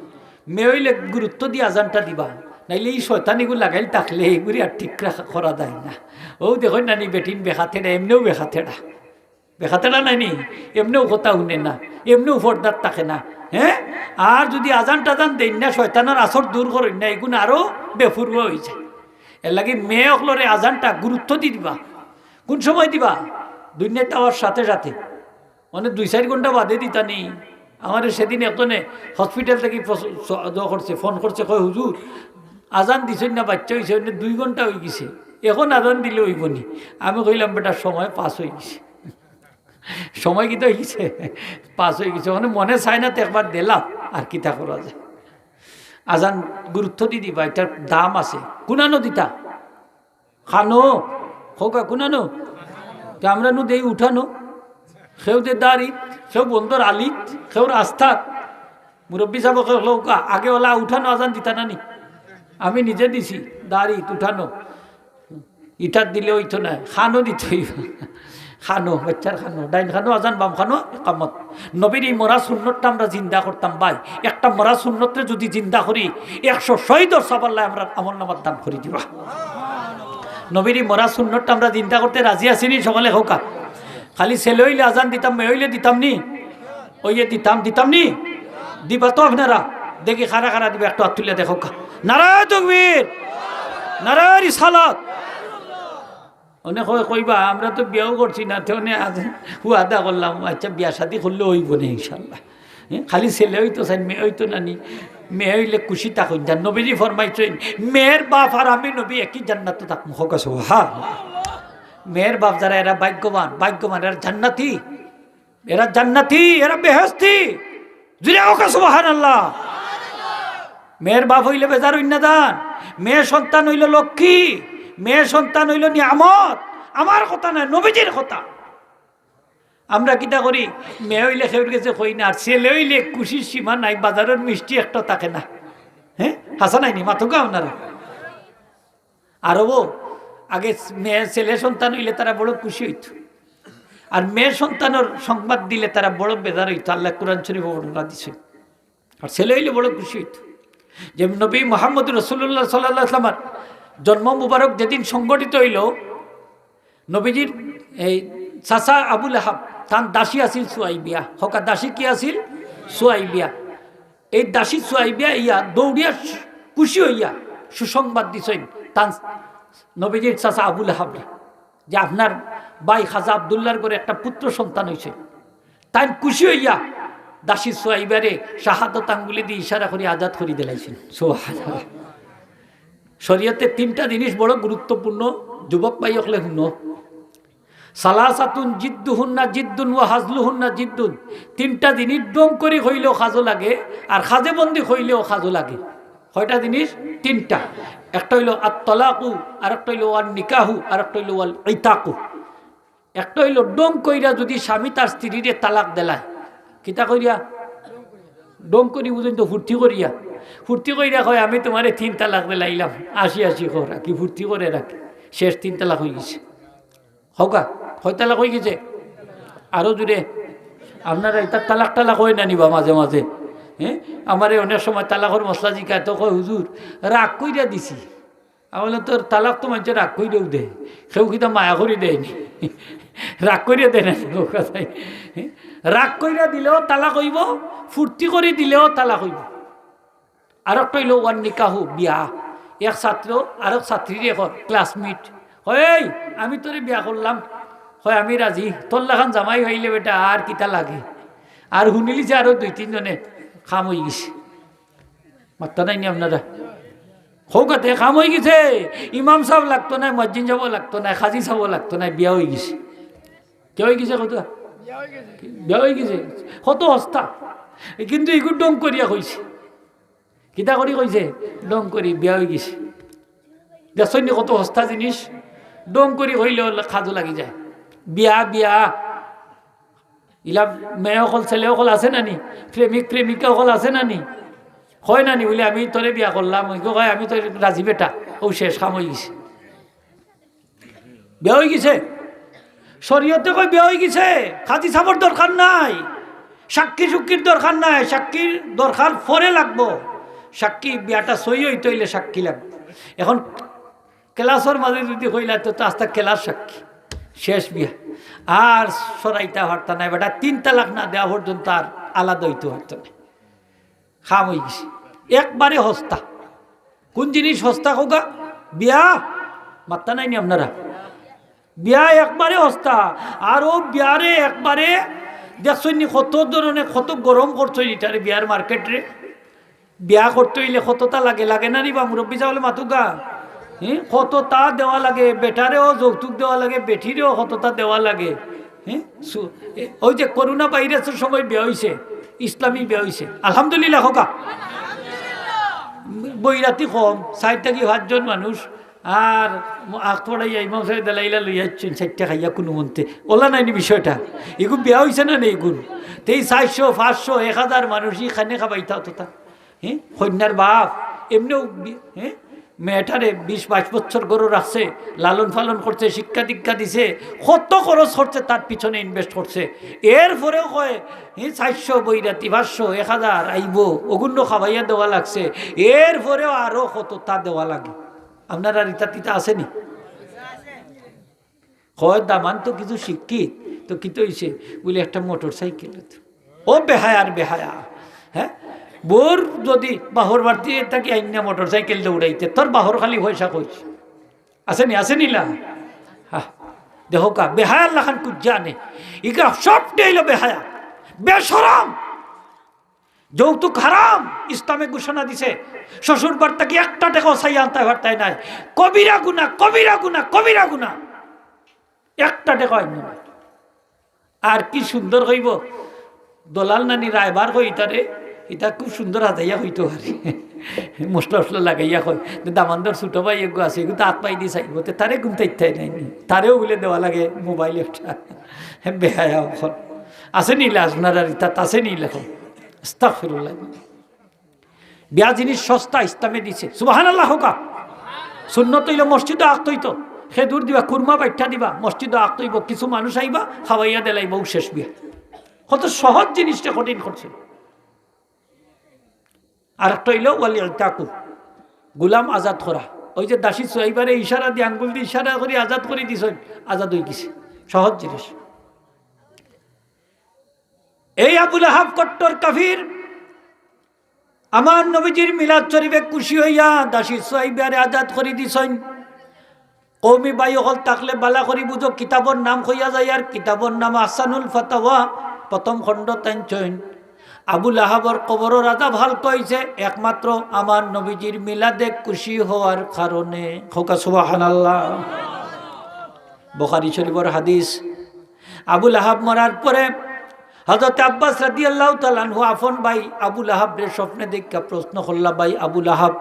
মেয়ে হইলে গুরুত্ব দিয়ে আজানটা দিবা, নাইলে এই শয়তানিগুলো লাগাইল থাকলে এগুলি আর ঠিক করা যায় না। ও দেখো নানি বেটিন বেখাতেড়া, এমনিও বেখাতেড়া, বেখাতেড়া নাইনি, এমনিও কথা শুনে না, এমনিও ফর্দার থাকে না। হ্যাঁ, আর যদি আজান টাজান দেন না, শয়তানের আসর দূর করেন না, এগুলো আরও বেফুর্ব হয়ে যায়। এর লাগে মেয়ে অকলরে আজানটা গুরুত্ব দি দিবা। কোন সময় দিবা? দুনিয়াতে যাওয়ার সাথে সাথে, মানে 2-4 ঘন্টা বাদে দিতা নেই। আমার সেদিন একজনে হসপিটাল থেকে করছে, ফোন করছে, কয় হুজুর আজান দিছেন না, বাচ্চা হয়েছে 2 ঘন্টা হয়ে গেছে, এখন আজান দিলে হইব নি? আমি কইলাম বেটা সময় পাস হয়ে গেছে। সময় কিতা হয়ে গেছে? পাস হয়ে গেছে। মানে মনে চায় না তো একবার দিলাম, আর কিতা করা যায়। আজান গুরুত্ব দি দিবা, এটার দাম আছে। কুনানো দিতা খানো হোকা, কুনানো আমরা নু দেই উঠানো, সেও দে দাঁড়ি, সেও বন্ধর আলিত, সেও রাস্তাত। মুরব্বী সাহেব আগে ওলা উঠানো আজান দিতা নানি? আমি নিজে দিছি দাঁড়ি উঠানো, ইটার দিলে হইতো না, খানো দিত খানো, বাচ্চার খানো, ডাইন খানো আজান, বাম খানো একামত। নবীর এই মরা সুন্নতটা আমরা জিন্দা করতাম ভাই। একটা মরা সুন্নতরে যদি জিন্দা করি 100 শহীদর সাবাল্লাহ আমরা আমল নামার দান করে দিবা। নবীর এই মরা সুন্নতটা আমরা জিন্দা করতে রাজি আসিনি সকালে হোকা? খালি ছেলে হইলে আজান দিতাম, মেয়ে হইলে দিতাম নি? ওই দিতাম নি? দিবা তো আপনারা? দেখি খারা খারা দিবে, একটু হাত তুলে দেখো। নারায়ে তাকবীর, নারায়ে রিসালাত। অনেক কইবা আমরা তো বিয়াও করছি না, তেমনি আদা করলাম। আচ্ছা, বিয়া শাদি করলে হইব না ইনশাল্লাহ। খালি ছেলে হইতো চাই, মেয়ে হইতো নানি? মেয়ে হইলে খুশি থাকুন। যান নবীজি ফরমাইছেন মেয়ের বাপ আর আমি নবী একই জান্নাতে থাকবো। হকাছো হা, মেয়ের বাপ যারা এরা ভাগ্যবান, ভাগ্যবান, এরা জান্নাতি, এরা জান্নাতি, এরা বেহেশতি। জুড়ে হোকা সুবহানাল্লাহ। মেয়ের বাপ হইলে বেজার দান, মেয়ে সন্তান হইল লক্ষ্মী, মেয়ে সন্তান হইল নিয়ামত। আমার কথা নয়, নবীজির কথা। আমরা কিতা করি? মেয়ে হইলে খেউর গেছে কই না, আর ছেলে হইলে খুশির সীমা নাই, বাজারের মিষ্টি একটা থাকে না। হ্যাঁ, হাসা নাইনি মাথুকা আপনারা? আরও আগে মেয়ে ছেলে সন্তান হইলে তারা বড় খুশি হইত, আর মেয়ের সন্তানের সংবাদ দিলে তারা বড় বেজার হইত। আল্লাহ কুরআন শরীফে বর্ণনা দিছে। আর ছেলে হইলে বড় খুশি হইত। যে নবী মুহাম্মদ রাসূলুল্লাহ সাল্লাল্লাহু আলাইহি ওয়াসাল্লামের জন্ম মুবারক যেদিন সংগঠিত হইল, নবীজির এই চাচা আবু লাহাব, তার দাসী আছিল সুয়াইবিয়া। হকা দাসী কি আছিল? সুয়াইবিয়া। এই দাসী সুয়াইবিয়া ইয়া দৌড়িয়া খুশি হইয়া সুসংবাদ দিছেন তার নবীজির চাচা আবু লাহাব যে আপনার ভাই খাজা আব্দুল্লাহর করে একটা পুত্র সন্তান হয়েছে। তাই খুশি হইয়া দাসী সুয়াইবারে শাহাদত আঙ্গুলি দিয়ে ইশারা করে আজাদ করে দিলাইছেন। সুবহানাল্লাহ। শরীয়তে 3টা জিনিস বড় গুরুত্বপূর্ণ, যুবক ভাই হলে শুনো। সালাসাতুন জিদ্দুহুন্না জিদ্দুন ওয়া হাজলুহুন্না জিদ্দুন। 3টা জিনিস ডং করে হইলেও খাজো লাগে, আর খাজে বন্দি হইলেও খাজো লাগে। কয়টা জিনিস? 3টা। একটা হইল আত-তালাকু, আর একটা হইল ওয়ান নিকাহু, আর একটা হইল ওয়াল ইতাকু। একটা হইল ডং কইরা যদি স্বামী তার স্ত্রীরে তালাক দেলায়, কিতা করিয়া? ডং করি বুঝুন তো, ফুর্তি করিয়া। ফুর্তি করিয়া কয় আমি তোমারে 3 তালাক দিলাইলাম, 80 কর, কি ফুর্তি করে রাখি। শেষ 3 তালাক হয়ে গেছে। হকা কয় তালাক হয়ে গেছে? আরও জুড়ে আপনারা এটা তালাক টালাক হয় না নিবা মাঝে মাঝে? হ্যাঁ, আমার অনেক সময় তালাকর মশলা জিকায় তো কয় হুজুর রাগ কইরা দিছি। আমি তোর তালাক তো মানুষ রাগ কইরেও দেয়, কেউ কিতা মায়া করে দেয়নি, রাগ করিয়া দেয় না কথাই। রাগ কইরা দিলেও তালাক হইব, ফুর্তি করে দিলেও তালাক হইব। আর একটা হইল ওয়ান নিকাহু, বিয়া। এক ছাত্র আর এক ছাত্রীর এখন ক্লাসমেট হয়, আমি তোরে বিয়া করলাম, হয় আমি রাজি, তোর লাখান জামাই হইলে বেটা আর কিতা লাগে। আর শুনিলি যে আরো 2-3 জনে খাম হয়ে গেছে। মাত্রা নাইনি আপনারা? সৌকাতে কাম হয়ে গেছে, ইমাম সাহেব লাগতো না, মসজিদ যাব লাগতো না, খাজি চাব লাগতো না, বিয়া হয়ে গেছে। কে হয়ে গেছে কত? বিয়া হয়ে গেছে, কত হস্তা। কিন্তু এগুলো ডং করিয়া কইছে, কিতা করি কইছে, ডং করি বিয়া হয়ে গেছে। দেখছেন কত হস্তা জিনিস, ডং করি হইলে খাজু লাগি যায়। বিয়া বিয়া ইলা মেয়ে অকল ছেলে অকল আছে নানি, প্রেমিক প্রেমিকা অকল আছে নানি, হয় নানি বলে আমি তোরে বিয়া করলাম, কয় আমি তোর রাজি বেটা, ও শেষ কাম হয়ে গেছে, বিয়া হয়ে গেছে। শরীয়তে কই বিয়া হয়ে গেছে, খাজি সাবর দরকার নাই, সাক্ষী সুক্ষীর দরকার নাই, সাক্ষীর দরকার পরে লাগবো। সাক্ষী বিয়াটা সই হইতে হইলে সাক্ষী লাগবে। এখন ক্লাসের মাঝে যদি হইলা তো আস্তে ক্লাস সাক্ষী, শেষ বিয়া। আর সরাইতে পারত না বেটা, 3 তালাক না দেওয়া পর্যন্ত আর আলাদা হইতে পারত না, খাম হয়ে গেছে। একবারে হস্তা। কোন জিনিস হস্তা হোগা? বিয়া। মাত্তা নাইনি আপনারা? বিয়া একবারে হস্তা। আর ও বিয়ারে একবারে দেখছেন কত ধরনের, কত গরম করছো এটারে বিয়ার মার্কেটরে। বিয়া করতে হইলে কতটা লাগে, লাগে না নি বা মুরব্বী চাওয়ালে মাতুগা, হ্যাঁ কতটা দেওয়া লাগে, বেটারেও যৌতুক দেওয়া লাগে, বেঠিরেও কতটা দেওয়া লাগে। হ্যাঁ ওই যে করোনা ভাইরাসের সময় বিয়া হয়েছে, ইসলামী বিয়া হয়েছে, আলহামদুলিল্লাহ হোকা। বইরাতি কম, 4 থেকে 5 জন মানুষ। আর আখড়াইয়া ইমাম সাহেব দালাইলা লইয়া যাচ্ছেন 4টা খাইয়া কোনো মন্তে ওলা নাইনি বিষয়টা। এগুলো বিয়া হয়েছে না নেই গুণ, তেই 400 500 1000 মানুষই খানে খাবাইতা হতো। হ্যাঁ কন্যার বাপ এমনিও, হ্যাঁ মেয়েটারে 20-22 বছর গরু রাখছে, লালন পালন করছে, শিক্ষা দীক্ষা দিছে, কত খরচ করছে, তার পিছনে ইনভেস্ট করছে। এরপরেও কয় 400 বৈরাতি 500 1000 আইব, ওগুলো খাবাইয়া দেওয়া লাগছে, এরপরেও আরও কত তা দেওয়া লাগে। আপনারা রিতা তিতা আসেনি? হয় দামান তো কিছু শিক্ষিত তো কি তো হয়েছে বলে একটা মোটর সাইকেল, ও বেহায়া আর বেহায়া। হ্যাঁ বোর যদি বাহর বাড়তি থাকি আইনা মোটর সাইকেল দৌড়াইতে, তোর বাহর খালি পয়সা কইছে আসেনি, আসেনি লা? হ্যাঁ দেখো কা বেহায়ার লাখান কুছ জানে, ইকা সবটাই হইল বেহায়া, বেশরম। যৌতুক হারাম, ইসলামে ঘোষণা দিছে। শ্বশুর বার্তাকে 1 টাকাও চাই আনতে পারতাই নাই, কবিরা গুনা, কবিরা গুনা, কবিরা গুনা, 1 টাকা আইন। আর কি সুন্দর হইব, দলাল নানি রায়বার কই তারে, এটা খুব সুন্দর হাজাইয়া হইতে পারে, মশলা মশলা লাগাইয়া কয় দামান্দর ছোটো ভাই এগো আছে, এগুলো হাত পাই দিয়ে চাইব, তারে গুনতে ইচ্ছাই নাইনি, তারেও বলে দেওয়া লাগে মোবাইল একটা। বেহায়া আছে নিলে আপনারা রিতা আছে নিলে আস্তাগফিরুল্লাহ। বিয়া জিনিস সস্তা, ইসলামে দিছে, সুবহানাল্লাহ হোকা। সুন্নত হইল মসজিদে আঁকত হইতো, খেদুর দিবা, কুরমা বাইঠা দিবা, মসজিদে আঁকত হইব, কিছু মানুষ আইবা, খাওয়াইয়া দেলাইব, শেষ বিয়া। কত সহজ জিনিসটা কঠিন করছে। আর একটা হইল ওয়ালি তাকু, গুলাম আজাদ করা। ওই যে দাসী সোয়াইবারে ইশারা দিয়ে, আঙ্গুল দিয়ে ইশারা করে আজাদ করে দিছ, আজাদ হয়ে গেছে, সহজ জিনিস। এই আবু লাহাব কট্টর কাফির আমার নবীজির মিলাদ শরীফে খুশি হইয়া দাসী সোয়াইবারে আজাদ করে দিছেন। কৌমি বাই হল থাকলে বালা করি বুঝো, কিতাবর নাম হইয়া যায়, আর কিতাবর নাম আহসানুল ফাতাওয়া, 1ম খণ্ড টাইনছেন। আবু লাহাবর কবরও রাজা ভাল কইছে একমাত্র আমার নবীজির মিলাদে খুশি হওয়ার কারণে। খোকা সুবহানাল্লাহ। বুখারী শরীফের হাদিস। আবু লাহাব মরার পরে হযরত আব্বাস রাদিয়াল্লাহু তাআলা আনহু আপন ভাই আবু লাহাবের স্বপ্নে দেখা প্রশ্ন করলা, ভাই আবু লাহাব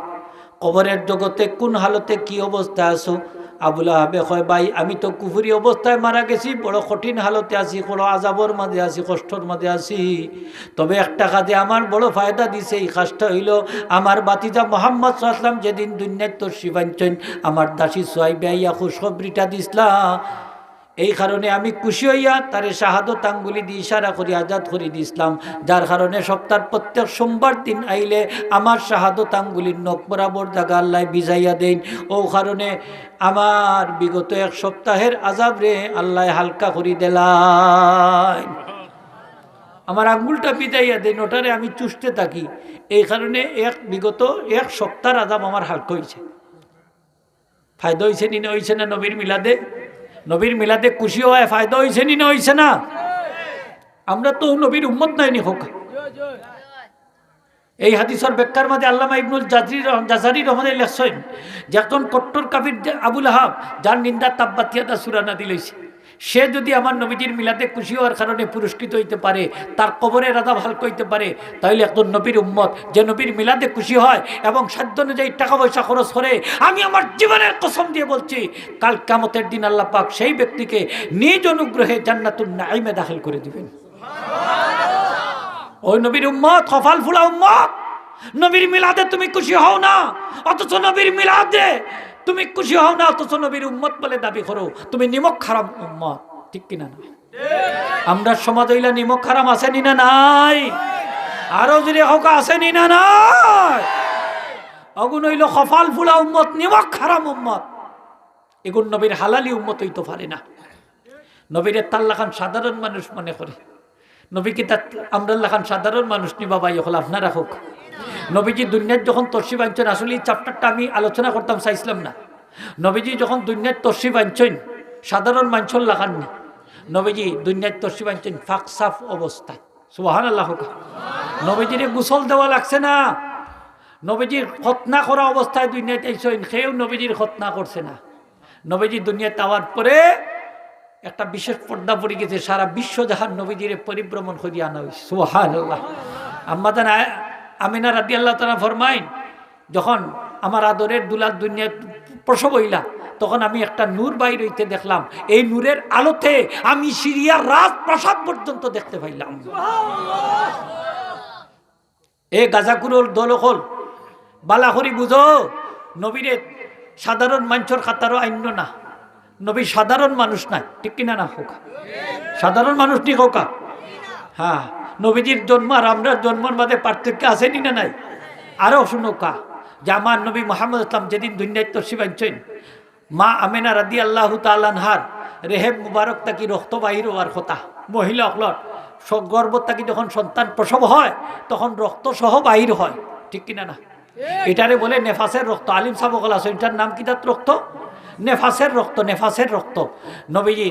কবরের জগতে কোন হালতে কি অবস্থায় আছো? আবু লাহাবে কয়, ভাই আমি তো কুফরি অবস্থায় মারা গেছি, বড় কঠিন হালতে আছি, বড় আযাবর মাঝে আছি, কষ্টর মাঝে আছি। তবে একটা কাজে আমার বড় ফায়দা দিছে, এই কাজটা হইল আমার বাতিজা মুহাম্মদ সাল্লাল্লাহু আলাইহি ওয়াসাল্লাম যেদিন দুনিয়াত তশরিফ আনছেন, আমার দাসী সুহাইবা ইয়া খুশখবরিটা দিসলা। এই কারণে আমি খুশি হইয়া তারে শাহাদত আঙ্গুলি দিয়ে ইশারা করি আজাদ করে দিয়েছিলাম, যার কারণে সপ্তাহের প্রত্যেক সোমবার দিন আইলে আমার শাহাদত আঙ্গুলির নখ বরাবর জায়গা আল্লাহ বিজাইয়া দেন। ও কারণে আমার বিগত 1 সপ্তাহের আজাব রে আল্লাহ হালকা করি দিলাই, আমার আঙ্গুলটা বিজাইয়া দেন, ওটারে আমি চুষতে থাকি। এই কারণে বিগত 1 সপ্তাহের আজাব আমার হালকা হয়েছে। ফায়দা হয়েছে নি না হয়েছে না? নবীর মিলাদে, নবীর মিলাদে খুশি হয় ফায়দা হয়েছে নি না হয়েছে না? আমরা তো নবীর উম্মত নাইনি হোক। এই হাদিসের ব্যাখ্যার মাঝে আল্লামা ইবনুল জাজারি রহমানুল্লাহ লেখছেন যে একজন কট্টর কাফির আবুল আহাব যার নিন্দা তাব্বাতিয়াতা সূরা নাযিল হইছে, সে যদি আমার নবীজির মিলাদে খুশি হওয়ার কারণে পুরস্কৃত হইতে পারে, তার কবরের আযাব হালকা হইতে পারে, তাহলে একজন নবীর উম্মত যে নবীর মিলাদে খুশি হয় এবং সাধ্য অনুযায়ী টাকা পয়সা খরচ করে, আমি আমার জীবনের কসম দিয়ে বলছি কাল কিয়ামতের দিন আল্লাহ পাক সেই ব্যক্তিকে নিজ অনুগ্রহে জান্নাতুন নাঈমে দাখিল করে দিবেন। ওই নবীর উম্মত কপাল ফুলা উম্মত, নবীর মিলাদে তুমি খুশি হও না, অথচ নবীর মিলাদে তুমি খুশি হও না, অথচ নবীর উম্মত বলে দাবি করো, তুমি নিমক হারাম উম্মত, ঠিক কিনা না? আমরা সমাজ হইলা নিমক হারাম আসেনি না নাই? আরো যদি হোক আসেনি না নাই? অগুন হইল কপাল ফুলা উম্মত, নিমক হারাম উম্মত, এগুন নবীর হালালি উম্মত হইতে পারে না। নবীর তাল্লা খান সাধারণ মানুষ মনে করে, নবীকে তার আমরাল্লা খান সাধারণ মানুষ নি বাবা, হল আপনারা হোক। নবীজি দুনিয়ার যখন তর্সি বাঞ্চন, আসলে এই চ্যাপ্টারটা আমি আলোচনা করতাম চাইছিলাম না। নবীজি যখন দুনিয়ার তর্সি বাঞ্চন সাধারণ মানুষের লাখাননি, নবীজি দুনিয়ার তর্সি বাঞ্চন ফাঁক সাফ অবস্থায়, সুবহানাল্লাহ। নবীজির গোসল দেওয়া লাগছে না, নবীজির খতনা করা অবস্থায় দুনিয়াতে আইসেন, সেও নবীজির খতনা করছে না। নবীজি দুনিয়াতে আওয়ার পরে একটা বিশেষ পর্দা পড়ে গেছে, সারা বিশ্ব জাহান নবীজির পরিভ্রমণ করিয়া আনা হয়েছে, সুবহানাল্লাহ। আম্মাজান আমিনা রাদিয়াল্লাহু তাআলা ফরমাইন, যখন আমার আদরের দুলাল দুনিয়া প্রসব হইলা, তখন আমি একটা নূর বাইর হইতে দেখলাম, এই নূরের আলোতে আমি সিরিয়ার রাজপ্রাসাদ পর্যন্ত দেখতে পাইলাম। এ গাজাকুরুল দলকল বালাহরি বুঝো, নবীরে সাধারণ মানুষের খাতারও আইন্য না, নবী সাধারণ মানুষ না, ঠিক কিনা না? হোক সাধারণ মানুষ নি হোকা। হ্যাঁ, নবীজির জন্ম আর আমরা জন্মের মাঝে পার্থক্য আসেনি না নাই? আরো শুনোকা যে আমার নবী মুহাম্মদ ইসলাম যেদিন দুনিয়ায় তর্সি বাঞ্চেন, মা আমিনা রাদিয়াল্লাহু তাআলা আনহার রেহেব মুবারক তাকি রক্ত বাহির হওয়ার কথা, মহিলা অকলর গর্ভ তাকি যখন সন্তান প্রসব হয় তখন রক্ত সহ বাহির হয়, ঠিক কিনা না? এটারে বলে নেফাসের রক্ত। আলিম সাহেব বলা আছে এটার নাম কি? তার রক্ত নেফাসের রক্ত, নেফাসের রক্ত। নবীজি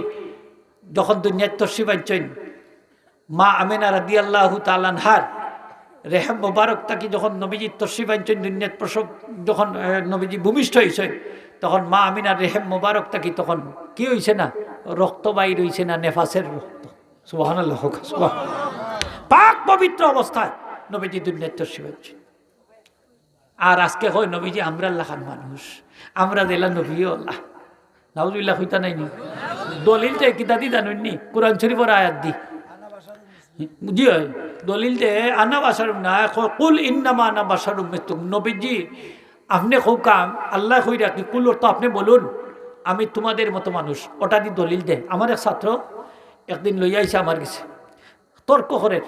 যখন দুনিয়ার তর্সি বাঞ্চেন, মা আমিনা রাদিয়াল্লাহু তাআলা আনহার রেহেম মুবারক তাকি যখন নবীজি তর্সি বাঞ্চেন, দুনিয়ার প্রসব যখন নবীজি ভূমিষ্ঠ হয়েছে, তখন মা আমিনার রেহেম মুবারক তাকি তখন কি হয়েছে না? রক্ত বাইর হয়েছে না, নেফাসের রক্ত। সুবহানাল্লাহ। পাক পবিত্র অবস্থায় নবীজি দুনিয়ার তর্সি বাঞ্চেন। আর আজকে হয় নবীজি আমরা আল্লাহ খান মানুষ, আমরা দিলাম নবীও আল্লাহ, নাউজুবিল্লাহ হইতা নাই নি? দলিল যে কিতা দি জানুননি? কোরআন শরীফের আয়াত দি জি হয় দলিল যে আনা বাসারুম না, কুল ইন্নামা আনা বাসারুম মিসলুকুম। নবীজি আপনি খৌকা আল্লাহ কই রাখি, কুল তো আপনি বলুন আমি তোমাদের মতো মানুষ, ওটা দি দলিল দে। আমার এক ছাত্র একদিন লইয়া আইসা আমার কাছে তর্ক করে,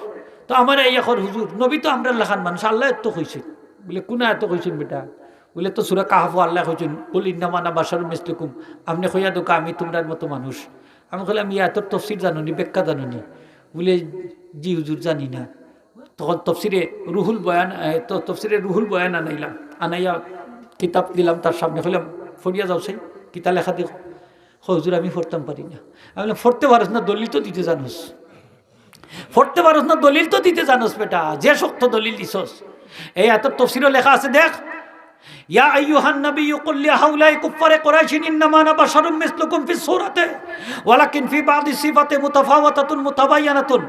তো আমার এই এখন হুজুর নবী তো আমরা আল্লাহ খান মানুষ, আল্লাহ এত কইছেন। বলে কোন এত কইছেন বেটা? বলে তো সূরা কাহফ আল্লাহ কইছেন কুল ইন্নামা আনা বাসারুম মিসলুকুম, আপনি কইয়া দোকা আমি তোমরার মতো মানুষ। আমি কইলাম ইয়া তোর তফসির জানুনি, ব্যাখ্যা জানুনি? বলে জি হুজুর জানি না। তখন তফসিরে রুহুল বয়ান আনাইলাম, আনাইয়া কিতাব দিলাম তার সামনে, হইলাম ফরিয়া যাও সেই কিতা লেখা দেখ। হুজুর আমি পড়তাম পারি না। আমি বললাম পড়তে পারস না, দলিল তো দিতে জানোস, পড়তে পারস না, দলিল তো দিতে জানোস বেটা, যে শক্ত দলিল দিছস। এই এত তফসিরও লেখা আছে দেখ, ইয়া আইয়ুহান নাবিয়্যু কুল লিহাউলাই কুফারে কুরাইশিন ইন্নামা আনা বাশারুম মিসলুকুম ফিস সূরাতে ওয়ালাকিন ফি বাদি সিফাতে মুতাফাওয়াতাতুন মুতাবায়্যানাতুন।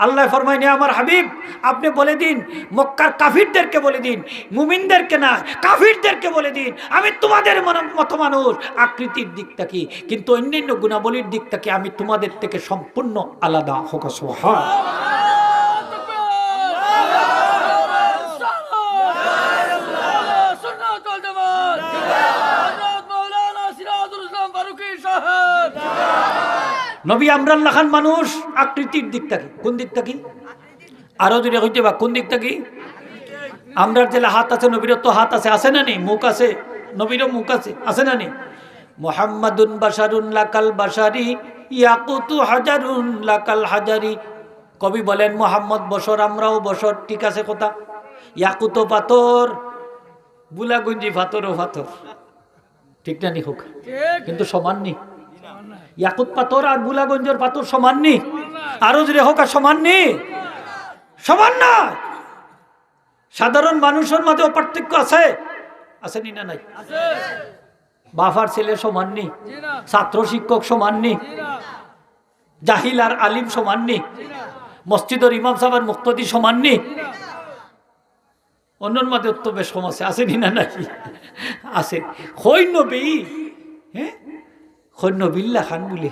আল্লাহ ফরমায় হে আমার হাবিব, আপনি বলে দিন মক্কার কাফিরদেরকে বলে দিন, মুমিনদেরকে না কাফিরদেরকে বলে দিন আমি তোমাদের মতো মানুষ আকৃতির দিক থেকে, কিন্তু অন্যান্য গুণাবলীর দিক থেকে আমি তোমাদের থেকে সম্পূর্ণ আলাদা। হোক সুবহানাল্লাহ। নবী আমরা আল্লাহ খান মানুষ আকৃতির দিক থেকে, কোন দিক থেকে? আরো যদি হইতে বা কোন দিক থেকে? আমরার যে হাত আছে নবীরও তো হাত আছে, আছে না নি? মুখ আছে নবীরও মুখ আছে, আছে না নি? মুহাম্মাদুন বাশারুন লাকাল বাশারি ইয়াকুতু হাজারুন লাকাল হাজারি। কবি বলেন মুহাম্মদ বশর, আমরাও বশর, ঠিক আছে কথা। ইয়াকুতো পাথর, বুলাগুঞ্জি পাথরও পাথর, ঠিক না নি? হোক কিন্তু সমান নি। ইয়াকুত পাথর আর বুলাগঞ্জের পাথর সমান নি? আরো যদি হোক আর সমান নি? সমান না। সাধারণ মানুষের মাঝেও পার্থক্য আছে, আছে নি না নাই? বাফার ছেলে সমান নি, ছাত্র শিক্ষক সমান নি, জাহিল আর আলিম সমান নি, মসজিদের ইমাম সাহেবের মুক্তদি সমান নি, অন্যর মাঝে তো বেশ কম আছে নি না নাই? আছে। হই নবী, হ্যাঁ হই নবিল্লা খান বলে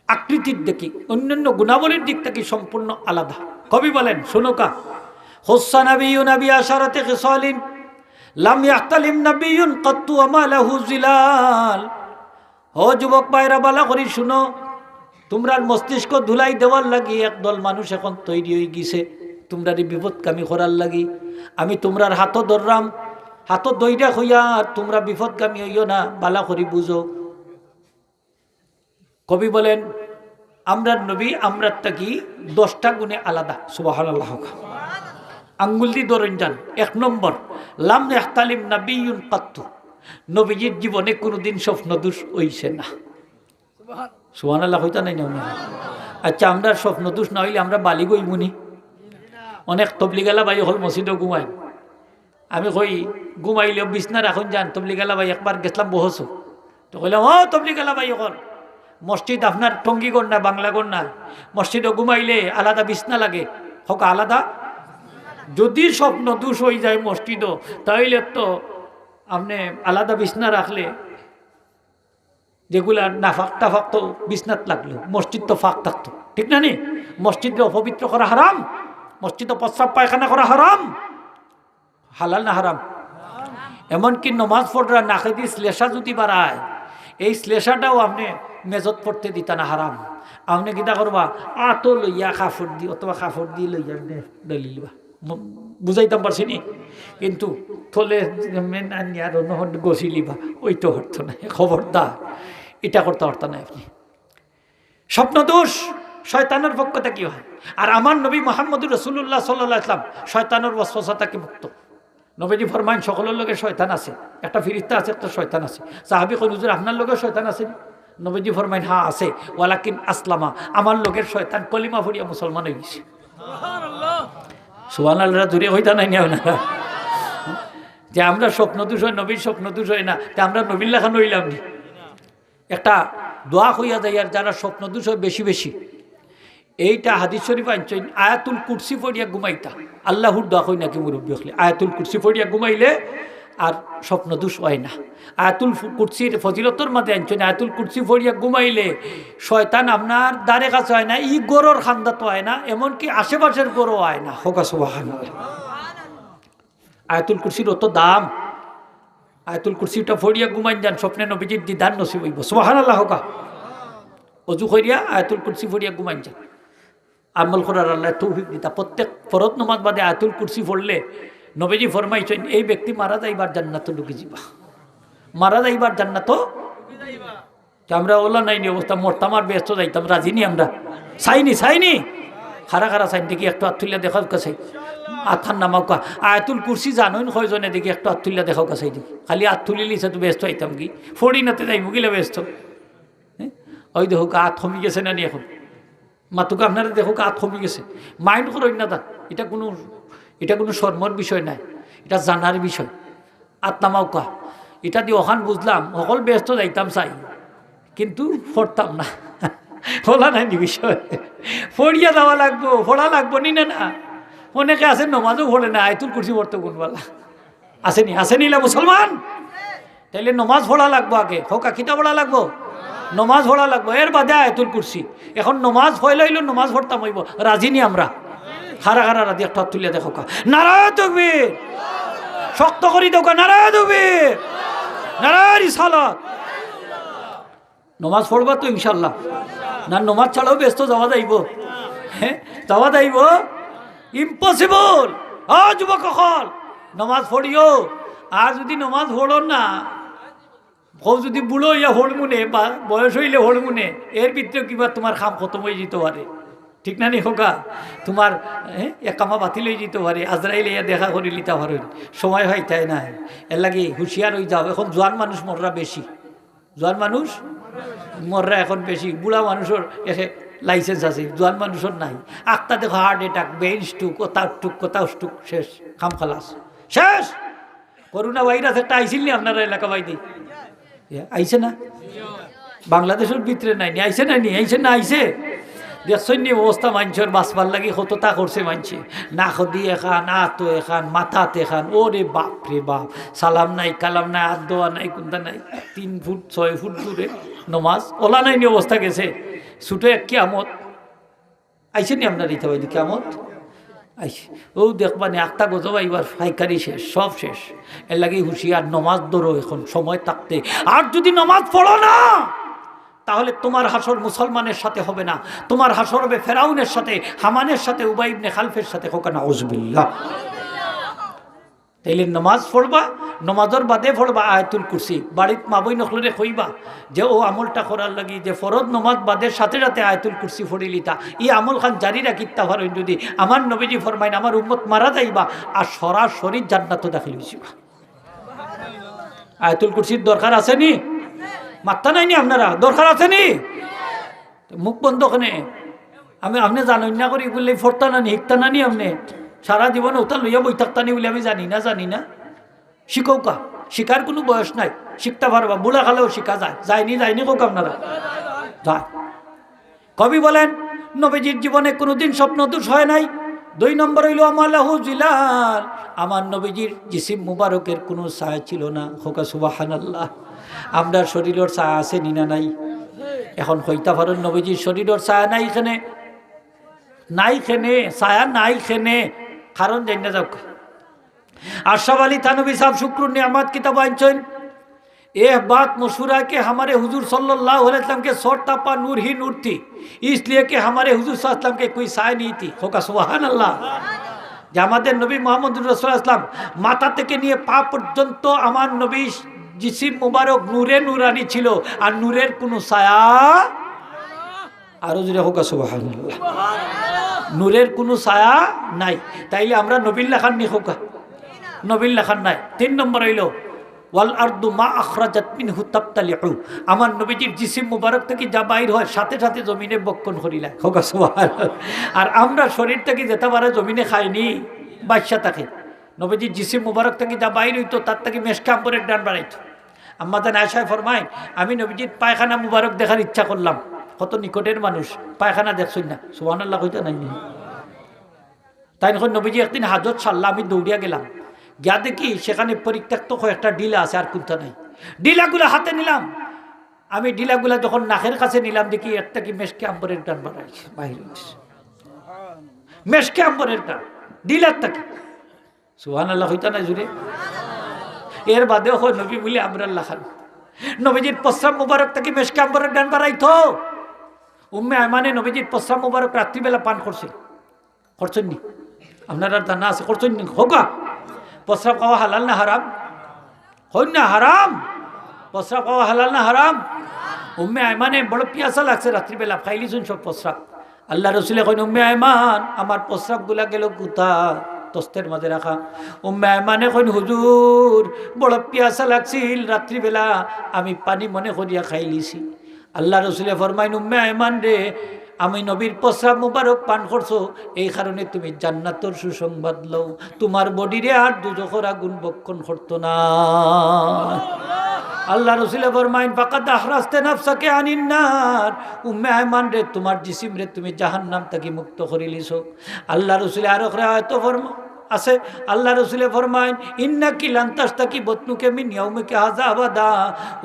আকৃতির দেখি অন্যান্য গুণাবলীর দিক থেকে সম্পূর্ণ আলাদা। কবি বলেন শুনুকা, হুসা নবিয়্যু নবী আশারাতে খিসালিন লাম ইয়াহতালিম নবিয়্যুন কাত্তু আমা লাহু জিলাল। ও যুবক ভাইরা বালা করি শুনো, তোমরার মস্তিষ্ক ধুলাই দেওয়ার লাগি একদল মানুষ এখন তৈরি হয়ে গেছে তোমরার বিপদকামী করার লাগি। আমি তোমরার হাতও ধরলাম, হাতও দইরা হইয়া তোমরা বিপদকামী হইও না, বালা করি বুঝো। কবি বলেন আমরা নবী আমরা কি 10টা গুণে আলাদা। সুবহানাল্লাহ। আঙ্গুল দিয়ে ধরেন যান। 1 নম্বর, লাম ইয়াহতালিম নাবিয়্যুন কাত্তু, নবীজির জীবনে কোনোদিন স্বপ্ন দোষ হইছে না। সুবহানাল্লাহ হইতা নাই না? আচ্ছা আমরা স্বপ্ন দোষ না হইলে আমরা বালি গইমুনি? অনেক তবলিগালা ভাই হল মসজিদও ঘুমাই, আমি কই ঘুমাইলেও বিছনা রাখুন যান। তবলিগালা ভাই একবার গেছিলাম বহসু, তো কইলাম ও তবলিগালা ভাই হল মসজিদ আপনার টঙ্গিগড় না বাংলাগড় না, মসজিদও ঘুমাইলে আলাদা বিছনা লাগে, হোক আলাদা। যদি স্বপ্ন দোষ হয়ে যায় মসজিদও, তাইলে তো আপনি আলাদা বিছনা রাখলে যেগুলা নাফাক টাফাক তো বিছনাত লাগলো, মসজিদ তো ফাঁক থাকতো, ঠিক না নি? মসজিদকে অপবিত্র করা হারাম, মসজিদে প্রস্রাব পায়খানা করা হারাম। হালাল না হারাম? এমনকি নমাজ পড়রা নাকে দিয়ে শ্লেষা যদি বাড়ায়, এই শ্লেষাটাও আপনি মেজত পড়তে দিতা না, হারাম। আপনি কিতা করবা, আতো লইয়া কাপড় দি অথবা কাপড় দিয়ে লইয়া ডলিবা, বুঝাইতাম পারছি নি? কিন্তু থলে আর গছিলিবা, ওই তো হরত না। খবরদার, এটা করতে হরত না আপনি। স্বপ্ন দোষ শয়তানের পক্ষ থেকে হয়। আর আমার নবী মুহাম্মদুর রাসূলুল্লাহ সাল্লাল্লাহু আলাইহি ওয়াসাল্লাম শয়তানের ওয়াসওয়াসা থেকে মুক্ত। নবীজি ফরমান সকলের লগে শয়তান আছে, একটা ফিরিস্তা আছে, একটা শয়তান আছে। সাহাবী কই হুজুর আপনার লগে শয়তান আছে? নবীজি ফরমান হ্যাঁ আছে, ওয়ালাকিন আসলামা, আমার লগের শয়তান কলিমা পড়িয়া মুসলমান হয়ে গেছে। সুবহানাল্লাহ। সুবহানাল্লাহ জুড়ে হইতা নাই না? যে আমরা স্বপ্ন দোষ হয়, নবীর স্বপ্ন দোষ হয় না, তা আমরা নবীর লেখা নইলাম নি? একটা দোয়া হইয়া যায় আর যারা স্বপ্ন দোষ হয় বেশি বেশি, এইটা হাদিস শরীফ আনছেন, আয়াতুল কুরসি পড়িয়া ঘুমাইতা। আল্লাহর দোয়া কই নাকি মুরব্বী হলে আয়াতুল কুরসি পড়িয়া ঘুমাইলে আর স্বপ্ন দোষ হয় না। আয়াতুল কুরসির ফজিলতর মধ্যে আনছেন, আয়াতুল কুরসি পড়িয়া ঘুমাইলে শয়তান আপনার দ্বারে কাছে হয় না, ই গরুর খান্দা তো হয় না, এমনকি আশেপাশের গরু হয় না। হোক সুবহানাল্লাহ। আয়াতুল কুরসির অত দাম। আয়াতুল কুরসিটা পড়িয়া ঘুমাইন যান, স্বপ্নে নবীজির দিদার নসিব হইব। সুবহানাল্লাহ। হোকা অজু করিয়া আয়াতুল কুরসি পড়িয়া ঘুমাইন যান, আমল করার আল্লাহ তৌফিক দিতা। প্রত্যেক ফরজ নামাজ বাদে আয়াতুল কুরসি পড়লে নবীজি ফরমাইছেন এই ব্যক্তি মারা যাইবার জান্নাত ঢুকে যাবা, মারা যাইবার জান্নাত। আমরা ওলা নাইনি অবস্থা, মরতাম আর ব্যস্ত যাইতাম, রাজি নি আমরা? চাইনি খারা খারা চাইন দেখি একটু আত্মুল্লা দেখাও কাছে, আথার নামাও কা আয়াতুল কুরসি জানোই কয়জনে দেখি একটু আত্মুল্লা দেখাও কাছে দেখি, খালি আত্মুলি লিছে তো ব্যস্ত হইতাম কি ফড়ি নাতে যাই মুগিলে ব্যস্ত। হ্যাঁ ওই দেখো আত কমি গেছে না নি এখন? মাতুকে আপনারা দেখো আত কমি গেছে, মাইন্ড করেন না তা, এটা কোনো শর্মর বিষয় নাই, এটা জানার বিষয়। আত্মামাউকা এটা দিয়ে ওখান বুঝলাম, সকল ব্যস্ত যাইতাম চাই কিন্তু পড়তাম না, বলা নাই বিষয়। পড়িয়া যাওয়া লাগবো, পড়া লাগবো নি না? অনেকে আছে নমাজও পড়ে না, আয়াতুল কুরসি পড়তে কোনবেলা আসেনি না মুসলমান? তাইলে নমাজ পড়া লাগবো আগে, হোক কিতা পড়া লাগবো? নমাজ পড়া লাগবো, এর বাদে আয়াতুল কুরসি। এখন নমাজ পড়লে হইল নমাজ পড়তাম হইব, রাজি নি আমরা? খারা রাজি একটা তুলিয়া দেখো কা, নারায়ে তাকবীর, শক্ত করি দেখো, নারায়ে তাকবীর, নারায়ে রিসালাত। নমাজ পড়বা তো ইনশাল্লাহ না? নমাজ ছাড়াও ব্যস্ত যাওয়া যাইব? হ্যাঁ যাওয়া যাইব? ইম্পসিবল। যুবক সকল নমাজ পড়িও, আর যদি নমাজ পড়ো না, যদি বুড়ো হইয়া হলমুনে বা বয়স হইলে হলমুনে, এর ভিতরে কিবা তোমার খাম খতম হয়ে যেতে পারে, ঠিক না নি হোকা? তোমার একামা বাতিল হয়ে যেতে পারে, আজরাইল ইয়া দেখা করে লিতে পারেন, সময় হয় তাই না? এর লাগে হুঁশিয়ার হয়ে যাও। এখন জোয়ান মানুষ মররা বেশি, জোয়ান মানুষ মররা এখন বেশি, বুড়া মানুষের এসে লাইসেন্স আছে, জোয়ান মানুষের নাই। আক্তা দেখো হার্ট অ্যাটাক, ব্রেন স্ট্রোক, কোথাও স্ট্রোক, শেষ, খাম খালাস, শেষ। করোনা ভাইরাস একটা আইছিল নি আপনারা এলাকা বাইদি? আইছে না? বাংলাদেশের ভিতরে নাই নি, আইছে না নি? আইছে না? আইছে। দেখছেন নি অবস্থা মানুষের বাঁচবার লাগি কতটা করছে মানুষে, না খদি এখান, আতো এখান, মাথাত এখান, ওরে বাপ রে বাপ, সালাম নাই, কালাম নাই, হাত দোয়া নাই, কোনটা নাই, 3 ফুট 6 ফুট দূরে নমাজ, ওলা নাই নি অবস্থা গেছে। ছুটো এক কিয়ামত আইছে নি আপনার ইতা বাইদি? কিয়ামত আইছে। ও দেখবানি আক্তা গজব আইবার ফাইকারি শেষ, সব শেষ। এর লাগে হুঁশিয়ার, নমাজ ধরো এখন সময় থাকতে। আর যদি নমাজ পড়ো না তাহলে তোমার হাসর মুসলমানের সাথে হবে না, তোমার হাসর হবে ফেরাউনের সাথে, হামানের সাথে, উবাই ইবনে খালফের সাথে। হোক নাউজুবিল্লাহ। তাইলে নমাজ পড়বা, নমাজের বাদে পড়বা আয়াতুল কুরসি। বাড়িত মা বই নখলরে কইবা যে ও আমলটা করার লাগি যে ফরজ নমাজ বাদের সাথে সাথে আয়াতুল কুরসি পড়িলিতা, ই আমল খান জারি রাখিতা পারেন যদি। আমার নবীজি ফরমাইন আমার উম্মত মারা যাইবা আর সরাসরি জান্নাত দাখিল হইছিবা। আয়াতুল কুরসির দরকার আছে নি? মাত্তা নাই নি আপনারা? দরকার আছে নি? মুখ বন্ধ ওখানে। আপনি জানেন না করি বললে ফোরতা না নি, হিকতা না নি? আপনি সারা জীবন ওটা লইয়া বই থাকতা নি বলে আমি জানি না। শিখৌকা, শিখার কোনো বয়স নাই, শিখতে পারবা, বুড়া খালেও শিখা যায়। যায়নি কোক আপনারা? যায়। কবি বলেন নবীজির জীবনে কোনোদিন স্বপ্ন দোষ হয় নাই। 2 নম্বর হইল আমালাহু জিলাল, আমার নবীজির জিসিম মুবারকের কোনো ছায়া ছিল না। হোকা সুবহানাল্লাহ। আমরা শরীরের ছায়া আছে নিনা নাই? এখন হইতা পারেন নবীজির শরীরের ছায়া নাই, এখানে নাই, খেনে ছায়া নাই, খেনে কারণ জানি না যাক। আশরাফ আলী থানভী साहब शुक्र नियामत किताब आंचन यह बात मशहूर है कि हमारे हुजूर सल्लल्लाहु अलैहि वसल्लम के सौर तपा नूर ही नूर थी, इसलिए कि हमारे हुजूर सल्लल्लाहु अलैहि वसल्लम के कोई साय नहीं थी। होगा सुभान अल्लाह। যে আমাদের নবী মুহাম্মদ রাসূলুল্লাহ সাল্লাল্লাহু আলাইহি ওয়াসাল্লাম মাথা থেকে নিয়ে পা পর্যন্ত আমার নবী জিসিম মুবারক নূরে নূরানি ছিল, আর নূরের কোনো ছায়া, আরো জোরে হোক সুবহানাল্লাহ, নূরের কোনো ছায়া নাই। তাইলে আমরা নবীর লেখান নি? হোক নবীর লেখান নাই। 3 নম্বর হইল ওয়াল আরদু মা আখরাজাত মিনহু তাবতালিউ, আমার নবীজির জিসিম মুবারক থেকে যা বাইর হয় সাথে সাথে জমিনে বক্ষণ করিলা। হোক সুবহানাল্লাহ। আর আমরা শরীর থেকে যেতে পারে জমিনে খাইনি, বাদশা থাকে। নবীজির জিসিম মুবারক থেকে যা বাইর হইতো তার থেকে মেশকা আম্বরের ডান বাড়াইতো। আম্মা জান আয়েশা ফরমায় আমি নবীজির পায়খানা মুবারক দেখার ইচ্ছা করলাম। কত নিকটের মানুষ, পায়খানা দেখছই না, সুবহানাল্লাহ কইতে নাই। তাই যখন নবীজি একদিন হাজত সারলা, আমি দৌড়িয়া গেলাম, গিয়া দেখি সেখানে পরিত্যক্ত কয়েকটা ডিলা আছে, আর কোনটা নাই। ডিলাগুলো হাতে নিলাম, আমি ডিলাগুলা যখন নাকের কাছে নিলাম দেখি একটা কি মেশকে আম্বরের টান বাড়াইছে, বাইরে মেশকে আম্বরের টান, ডিলার থাকে। সুবহানাল্লাহ হইতা না জুড়ে। এর বাদেও হয় নবী বলে আমরা খান নবীজির প্রস্রাব মুবারক থেকে মেশকে আম্বরের টান বাড়াইতো। উম্মে আয়মানে নবীজির প্রস্রাব মুবারক রাত্রিবেলা পান করছেন নি? আপনারা জানা আছে করছেন নি? হোকা প্রস্রাব খাওয়া হালাল না হারাম? হই না হারাম? প্রস্রাব খাওয়া হালাল না হারাম? উম্মে আয়মানে বড় পিয়াসা লাগছে রাত্রিবেলা, খাইলিছুন সব প্রস্রাব। আল্লাহ রসুলে কইন উম্মে আয়মান আমার প্রস্রাব গুলা গেল গুতা তস্তের মাঝে রাখা। উম্মে আয়মানে কইন হুজুর বড় পিয়াসা লাগছিল রাত্রিবেলা, আমি পানি মনে করিয়া খাইলিছি। আল্লাহ রসুলে ফরমাইন উম্মে আয়মান রে, আমি নবীর প্রস্রাব মুবারক পান করছো, এই কারণে তুমি জান্নাতের সুসংবাদ লও, তোমার বডিরে আর দুজখের আগুন বক্ষণ করতো না। আল্লাহ রসুলে ফরমাইন ফাকাদ আহরাজতা নাফসাকা আনিন নার, উম্মে আয়মান রে তোমার জিসিম রে তুমি জাহান্নাম থেকে মুক্ত করিলিছো। আল্লাহ রসুলে আরো আয়াত ফরমা আছে, আল্লাহ রসুলে ফরমাইন ইন্নাকি লান তাশতাকি বতনুকা মিন ইয়াউমিকা হাযা আবাদা,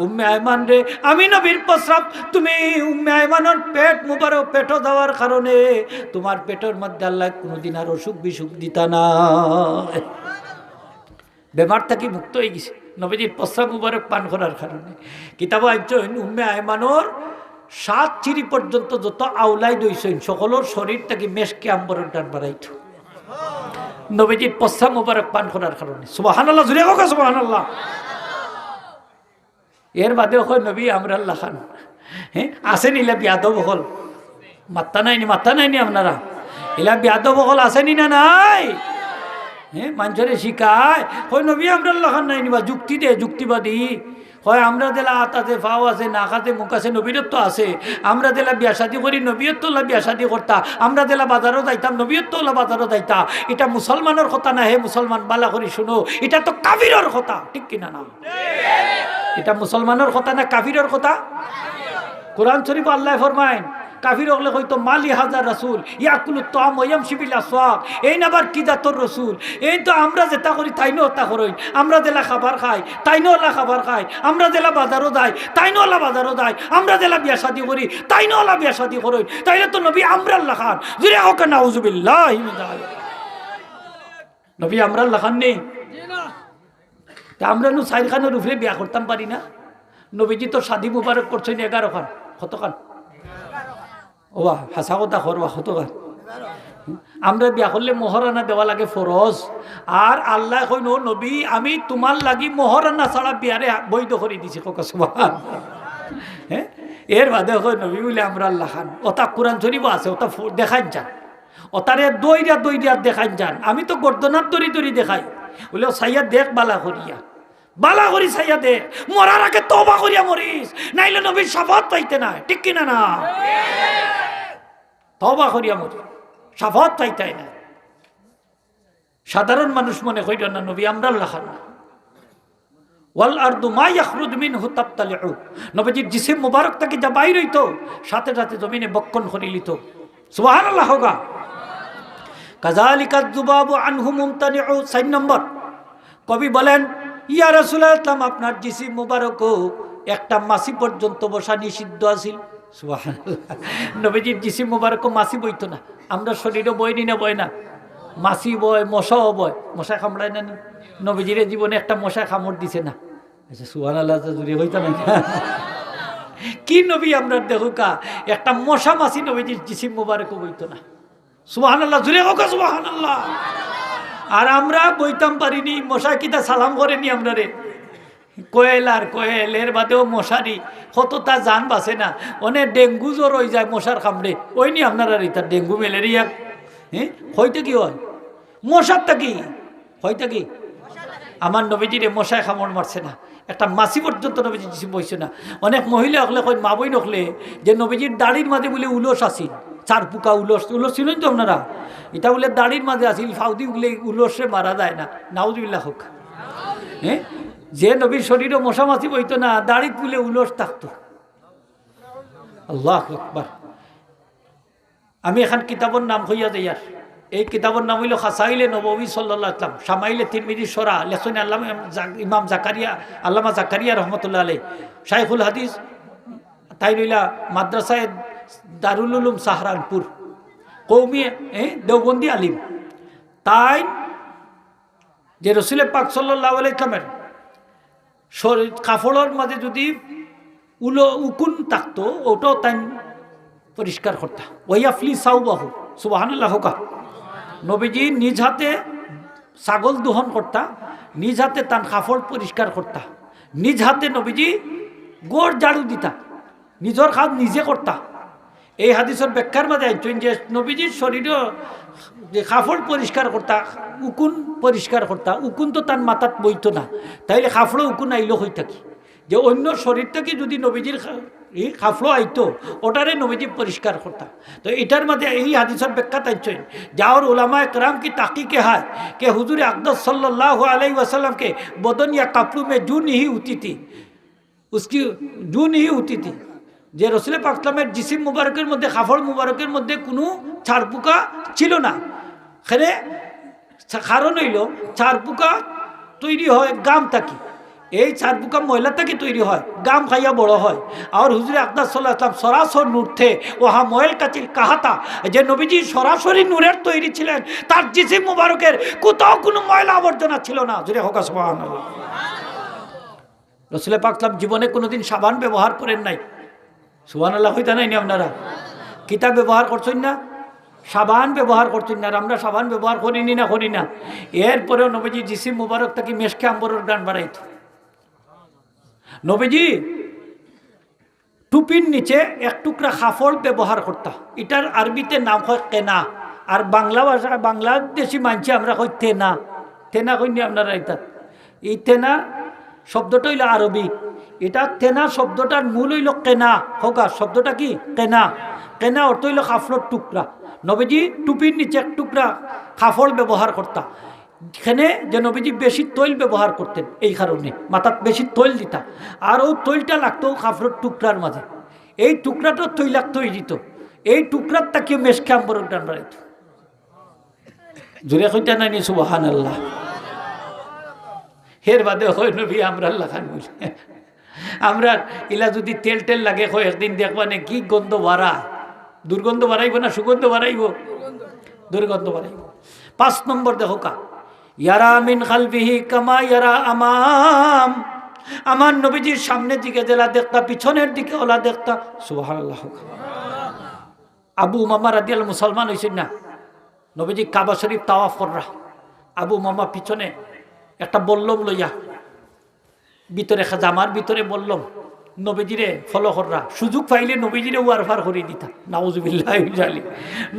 উম্মে আয়মান রে আমি নবীর প্রস্রাব তুমি উম্মে আয়মানের পেট মুবারক পেটো দেওয়ার কারণে তোমার পেটের মধ্যে আল্লাহ কোনোদিন আর অসুখ বিসুখ দিতা না, বেমার থেকে মুক্ত হয়ে গেছে নবীজির প্রস্রাব মুবারক পান করার কারণে। কিতাব আইছেন উম্মে আয়মানোর 7 চিরি পর্যন্ত যত আউলাই দইছেন সকলের শরীর থেকে মেশকে আম্বরের ডান বাড়াইতো নবীজির প্রস্রাব মুবারক পান করার কারণে। সুবহানাল্লাহ জুড়ে হোক সুবহানাল্লাহ। এর বাদেও হয় নবী আমরা আল্লাহ খান, হ্যাঁ আসেন ইলা বিয়াদব হল, মাত্তা নাইনি আপনারা, ইলা বিয়াদব হল আসেনি না নাই? হ্যাঁ মানুষরে শিখায় হয় নবী আমরা লাখান নাই নিবা যুক্তি দে যুক্তিবাদী হয় আমরা দেলা হাত আছে ফাও আছে নাক আছে মুখ আছে নবীরত্ব আছে আমরা দেলা বিয়া শাদি করি নবীরত্ব বিয়া শাদি করতা আমরা দেলা বাজারও যাইতাম নবীরত্ব বাজারও যাইতা এটা মুসলমানের কথা না হে মুসলমান বালা করি শুনো এটা তো কাফিরের কথা ঠিক কিনা না এটা মুসলমানের কথা না কাফিরের কথা কোরআন শরীফ আল্লাহ ফরমায় কাফির হলে হয়তো মালি হাজার রাসূল ইয়াকুলু তাম ওয়ামশি বিল আসওয়াক এই নাবার কি জাতর রাসূল এই তো আমরা যেটা করি তাইনো তা করই আমরা দেলা খাবার খাই তাইনো ওলা খাবার খাই আমরা দেলা বাজারও যাই তাইনো ওলা বাজারও যাই আমরা দেলা বিয়া শাদি করি তাইনো ওলা বিয়া শাদি করই তাইলে তো নবী আমরা আল্লাহ খান জুরে হোক নাউযুবিল্লাহি মিন যালিক নবী আমরা আল্লাহ খান নেই তা আমরা নু সাইদ খানের উপরে বিয়া করতাম পারি না নবীজি তো শাদি মুবারক করছেন 11 খান কত খান ওবা হাসা কথা করবা কত খান আমরা বিয়া করলে মোহরানা দেওয়া লাগে ফরজ আর আল্লাহ কইন নবী আমি তোমার লাগি মোহরানা ছাড়া বিয়ারে বৈধ করে দিছি কোকা সুবহান হ্যাঁ এর বাদে কই নবী বলে আমরা আল্লাহ খান ওটা কোরআন শরীফ আছে ওটা দেখাই যান ওটারে দইরা দেখাই যান আমি তো গর্দনার তরি দেখাই বলে সাইয়া দেখ বালা করিয়া বালা করি সাইয়া দে মরার আগে তওবা করিয়া মরিস নাইলে নবীর শাফাত পাইতে না ঠিক কিনা না তওবা করিয়া মরি শাফাত পাইতে না সাধারণ মানুষ মনে কইল না নবী আমরা আল্লাহ খান ওয়াল আরদু মা ইয়াখরুজ মিনহু তাবতালিউ নবীজির জিসিম মুবারক থেকে যা বাইর হইতো সাথে সাথে জমিনে বক্ষণ করে লিত সুবহানাল্লাহ হোগা কাযালিকা যুবাবু আনহু মুমতানিউ 4 নম্বর কবি বলেন ইয়া রাসূলুল্লাহ আপনার জিসিম মুবারকও একটা মাসি পর্যন্ত বসা নিষিদ্ধ আছিল সুবহানাল্লাহ নবীজির জিসিম মুবারক মাসি বইতো না আমরা শরীরে বই নি না বয় না মাসি বয় মশাও বয় মশা কামড়ায় না নবীজির জীবনে একটা মশা কামড় দিছে না আচ্ছা সুবহানাল্লাহ জুড়ে হইতো না কি নবী আমরা দেখুকা একটা মশা মাসি নবীজির জিসিম মুবারক বইতো না সুবহানাল্লাহ জুড়ে হোক সুবহানাল্লাহ আর আমরা বইতাম পারিনি মশা কিতা সালাম করেনি আমরা রে কোয়েলের বাদেও মশারি কতটা জান বাসে না অনেক ডেঙ্গু জ্বর হয়ে যায় মশার কামড়ে ওইনি আপনারা রিতার ডেঙ্গু ম্যালেরিয়া হ্যাঁ হইতে কি হয় মশারটা কি হইতে কি আমার নবীজিরে মশায় কামড় মারছে না একটা মাসি পর্যন্ত নবীজি বইছে না অনেক মহিলা হলে কই মা বই নকলে যে নবীজির দাড়ির মাঝে বলে উলস আসিল চার পোকা উলস ছিলেন তো আপনারা এটা বলে দাড়ির মাঝে আসিল ফাউদি বলে উলসে মারা যায় না নাউজুবিল্লাহ হোক হ্যাঁ যে নবীর শরীরে মশা মাছি বইতো না দাড়িত বলে উলস থাকতো আল্লাহু আকবার আমি এখন কিতাবের নাম হইয়া যাই আর এই কিতাবের নাম হইল খাসাইলে নববী সাল্লাল্লাহু আলাইহি ওয়াসাল্লাম শামাইলে তিরমিজি সরা লেখেন আল্লামা ইমাম জাকারিয়া আল্লামা জাকারিয়া রহমতুল্লাহ আলাইহি শাইখুল হাদিস তাই রইলা মাদ্রাসায় দারুল উলুম সাহারানপুর কৌমি দেওবন্দি আলিম তাই যে রাসূল পাক সাল্লাল্লাহু আলাইহি ওয়াসাল্লামের শরীর কাপড়ের মাঝে যদি উকুন থাকতো ওটাও তাই পরিষ্কার করতা ওয়াইয়াফলি সাউবাহু সুবহানাল্লাহ হোকা নবীজি নিজ হাতে ছাগল দহন করতা নিজ হাতে তার কাপড় পরিষ্কার করতা নিজ হাতে নবীজি গোড় ঝাড়ু দিতা নিজের কাজ নিজে করতা এই হাদিসের ব্যাখ্যার মাঝে আইছেন যে নবীজির শরীরে যে কাপড় পরিষ্কার করতা উকুন পরিষ্কার করতা উকুন তো তার মাথাত বইতো না তাইলে কাপড়ে উকুন আইলো হই থাকি যে অন্য শরীর থেকে যদি নবীজির এই কাপড় আইতো ওটারে নবীজি পরিষ্কার করতা তো এটার মধ্যে এই হাদিসের ব্যাখ্যা তাইছেন যাওয়ার উলামায়ে কেরাম की ताक़ीक़ है कि हुजूर अक़दस सल्लल्लाहु अलैहि वसल्लम के बदन या कपड़ों में जू नहीं होती थी उसकी जू नहीं होती थी যে রাসূল পাক সাল্লামের জিসিম মুবারকের মধ্যে কাপড় মুবারকের মধ্যে কোনো ছাড়পোকা ছিল না এখানে কারণ হইল ছাড়পোকা তৈরি হয় গাম থাকি এই ছাড়পোকা ময়লা থাকি তৈরি হয় গাম খাইয়া বড় হয় আর হুজুর আকদাস সাল্লাল্লাহু আলাইহি ওয়াসাল্লাম সরাসরি নূর থে ওহা ময়ল কাচিল কাহাতা যে নবীজি সরাসরি নূরের তৈরি ছিলেন তার জিসিম মুবারকের কোথাও কোনো ময়লা আবর্জনা ছিল না জুরে হোক সুবহানাল্লাহ রাসূল পাক সাল্লাম জীবনে কোনোদিন সাবান ব্যবহার করেন নাই সুবহানাল্লাহ হইতা নাই আপনারা কিতাব ব্যবহার করছেন না সাবান ব্যবহার করছেন না আমরা সাবান ব্যবহার করিনি না করি না এরপরেও নবীজি জিসিম মুবারক থেকে মেশকে আম্বরের গান বাড়াইত নবীজি টুপির নিচে এক টুকরা কাপড় ব্যবহার করতা এটার আরবিতে নাম হয় কেনা আর বাংলা ভাষা বাংলাদেশি মানছে আমরা কই তেনা তেনা কইনি আপনারা এটা এই তেনা শব্দটা হইল আরবি। এটা তেনা শব্দটার মূল হইল কেনা। হোকা শব্দটা কি কেনা। কেনা অর্থ হইল কাফড়ের টুকরা। নবীজি টুপির নিচে এক টুকরা কাফড় ব্যবহার করতা। এখানে যে নবীজি বেশি তৈল ব্যবহার করতেন, এই কারণে মাথাত বেশি তৈল দিতা। আর ও তৈলটা লাগতো কাফড়ের টুকরার মাঝে। এই টুকরাটা তৈলাক্ত হয়ে যেত। এই টুকরার তাকে মেশকে আম্বরক ডান বাড়াইত। জোরে কইতা নাই সুবহানাল্লাহ। হের বাদে হয় নবী আমরা আল্লাহ খান বলি আমরা ইলা যদি তেল টেল লাগে হয় একদিন দেখবা নে কি গন্ধ বাড়া। দুর্গন্ধ বাড়াইব না সুগন্ধ বাড়াইব? দুর্গন্ধ বাড়াইব। 5 নম্বর দেখো কা ইয়ারা মিন খালফিহি কামা ইয়ারা আমাম। আমার নবীজির সামনের দিকে জেলা দেখতা, পিছনের দিকে ওলা দেখতা। সুবহানাল্লাহ। আবু উমামা রাদিয়াল্লাহু মুসলমান হইছেন না, নবীজি কাবা শরীফ তাওয়াফ কররা। আবু উমামা পিছনে একটা বল্লম লইয়া ভিতরে জামার ভিতরে বললাম নবীজিরে ফলো কররা। সুযোগ পাইলে নবীজিরে ওয়ারফার করে দিতা। নাউজুবিল্লাহি মিন যালিক।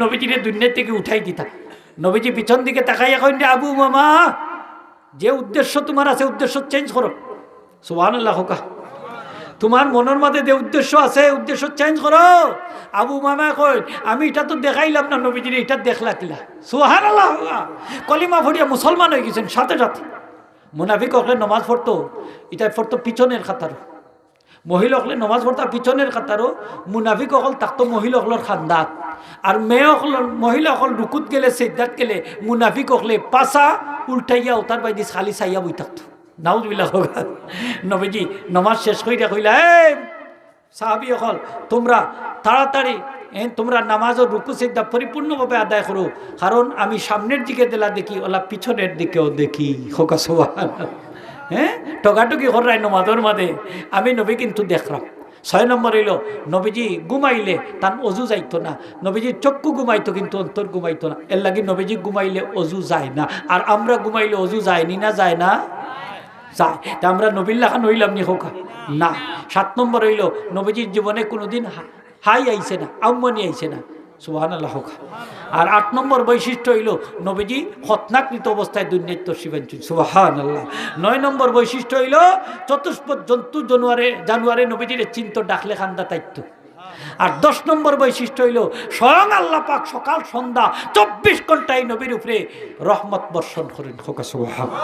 নবীজিরে দুনিয়া থেকে উঠাই দিতা। নবীজি পিছন দিকে তাকাইয়া কইন, আবু মামা যে উদ্দেশ্য তোমার আছে উদ্দেশ্য চেঞ্জ করো। সুবহানাল্লাহ। হোকা তোমার মনের মধ্যে যে উদ্দেশ্য আছে উদ্দেশ্য চেঞ্জ করো। আবু মামা কই আমি এটা তো দেখাইলাম না নবীজিরে, এটা দেখলা কিলা। সুবহানাল্লাহ। কলিমা ফড়িয়া মুসলমান হয়ে গেছেন সাথে সাথে। মুনাফিক হলে নমাজ পড়তো, এটা পড়তো পিছনের কাতারও। মহিলা হলে নমাজ পড়তা পিছনের কাতারও। মুনাফিক হল থাকতো মহিলা হলর খান্দাত। আর মেয়ে হল মহিলা হল রুকুত গেলে সিদ্ধাত গেলে মুনাফিক হলে পাশা উল্টাইয়া উতার বাইদি খালি চাইয়া বই থাকতো। নাউজুবিল্লাহ। নবীজি নমাজ শেষ কইরা কইলা, এই সাহাবী হল তোমরা তাড়াতাড়ি তোমরা নামাজের রুকু সিজদা পরিপূর্ণভাবে আদায় করো, কারণ আমি সামনের দিকে দিলা দেখি ওলা পিছনের দিকেও দেখি। হোকা সুবহানাল্লাহ। টগাটুকি করাই নমাজের মাঝে আমি নবী কিন্তু দেখলাম। 6 নম্বর হইল নবীজি ঘুমাইলে তার অজু যাইতো না। নবীজি চক্ষু ঘুমাইতো কিন্তু অন্তর ঘুমাইতো না। এর লাগি নবীজি ঘুমাইলে অজু যায় না। আর আমরা ঘুমাইলে অজু যায়নি না যায় না? যায়। তা আমরা নবীর লাখান হইলাম নি? হোকা না। 7 নম্বর হইল নবীজির জীবনে কোনোদিন হাই আইছে না, আম্মনি আইছে না। সুবহানাল্লাহ। হোকা। আর 8 নম্বর বৈশিষ্ট্য হইল নবীজি খতনাকৃত অবস্থায় দুনিয়ায় তশরিফ। সুবহানাল্লাহ। 9 নম্বর বৈশিষ্ট্য হইল চতুষ্পদ জন্তু জানুয়ারে নবীজির চিন্ত ডাকলে খান্দা তাইতো। আর 10 নম্বর বৈশিষ্ট্য হইল স্বয়ং আল্লাহ পাক সকাল সন্ধ্যা 24 ঘন্টায় নবীর উপরে রহমত বর্ষণ করেন। হোকা সুবহানাল্লাহ।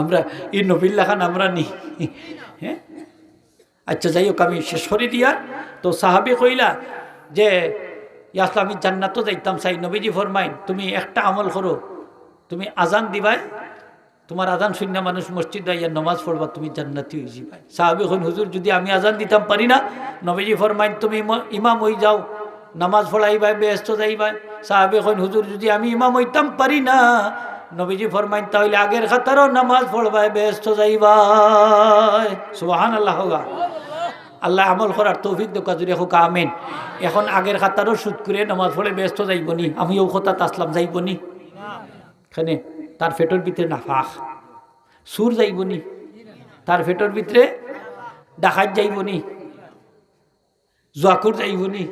আমরা এই নবীর লাখান আমরা নি। হ্যাঁ আচ্ছা যাই হোক, আমি শেষ করে দিয়া তো সাহাবী কইলা যে ইয়াসলা আমি জান্নাতও যাইতাম চাই। নবীজি ফরমাইন তুমি একটা আমল করো, তুমি আজান দিবাই, তোমার আজান শূন্য মানুষ মসজিদ আইয়া নমাজ পড়বা, তুমি জান্নাতি হয়ে যাবাই। সাহাবী কইন হুজুর যদি আমি আজান দিতাম পারি না? নবীজি ফরমাইন তুমি ইমাম হয়ে যাও, নামাজ পড়াইবাই, বেহেশত যাইবাই। সাহাবী কইন হুজুর যদি আমি ইমাম হইতাম পারি না? নবীজি ফরমাইন তাহলে আগের খাতারও নামাজ পড়বাই, বেহেশত যাইবাই। সুবহানাল্লাহ। হোগা আল্লাহ আমল করার তৌফিক দোকা জুড়ে হোক আমিন। এখন আগের খাতারও সুদ করে নামাজ পড়ে ব্যস্ত যাইবনি। আমি ও কথা আসলাম যাইবনি। এখানে তার ফেটোর ভিতরে নাফাক সুর যাইবনি, তার ফেটোর ভিতরে ডাকাত যাইবনি, জোয়াকুর যাইবনি,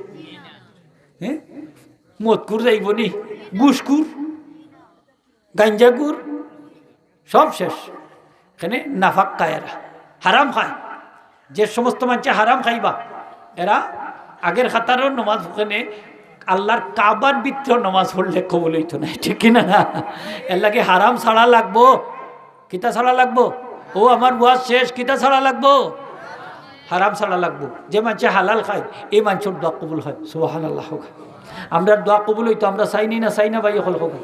হ্যাঁ মদকুর যাইবনি, গুসকুর, গাঞ্জাকুর সব শেষ। এখানে নাফাক খায়, এরা হারাম খায়। যে সমস্ত মানুষ হারাম খাইবা এরা আগের খাতারও নমাজ ওখানে আল্লাহর কাবার ভিতরে নমাজ পড়লে কবুল হইতো না। ঠিক কিনা না? এর লাগে হারাম ছাড়া লাগবো। কিতা ছাড়া লাগবো? ও আমার ওয়াজ শেষ। কিতা ছাড়া লাগবো? হারাম ছাড়া লাগবো। যে মানুষে হালাল খায় এই মানুষের দোয়া কবুল হয়। সুবহানাল্লাহ। আমরা দোয়া কবুল হইতো আমরা চাইনি না, চাই না ভাই হল হোক।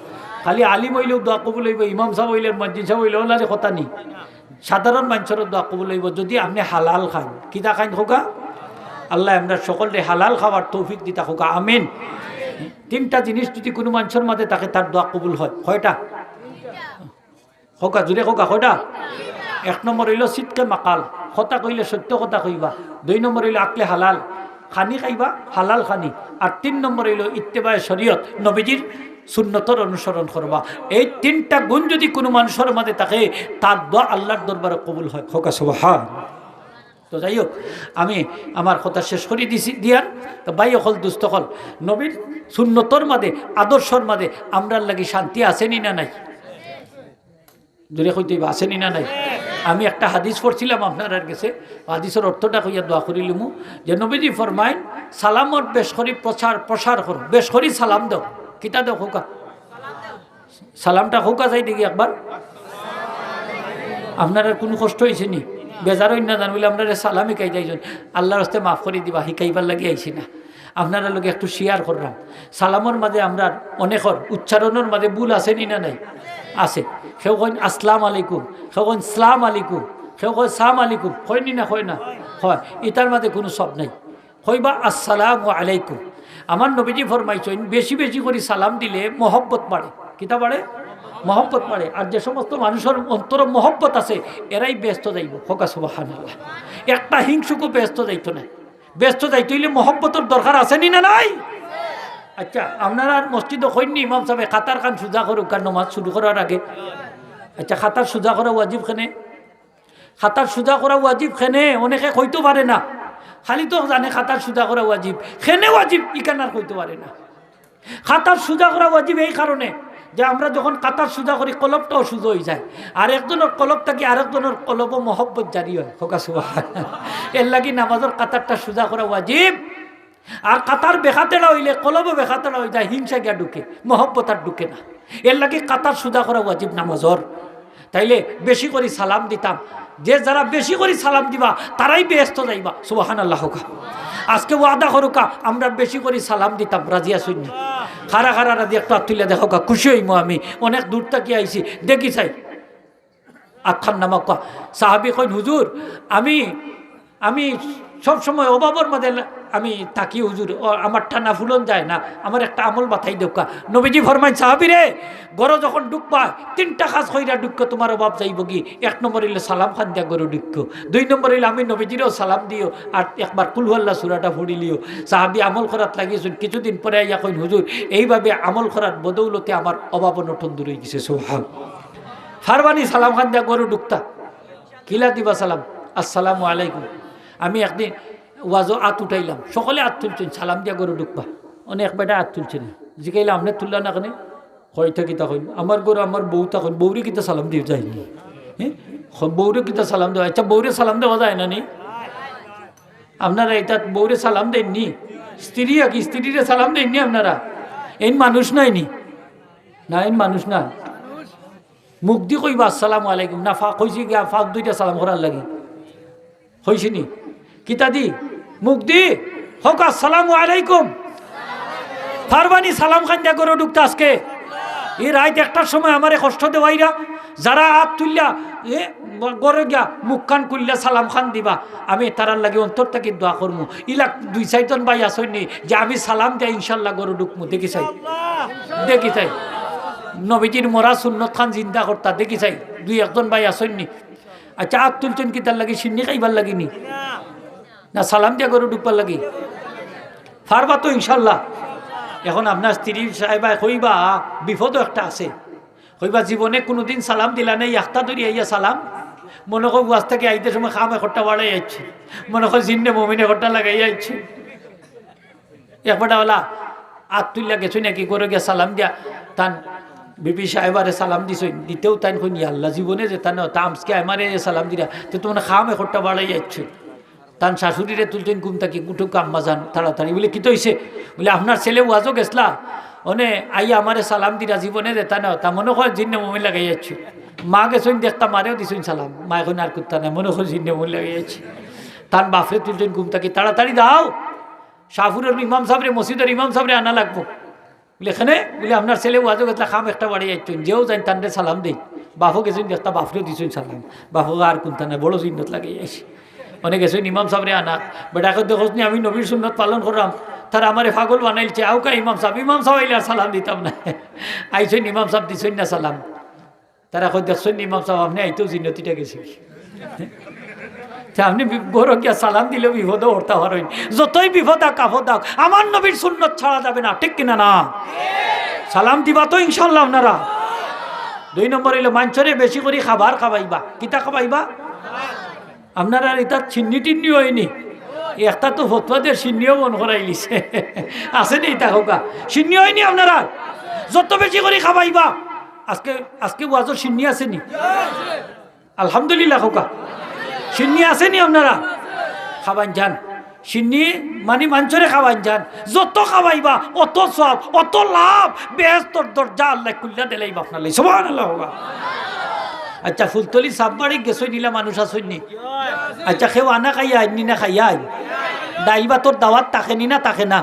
খালি আলিম হইলেও দোয়া কবুল হইব, ইমাম সাহেব হইলে, মসজিদ সাহেব হইলে ওনারে কথা নেই। সাধারণ মানুষের দোয়া কবুল হইব যদি আপনি হালাল খান। কিতা খাইন হোকা? আল্লাহ আমরা সকলে হালাল খাওয়ার তৌফিক দিতা হোকা আমিন। 3টা জিনিস যদি কোনো মানুষের মাঝে থাকে তার দোয়া কবুল হয়। কয়টা? হোকা জুড়ে হোকা কয়টা? 1 নম্বর হইল সিটকে মাকাল, কথা কইলে সত্য কথা কইবা। 2 নম্বর হইল আকলে হালাল খানি খাইবা, হালাল খানি। আর 3 নম্বর হইল ইত্তেবায়ে শরীয়ত, নবীজির সুন্নতর অনুসরণ করবা। এই 3টা গুণ যদি কোনো মানুষের মাঝে থাকে তার দোয়া আল্লাহর দরবারে কবুল হয়। হোকা সুবহানাল্লাহ। তো যাই হোক আমি আমার কথা শেষ করে দিয়ার তো ভাই অকল দুস্থ হল নবীর সুন্নতর মাঝে আদর্শর মাঝে আমরার লাগি শান্তি আসেনি না নাই? জোরে কইতে হইব, আসেনি না নাই? আমি একটা হাদিস পড়ছিলাম আপনার কাছে, হাদিসের অর্থটা কইয়া দোয়া করিলিমু যে নবীজি ফরমাইন সালামর বেশ করি প্রসার করো, বেশ করি সালাম দাও। কিতা দাও খোকা? সালামটা খোকা যাই দেখি একবার। আপনার কোনো কষ্ট হয়েছে নি? বেজার হইন না জান বলে আপনারা সালাম শিকাই যাইছেন, আল্লাহর হস্তে মাফ করে দিবা, শিকাইবার লাগি আইছি না। আপনারা লোক একটু শেয়ার করলাম। সালামর মাঝে আমরা অনেকর উচ্চারণের মাঝে ভুল আছে নি না নাই? আছে। কেউ কইন আসসালাম আলাইকুম, কেউ কইন সালাম আলাইকুম, কেউ কয় সালাম আলাইকুম, কইনি না কয় না? হয়, এটার মাঝে কোনো সব নাই। কইবা আসসালামু আলাইকুম। আমার নবীজি ফরমাইছেন বেশি বেশি করে সালাম দিলে মহব্বত বাড়ে। কিতা বাড়ে? মহব্বত বাড়ে। আর যে সমস্ত মানুষের অন্তর মহব্বত আছে এরাই ব্যস্ত যাইব। হোকা সুবহানাল্লাহ। একটা হিংসুকও ব্যস্ত যাইতো না। ব্যস্ত যাইতে হইলে মহব্বতের দরকার আছে নি না নাই? আচ্ছা, আপনারা মসজিদে কইনি ইমাম সাহেব খাতার খান সুজা করুক কার নামাজ শুরু করার আগে? আচ্ছা, খাতার সুজা করা ওয়াজিব খেনে? খাতার সুজা করা ওয়াজিব খেনে? অনেকে কইতে পারে না, খালি তো জানে খাতার সুজা করা ওয়াজিব, খেনে ওয়াজিব ইকান আর কইতে পারে না। খাতার সুজা করা ওয়াজিব এই কারণে যে আমরা যখন কাতার সুজা করি কলবটাও সুজা হয়ে যায়, আর একজনের কলব থাকি আরেকজনের কলবও মহব্বত জারি হয়। হোকা সুবহানাল্লাহ। এর লাগি নামাজের কাতারটা সুজা করা ওয়াজিব। আর কাতার বেখাতেড়া হইলে কলবও বেখাতেড়া হয়ে যায়, হিংসা গিয়া ঢুকে, মহব্বত আর ঢুকে না। এর লাগি কাতার সুজা করা ওয়াজিব নামাজর। তাইলে বেশি করে সালাম দিতাম, যে যারা বেশি করে সালাম দিবা তারাই ব্যস্ত যাইবা। সুবহানাল্লাহ। হোকা আজকে ওয়াদা করুকা আমরা বেশি করে সালাম দিতাম। রাজি আসুন না? খারা খারা রাজি একটু তুলে দেখো কা, খুশি হইমো। আমি অনেক দূর থেকে আইছি, দেখি চাই আখান নামক সাহাবি কইন হুজুর আমি সব সময় অভাবের মধ্যে আমি থাকি হুজুর, আমার টানা ফুলন যায় না, আমার একটা আমল বাতাই দেওকা। নবীজি ফরমাইন সাহাবি রে, গরো যখন ডুববা তিনটা কাজ কইরা ডুবক, তোমার অভাব যাইব কি? এক নম্বর হইলে সালাম খান দিয়া গরু ডুবক, দুই নম্বর হইলে আমি নবীজিরও সালাম দিও, আর একবার কুল হুয়াল্লাহ সূরাটা পড়িলিও। সাহাবি আমল করাত লাগিয়েছেন, কিছুদিন পরে আইয়া কইন হুজুর এইভাবে আমল করার বদৌলতে আমার অভাব অনটন দূর হয়ে গেছে। সুবহান। ফারবানি সালাম খান দিয়া গরু ডুবতা, কিলা দিবা সালাম? আসসালামু আলাইকুম। আমি একদিন ওয়াজও আত উঠাইলাম, সকলে আত তুলছেন, সালাম দিয়া গরু ডুববা, অনেক বেটা আত তুলছেন। জিকাইলাম আপনি তুললা না কেন? হয়তো কিতা কইন আমার গরু আমার বউ তখন, বৌরে কিতা সালাম দিয়ে যায়নি? হ্যাঁ, বৌরে কিতা সালাম দেওয়া? আচ্ছা, বৌরে সালাম দেওয়া যায় না নি? আপনারা এটা বৌরে সালাম দেননি? স্ত্রী কি স্ত্রীরে সালাম দেননি আপনারা? এই মানুষ নাইনি? না, এই মানুষ না। মুখ দি কইবা আসসালামু আলাইকুম, না ফাঁক হয়েছে গিয়া ফাঁক দুইটা সালাম করার লাগে হয়েছে নি? কিতা দি মুখ দি হোক আসসালামু আলাইকুম। ফারবানি সালাম খান দিয়া করে ঢুকতে আজকে এই রাত একটার সময় আমারে কষ্ট দেওয়াইরা যারা হাত তুললা গড়ে গিয়া মুখ খান খুললা সালাম খান দিবা, আমি তারার লাগে অন্তর থেকে দোয়া করবো। ইলাক দুই চাইজন ভাই আসেননি যে আমি সালাম দিয়া ইনশাল্লাহ গরু ঢুকবো, দেখি চাই, দেখি চাই। নবীজির মরা সুন্নত খান জিন্দা করতা, দেখি চাই। দুই একজন ভাই আসেননি। আচ্ছা, হাত তুলছেন কি তার লাগে? সিন্নি খাইবার লাগিনি না সালাম দিয়া গরু ঢুকবার লাগি? ফারবা তো ইনশাল্লাহ। এখন আপনার স্ত্রী সাহেবা কইবা বিপদও একটা আছে, কইবা জীবনে কোনোদিন সালাম দিলা নেই, একটা ধরি আইয়া সালাম। মনে কর ওয়াজ থেকে আইতে সময় খাম একটা বাড়াই যাচ্ছে, মনে কর জিন্নে মমিনে ঘরটা লাগাই যাচ্ছে। একবারটা ওলা হাত তুললা গেছো নাকি করে গিয়া সালাম দিয়া তান বিপি সাহেবারে সালাম দিছ, দিতেও তাই কই আল্লাহ জীবনে যে তান তামসকে আমারে সালাম দিলা তো তোমার খাম একটা বাড়াই যাচ্ছে। তান শাশুড়িরে তুলতেন ঘুম থাকি, উঠুক আম্মা যান তাড়াতাড়ি। বলে কি তো হইছে? বলে আপনার ছেলে ওয়াজও গেছলা অনে আইয়া আমারে সালাম দিলা জীবনে যেতা না, তা মনে হয় জিন্নে মমিন লাগাই যাচ্ছে। মা গেছেন দেখতা, মারেও দিছেন সালাম, মা এখন আর করতা না, মনে হয় জিন্নে মমিন লাগাই যাচ্ছে। তান বাপরে তুলতেন ঘুম থাকি, তাড়াতাড়ি দাও শাহপুরের ইমাম সাহেবরে, মসজিদের ইমাম সাহেবরে আনা লাগবো। বলে এখানে বলে আপনার ছেলে ওয়াজও গেছলা খাম একটা বাড়ি যাচ্ছেন, যেও যাই তানরে সালাম দেই। বাপও গেছেন দেখতা, বাপরেও দিছেন সালাম, বাপু আর কোনটা না, বড় জিন্নত লাগাই যাচ্ছে। অনেক গেছেন ইমাম সাহেবরে আনা, বেটাকে দেখোস নি আমি নবীর সুন্নত পালন করলাম, তারা আমার পাগল বানাইছে। আউকা ইমাম সাহেব আইলে আর সালাম দিতাম না। আইসেন ইমাম সাহেব দিছেন না সালাম, তারা কই দেখছেন ইমাম সাহেব আপনি আইতেও জিন্নতিটা গেছে। আপনি গরো গিয়া সালাম দিলেও বিপদ হরতা হরইন, যতই বিপদ আক আপদ আক আমার নবীর সুন্নত ছাড়া যাবে না, ঠিক কিনা না? সালাম দিবা তো ইনশাল্লাহ আপনারা। দুই নম্বর হইলো মাঞ্চরে বেশি করে খাবার খাবাইবা। কিতা খাবাইবা? আপনারা এটা চিন্নি টিন্নি হয়নি, একটা তো ফতুয়াদের সিন্নিও মন করাই লিছে আছে নি তা হোকা সিন্নি হয়নি আপনারা। যত বেশি করে খাবাইবা আজকে আজকে ওয়াজর সিন্নি আসেনি? আলহামদুলিল্লাহ খোকা, সিন্নি আসেনি আপনারা? খাবান যান সিন্নি, মানে মাঞ্চরে খাবান যান, যত খাবাইবা অত সব, অত লাভ, বেহেশতর দরজা আল্লাহ খুললা দিলাইবা আপনার লাই। সুবহানাল্লাহ হোগা। আচ্ছা ফুলতলি সাববাড়ি গেছই নিলা মানুষ আসইনি? আচ্ছা কেউ আনা খাইয়া আইনি না খাইয়া আইন? ডাইল ভাতর দাওয়াত তাকেনি না তাকে না?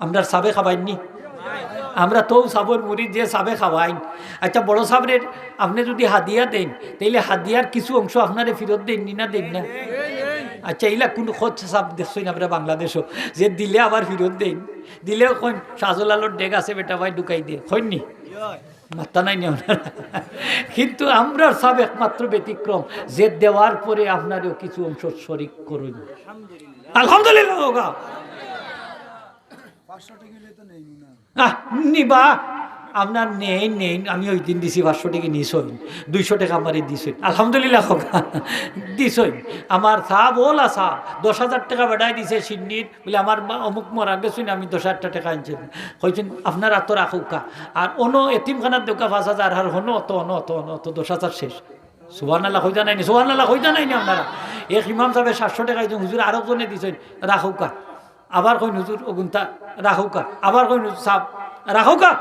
আমরা সাবে খাবাইনি? আমরা তো সাবর মুড়ি দিয়ে সাবে খাওয়াইন। আচ্ছা বড় সাবরের আপনি যদি হাদিয়া দেন তাইলে হাদিয়ার কিছু অংশ আপনারে ফেরত দেননি না দেন না? আচ্ছা এইলা কোন খোঁজ সাপ দেখছই না আমরা বাংলাদেশও, যে দিলে আবার ফেরত দেন, দিলেও কইন শাহজলালোর ডেক আছে বেটা ভাই ঢুকাই দিয়ে কইননি? মাত্রা নাই না আপনারা। কিন্তু আমরা সব একমাত্র ব্যতিক্রম, যে দেওয়ার পরে আপনারও কিছু অংশ শরিক করুন। আলহামদুলিল্লাহ হোগা। নিবা আপনার নেই নেই, আমি ওই দিন দিছি 500 টাকা নিছই, 200 টাকা আমারই দিছই। আলহামদুলিল্লাহ হোগা, দিছই। আমার সাহ ওলা সাহ 10,000 টাকা বেড়াই দিছে সিন্নির, বলে আমার অমুক মরা গেছুন, আমি 10,000 টাকা আনছেন, কইছেন আপনার আত রাখুকা। আর অন্য এতিমখানার দোকা 5,000, আর হনো অত অন অত অন অত 10,000 শেষ। সুবহানাল্লাহ হইতা নাইনি? সুবহানাল্লাহ হইতা নাইনি আপনারা? এক ইমাম সাহেব 700 টাকা দিয়েছেন, হুজুর আরেকজনে দিছেন রাখুকা। আবার কইন হুজুর ওগুনটা রাখুকা, আবার কইন সাহ রাখুকা,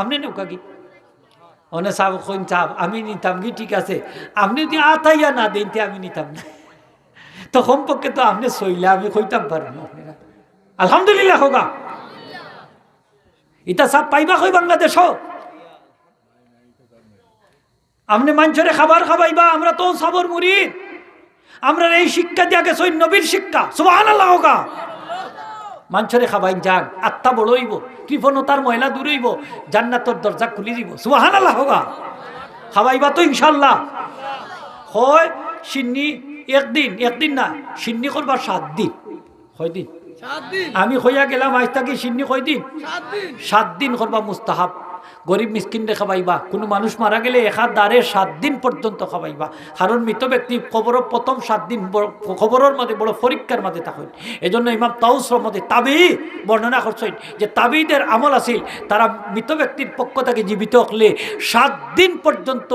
আপনি নৌকা কি অনেক সাহ কইন সাহ আমি নিতাম কি, ঠিক আছে আপনি যদি আতাইয়া না দেন আমি নিতাম না, তো কমপক্ষে তো আপনি সইলে আমি কইতাম পারেন। আলহামদুলিল্লাহ হোগা। এটা সাপ পাইবা কই বাংলাদেশ? আপনি মানুষের খাবার খাবাইবা, আমরা তো সাবর মুরিদ, আমরা এই শিক্ষা দিয়া গেছে নবীর শিক্ষা। সুবহানাল্লাহ হোগা। মানুষের খাবাই যাক, আত্মা বড় হইব, কৃপণতার ময়লা দূর হইব, জান্নাতর দরজা খুলি দিব। সুবহানাল্লাহ হোগা। খাবাইবা তো ইনশাল্লাহ। হয় সিন্নি একদিন না, সিন্নি করবার 7 দিন। কয় দিন? আমি হইয়া গেলাম আজ থাকি সিন্নি কয় দিন? 7 দিন করবা মুস্তাহাব। গরিব মিসকিনরে খাবাইবা, কোনো মানুষ মারা গেলে একার দ্বারে 7 দিন পর্যন্ত খাবাইবা। কারণ মৃত ব্যক্তি খবরের প্রথম 7 দিন খবরের মধ্যে বড় পরীক্ষার মধ্যে থাকেন। এই জন্য ইমাম তাউসর মধ্যে তাবি বর্ণনা করছেন যে তাবিদের আমল আছিল, তারা মৃত ব্যক্তির পক্ষ থেকে জীবিত হলে 7 দিন পর্যন্ত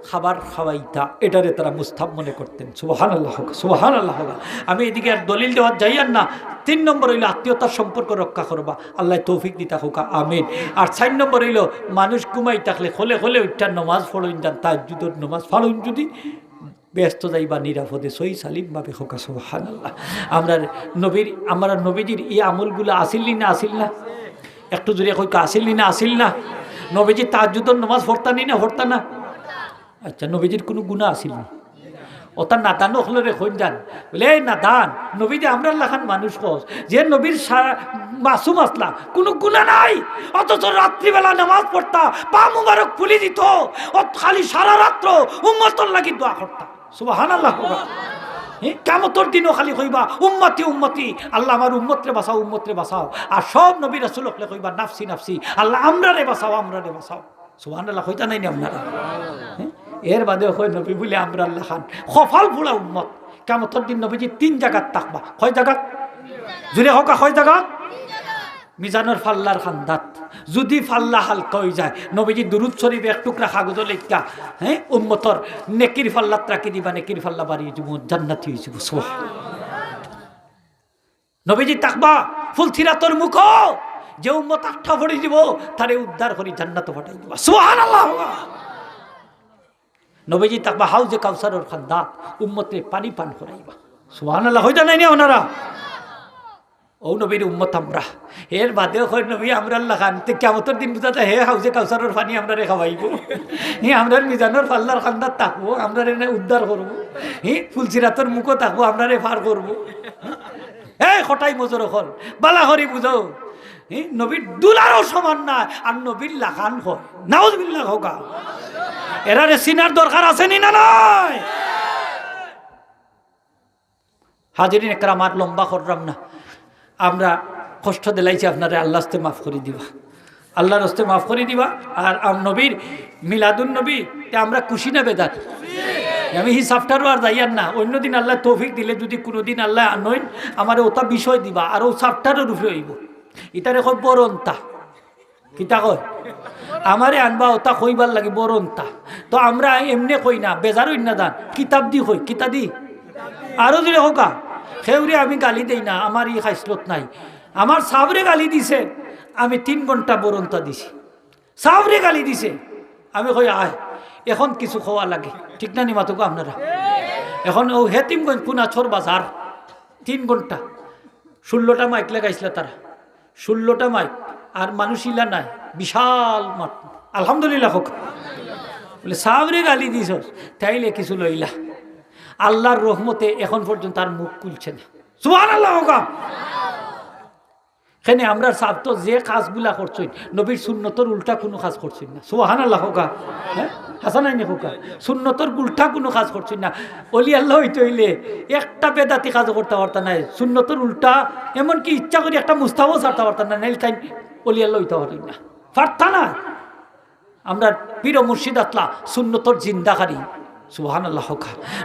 খাবার খাওয়াইতা, এটারে তারা মুস্তাহাব মনে করতেন। সুবহানাল্লাহ হোক, সুবহানাল্লাহ হোক। আমি এদিকে আর দলিল দেওয়ার যাইয়ার না। 3 নম্বর হইল আত্মীয়তার সম্পর্ক রক্ষা করবা, আল্লাহ তৌফিক দিতা হোক, আমিন। আর 4 নম্বর হইল মানুষ ঘুমাই থাকলে খোলে খোলে ওইটার নমাজ পড়ইন যান, তাহাজ্জুদের নমাজ পড়ইন, যদি ব্যস্ত যাইবা নিরাপদে সহি সালিমভাবে হোক। সুবহানাল্লাহ। আমরা নবীজির এই আমলগুলো আসিল না আসিল না? একটু জোরে কই আসিল না আসিল না? নবীজি তাহাজ্জুদের নমাজ পড়তানি না পড়তা না? আচ্ছা নবীজির কোনো গুনাহ আসিল না? ওটা নাদান হলে হইন যান বলে এই নাদান নবী যে আমরা লাখান মানুষ কস যে নবীর মাসুম আসলা কোনো গুনাহ নাই, অথচ রাত্রিবেলা নামাজ পড়তা, পা মুবারক ফুলি দিত, ও খালি সারা রাত্র উম্মতর লাগি দোয়া করতা। সুবহানাল্লাহ। কিয়ামতের দিনও খালি কইবা উম্মতি উম্মতি, আল্লাহ আমার উম্মতরে বাঁচাও উম্মতরে বাঁচাও। আর সব নবী রাসূল হলে কইবা নাফসি নাফসি, আল্লাহ আমরারে বাঁচাও আমরারে বাঁচাও। সুবহানাল্লাহ কইতা নাই না আপনারা? এর বাদে হয় নবী বলে আমরা আল্লাহ খান কপাল ফুলা উম্মত। কিয়ামতের দিন নবীজি 3 জায়গাত থাকবা। কয় জায়গাত? জুড়ে হোক কয় জায়গাত? মিজানের ফাল্লার খান্দাত। যদি ফাল্লা হালকা হয়ে যায় নবীজি দুরুদ শরীফ এক টুকরা কাগজ লেখা উম্মতর নেকির ফাল্লাত রাখি দিবা, নেকির ফাল্লা বাড়িয়ে দিব, জান্নাতি হয়ে যাব। নবীজি তাকবা ফুলসিরাতর মুখ, যে উম্মত আটটা ভরে দিব তারে উদ্ধার করি জান্নাত পাঠাই দিব। সুবহানাল্লাহ। নবীজি তাকবা হাউজে কাউসারের খান্দাত, উম্মতে পানি পান করাইবা। সুবহানাল্লাহ হইতা নাই না ওনারা? ও নবীর উম্মত আমরা। এর বাদেও হয় নবী আমরা আল্লাহ খান কিয়ামতের দিন বুঝাতে হে হাউজে কাউসারের পানি আমরা রে খাওয়াইব, আমরা মিজানোর পাল্লার খান্দাত থাকবো, আমরা রে উদ্ধার করবো, ফুলসিরাতর মুখও থাকবো, আমরা রে পার করবো। খটাই মজুর হল বালা হরি বুঝো, নবীর দুলারও সমান না, আর নবীর লাখান হয় নাউজুবিল্লাহ হোকা। এরারে সিনার দরকার আছে নি না নয়? হাজিরিন একরাম আর লম্বা করলাম না, আমরা কষ্ট দিলাইছি আপনারা, আল্লাহ হস্তে মাফ করে দিবা, আল্লাহর হস্তে মাফ করে দিবা। আর নবীর মিলাদুন নবী আমরা খুশি না বেদাত? আমি হিসাবটারও আর যাইয়ার না, অন্যদিন আল্লাহ তৌফিক দিলে যদি কোনোদিন আল্লাহ আনইন আমার ওটা বিষয় দিবা, আর ও সাবটারও রূপে হইব। এটারে কয় বরন্তা, কিতা কয় আমারে আনবা ওটা কইবার লাগে বরন্তা তো আমরা এমনি কই না বেজার হই না দান কিতাব দি কই কিতা দি আরো দিলে হোকা সেউরে আমি গালি দেই না আমার ই খাইসলত নাই আমার সাবরে গালি দিছে আমি 3 ঘন্টা বরন্তা দিছি সাবরে গালি দিছে আমি কই আয় এখন কিছু খাওয়া লাগে ঠিক না নি মাতুকো আপনারা এখন ও হেতিমগঞ্জ পুনাছর বাজার 3 ঘন্টা 16টা মাইক লাগাইছিল তারা 16টা মাইক আর মানুষিলা নাই বিশাল মাঠ আলহামদুলিল্লাহ হোক বলে সাবরে গালি দিছ তাইলে কিছু লইলা আল্লাহর রহমতে এখন পর্যন্ত তার মুখ খুলছে না সুবহানাল্লাহ হোক এখানে আমরা সাব তো যে কাজগুলা করছই নবীর সুন্নতর উল্টা কোনো কাজ করছই না সুবহানাল্লাহ হোক হ্যাঁ হাসান আইনি হোক সুন্নতর উল্টা কোনো কাজ করছই না অলি আল্লাহ হইতে হইলে একটা বেদাতি কাজ করতে পারতা নাই সুন্নতর উল্টা এমনকি ইচ্ছা করে একটা মুস্তাফাও ছাড়তে পারতা না নাইলে তাই অলি আল্লাহ হইতে পারি না পারতা না আমরা পীর মুর্শিদ আতলা সুন্নতর জিন্দাকারী সুবহানাল্লাহ হোক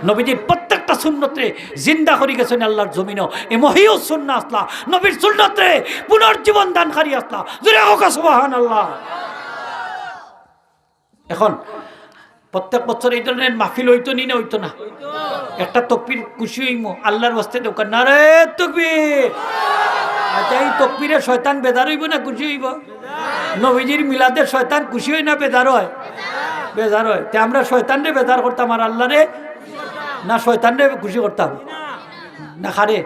নবীজির প্রত্যেকটা সুন্নতে জিন্দা করে গেছেন আল্লাহর জমিনও এ মহিও সুন্নাহ আসলা নবীর সুন্নতে পুনর্জীবন দানকারী আসলা জোরে হোক সুবহানাল্লাহ এখন প্রত্যেক বছর এই ধরনের মাহফিল হইতো নি না হইতো না একটা তকবীর খুশি হইমো আল্লাহর ওয়াস্তে দোকান নারে তকবীর আচ্ছা এই তকবীরে শয়তান বেদার হইব না খুশি হইব নবীজির মিলাদের শয়তান খুশি হয় না বেদার হয় বেজার হয় তে আমরা শয়তানরে বেজার করতাম আর আল্লাহরে না শয়তানরে খুশি করতাম না খারে